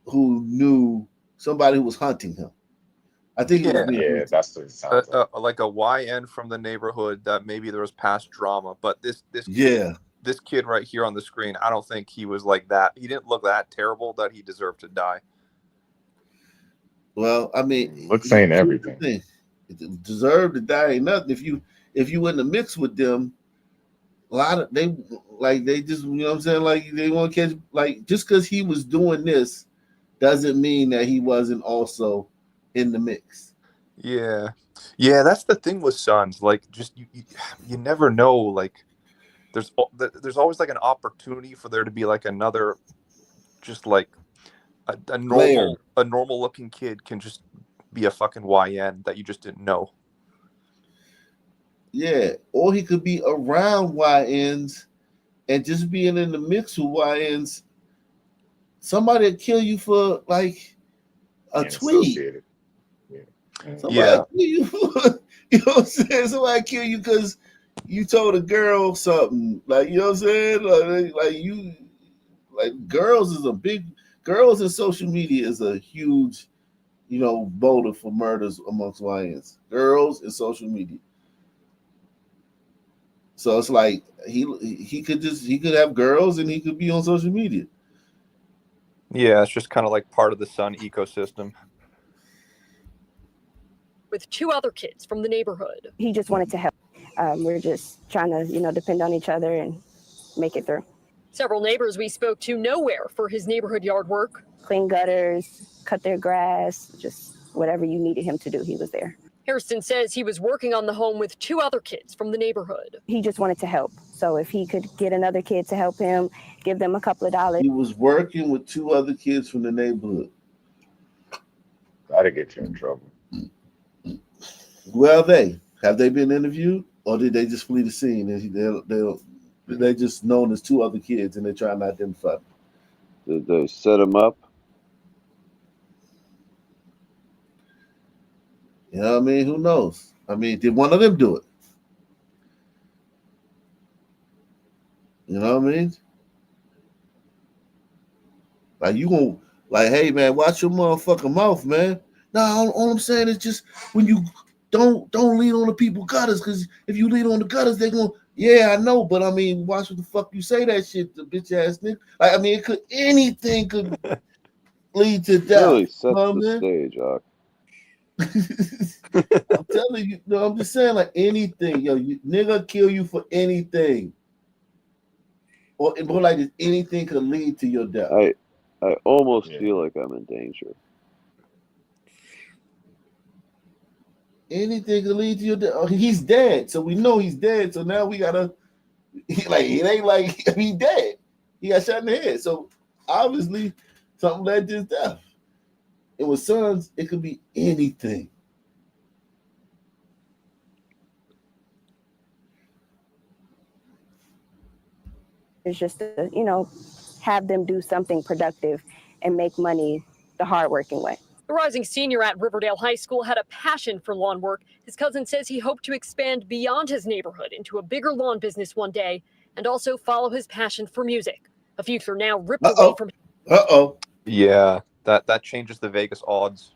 Speaker 12: who knew somebody who was hunting him. I think it was
Speaker 15: that's what it sounds
Speaker 3: like a YN from the neighborhood that maybe there was past drama, but this kid right here on the screen, I don't think he was like that. He didn't look that terrible that he deserved to die.
Speaker 12: Well, I mean,
Speaker 15: looks saying everything.
Speaker 12: Deserved to die ain't nothing. If you in the mix with them, a lot of they just, you know what I'm saying, like they want to catch, like just because he was doing this doesn't mean that he wasn't also in the mix.
Speaker 3: Yeah, that's the thing with sons. Like, just you never know. Like, there's always like an opportunity for there to be like another, just like a normal looking kid can just be a fucking YN that you just didn't know.
Speaker 12: Yeah, or he could be around YNs and just being in the mix with YNs. Somebody will kill you for like a
Speaker 15: And
Speaker 12: tweet.
Speaker 15: associated. Yeah.
Speaker 12: Somebody
Speaker 3: Yeah.
Speaker 12: kill you for, you know what I'm saying? Somebody kill you because you told a girl something. Like, you know what I'm saying? Like girls in social media is a huge, motive for murders amongst YNs. Girls in social media. So it's like he could have girls and he could be on social media.
Speaker 3: Yeah, it's just kind of like part of the Sun ecosystem.
Speaker 17: With 2 other kids from the neighborhood.
Speaker 19: He just wanted to help. We're just trying to, depend on each other and make it through.
Speaker 17: Several neighbors we spoke to nowhere for his neighborhood yard work.
Speaker 19: Clean gutters, cut their grass, just whatever you needed him to do, he was there.
Speaker 17: Hairston says he was working on the home with 2 other kids from the neighborhood.
Speaker 19: He just wanted to help. So if he could get another kid to help him, give them a couple of dollars.
Speaker 12: He was working with 2 other kids from the neighborhood.
Speaker 15: That'll get you in trouble.
Speaker 12: Well, have they been interviewed, or did they just flee the scene? They're just known as 2 other kids, and they're trying to identify them.
Speaker 22: Did they set him up?
Speaker 12: You know what I mean? Who knows? I mean, did one of them do it? You know what I mean? Like, hey man, watch your motherfucking mouth, man. No, all I'm saying is just when you don't lean on the people gutters, because if you lean on the gutters, they're going, yeah, I know, but I mean, watch what the fuck you say that shit, the bitch ass nigga. Like, I mean, anything could lead to death.
Speaker 22: Really sets the stage, Ock.
Speaker 12: I'm telling you, no, I'm just saying, like, anything, nigga kill you for anything. Or like this, anything could lead to your death.
Speaker 22: I almost feel like I'm in danger.
Speaker 12: Anything could lead to your death. He's dead, so we know he's dead. So now we gotta, it ain't like he's dead. He got shot in the head. So obviously something led to his death. And with sons, it could be anything.
Speaker 19: It's just to, have them do something productive and make money the hardworking way.
Speaker 17: The rising senior at Riverdale High School had a passion for lawn work. His cousin says he hoped to expand beyond his neighborhood into a bigger lawn business one day and also follow his passion for music. A future now ripped away from him.
Speaker 3: Yeah, that changes the Vegas odds.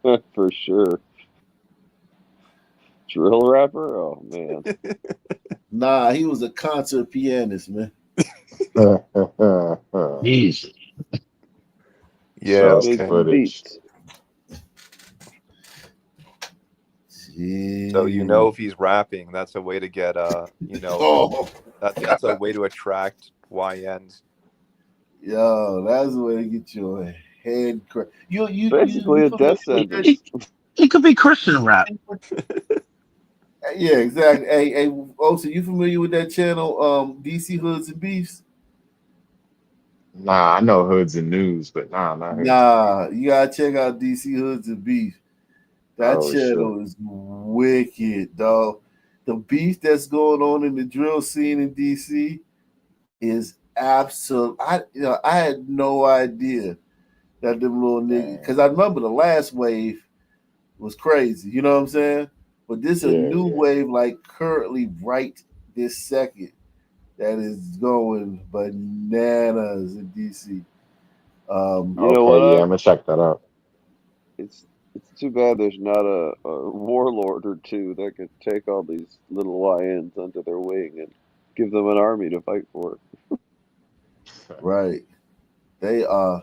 Speaker 22: For sure. Drill rapper? Oh man.
Speaker 12: Nah, he was a concert pianist, man.
Speaker 15: Easy.
Speaker 3: Yeah,
Speaker 15: okay. Footage.
Speaker 3: So if he's rapping, that's a way to get that's a way to attract YNs.
Speaker 12: Yo, that's a way to get your head cracked. You
Speaker 22: basically a death sentence.
Speaker 20: He could be Christian rap.
Speaker 12: Yeah, exactly. Hey, so you familiar with that channel, DC Hoods and Beefs?
Speaker 15: Nah, I know Hoods and News, but not Hoods.
Speaker 12: Nah, you gotta check out DC Hoods and Beef. That channel is wicked, dog. The beef that's going on in the drill scene in DC is absolute. I had no idea that them little niggas, because I remember the last wave was crazy. You know what I'm saying? But this is a new wave, like currently right this second, that is going bananas in DC.
Speaker 22: You know what?
Speaker 15: Yeah, I'm gonna check that out.
Speaker 22: It's too bad there's not a warlord or two that could take all these little YNs under their wing and give them an army to fight for.
Speaker 12: Right. They are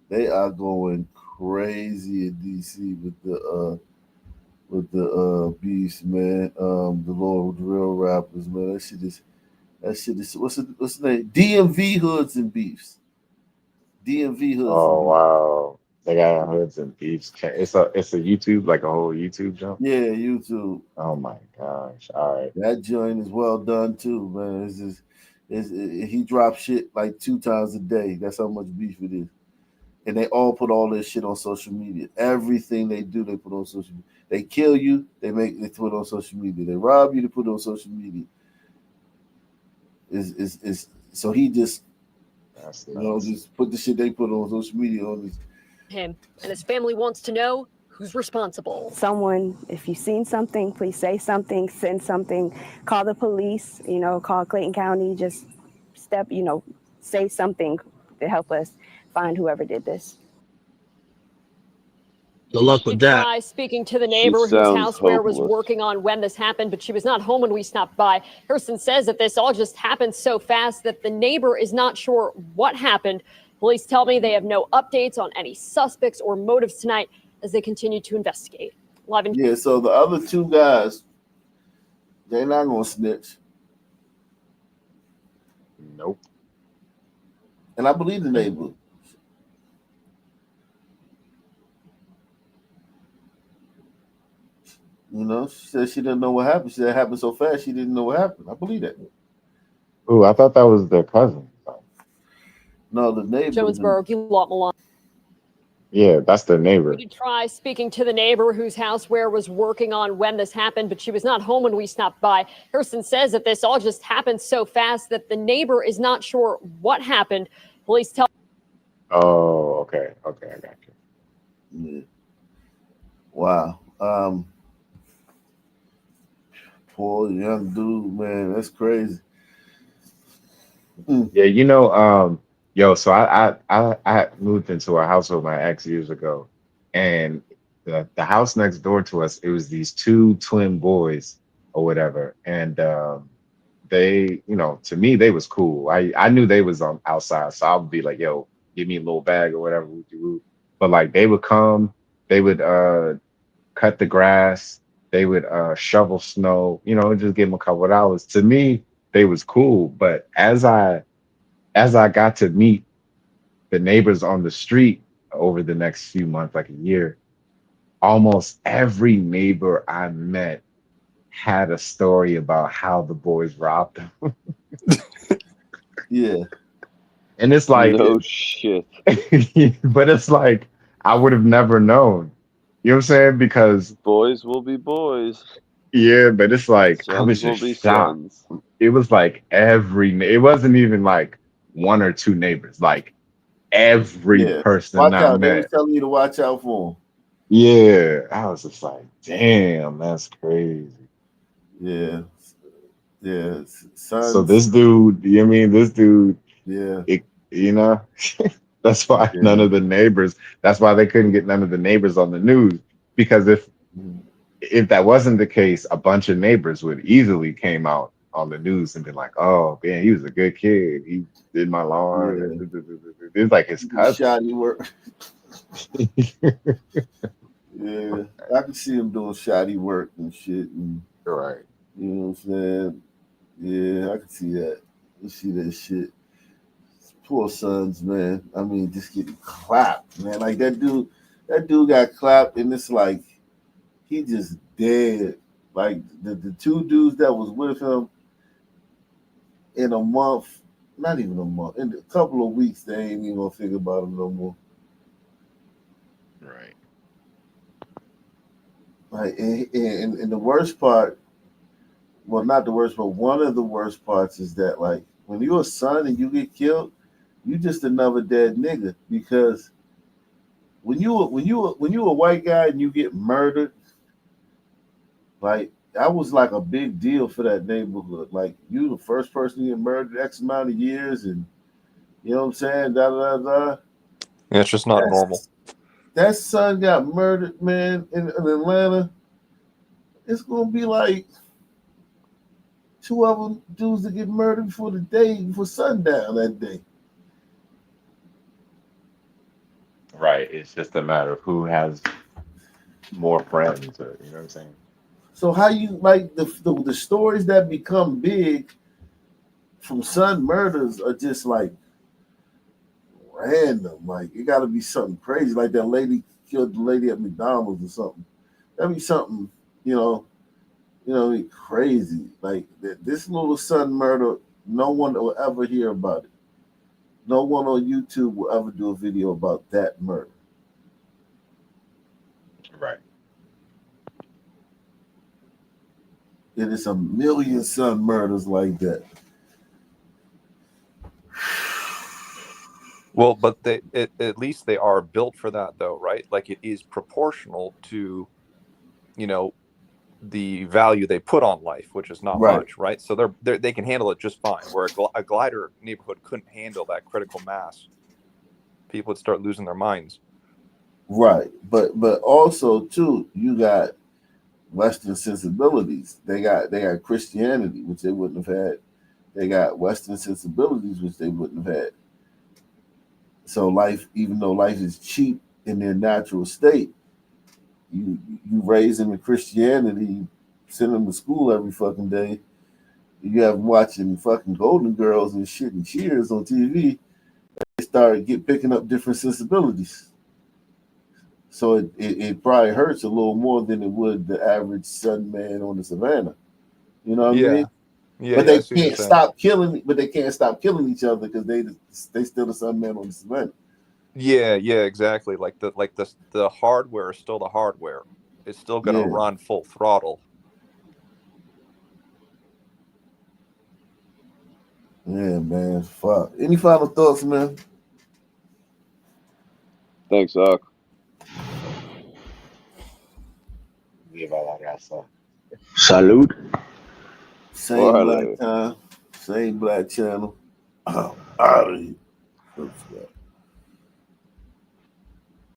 Speaker 12: going crazy in DC with the beefs, man. The little drill rappers, man. That shit is what's the name? DMV Hoods and Beefs. DMV Hoods.
Speaker 15: Oh wow. They got Hoods and Beefs. It's a YouTube, like a whole YouTube jump.
Speaker 12: Yeah, YouTube.
Speaker 15: Oh my gosh. All right.
Speaker 12: That joint is well done too, man. He drops shit like 2 times a day. That's how much beef it is. and they all put all this shit on social media. Everything they do, they put on social media. They kill you, they put it on social media. They rob you, they put it on social media. So he just just put the shit they put on social media on this.
Speaker 17: Him and his family wants to know who's responsible.
Speaker 19: Someone, if you've seen something, please say something, send something, call the police, call Clayton County, just say something to help us find whoever did this.
Speaker 20: Good luck
Speaker 17: We
Speaker 20: with that.
Speaker 17: try speaking to the
Speaker 22: She
Speaker 17: neighbor whose
Speaker 22: sounds
Speaker 17: houseware was
Speaker 22: hopeless.
Speaker 17: working on when this happened, but she was not home when we stopped by. Kirsten says that this all just happened so fast that the neighbor is not sure what happened. Police tell me they have no updates on any suspects or motives tonight as they continue to investigate.
Speaker 12: Yeah, so the other two guys, they're not gonna snitch.
Speaker 15: Nope.
Speaker 12: And I believe the neighbor. She said she didn't know what happened. She said it happened so fast she didn't know what happened. I believe that.
Speaker 15: Ooh, I thought that was their cousin.
Speaker 12: No, the neighbor.
Speaker 17: Jonesboro, Lot Milan.
Speaker 15: Yeah, that's their neighbor.
Speaker 17: We did try speaking to the neighbor whose houseware was working on when this happened, but she was not home when we stopped by. Kirsten says that this all just happened so fast that the neighbor is not sure what happened. Police tell.
Speaker 15: Oh, okay, I got you.
Speaker 12: Yeah. Wow. Poor young dude, man, that's crazy.
Speaker 15: Yeah, so I moved into a house with my ex years ago, and the house next door to us, it was these two twin boys or whatever, and they, to me they was cool. I knew they was on outside, so I would be like, yo, give me a little bag or whatever. But like they would come, they would cut the grass, they would shovel snow, just give them a couple of dollars. To me, they was cool. But as I got to meet the neighbors on the street over the next few months, like a year, almost every neighbor I met had a story about how the boys robbed them.
Speaker 12: Yeah.
Speaker 15: And it's like,
Speaker 22: no shit.
Speaker 15: but it's like, I would have never known. You know what I'm saying? Because
Speaker 22: boys will be boys.
Speaker 15: Yeah, but it's like, I was
Speaker 22: Sons will
Speaker 15: just
Speaker 22: be
Speaker 15: shocked.
Speaker 22: sons.
Speaker 15: It was like it wasn't even like one or two neighbors, like every
Speaker 12: Yeah.
Speaker 15: person
Speaker 12: Watch
Speaker 15: I
Speaker 12: out. They was
Speaker 15: met.
Speaker 12: telling you to watch out for them.
Speaker 15: Yeah, I was just like, damn, that's crazy.
Speaker 12: Yeah. Yeah.
Speaker 15: So
Speaker 12: Sons.
Speaker 15: this dude, this dude,
Speaker 12: Yeah.
Speaker 15: that's why none of the neighbors, that's why they couldn't get none of the neighbors on the news. Because if that wasn't the case, a bunch of neighbors would easily came out on the news and been like, "Oh man, he was a good kid. He did my lawn." And it's like his cousin.
Speaker 12: Shoddy work. Yeah, I can see him doing shoddy work and shit. And,
Speaker 15: right.
Speaker 12: You know what I'm saying? Yeah, I can see that. You see that shit. Poor sons, man. I mean, just getting clapped, man. Like that dude got clapped, and it's like he just dead. Like the two dudes that was with him in a month, not even a month, in a couple of weeks, they ain't even gonna think about him no more.
Speaker 15: Right.
Speaker 12: Like, and the worst part, well, not the worst, but one of the worst parts is that, like, when you're a son and you get killed, you just another dead nigga. Because when you a white guy and you get murdered, like, that was like a big deal for that neighborhood. Like, you the first person to get murdered X amount of years, and you know what I'm saying? Da da da.
Speaker 3: Yeah, it's just not normal.
Speaker 12: That son got murdered, man, in Atlanta. It's gonna be like two other dudes that get murdered before sundown that day.
Speaker 15: Right. It's just a matter of who has more friends, or, you know what I'm saying?
Speaker 12: So how you like the stories that become big from son murders are just like random. Like it got to be something crazy, like that lady killed the lady at McDonald's or something. That'd be something, crazy. Like this little son murder, no one will ever hear about it. No one on YouTube will ever do a video about that murder.
Speaker 15: Right.
Speaker 12: It is a million son murders like that.
Speaker 3: Well, but at least they are built for that, though, right? Like it is proportional to, you know, the value they put on life, which is not
Speaker 12: Right.
Speaker 3: much, right? So they can handle it just fine. Where a glider neighborhood couldn't handle that critical mass, people would start losing their minds.
Speaker 12: Right, but also too, you got Western sensibilities. They got Christianity, which they wouldn't have had. They got Western sensibilities, which they wouldn't have had. So life, even though life is cheap in their natural state, you raise them in Christianity, you send them to school every fucking day. You have them watching fucking Golden Girls and shit and Cheers on TV. They start picking up different sensibilities. So it probably hurts a little more than it would the average Southern man on the savannah. You know what I mean?
Speaker 3: Yeah,
Speaker 12: but
Speaker 3: yeah,
Speaker 12: they
Speaker 3: I see what you're
Speaker 12: can't
Speaker 3: saying.
Speaker 12: stop killing. But they can't stop killing each other because they still the Southern man on the savannah.
Speaker 3: Yeah, exactly. Like the hardware is still the hardware. It's still going to
Speaker 12: Yeah.
Speaker 3: run full throttle.
Speaker 12: Yeah, man. Fuck. Any final thoughts, man?
Speaker 22: Thanks, Doc.
Speaker 20: Salute.
Speaker 12: Same
Speaker 22: Órale.
Speaker 12: black time, same black channel. Out of here. Subscribe.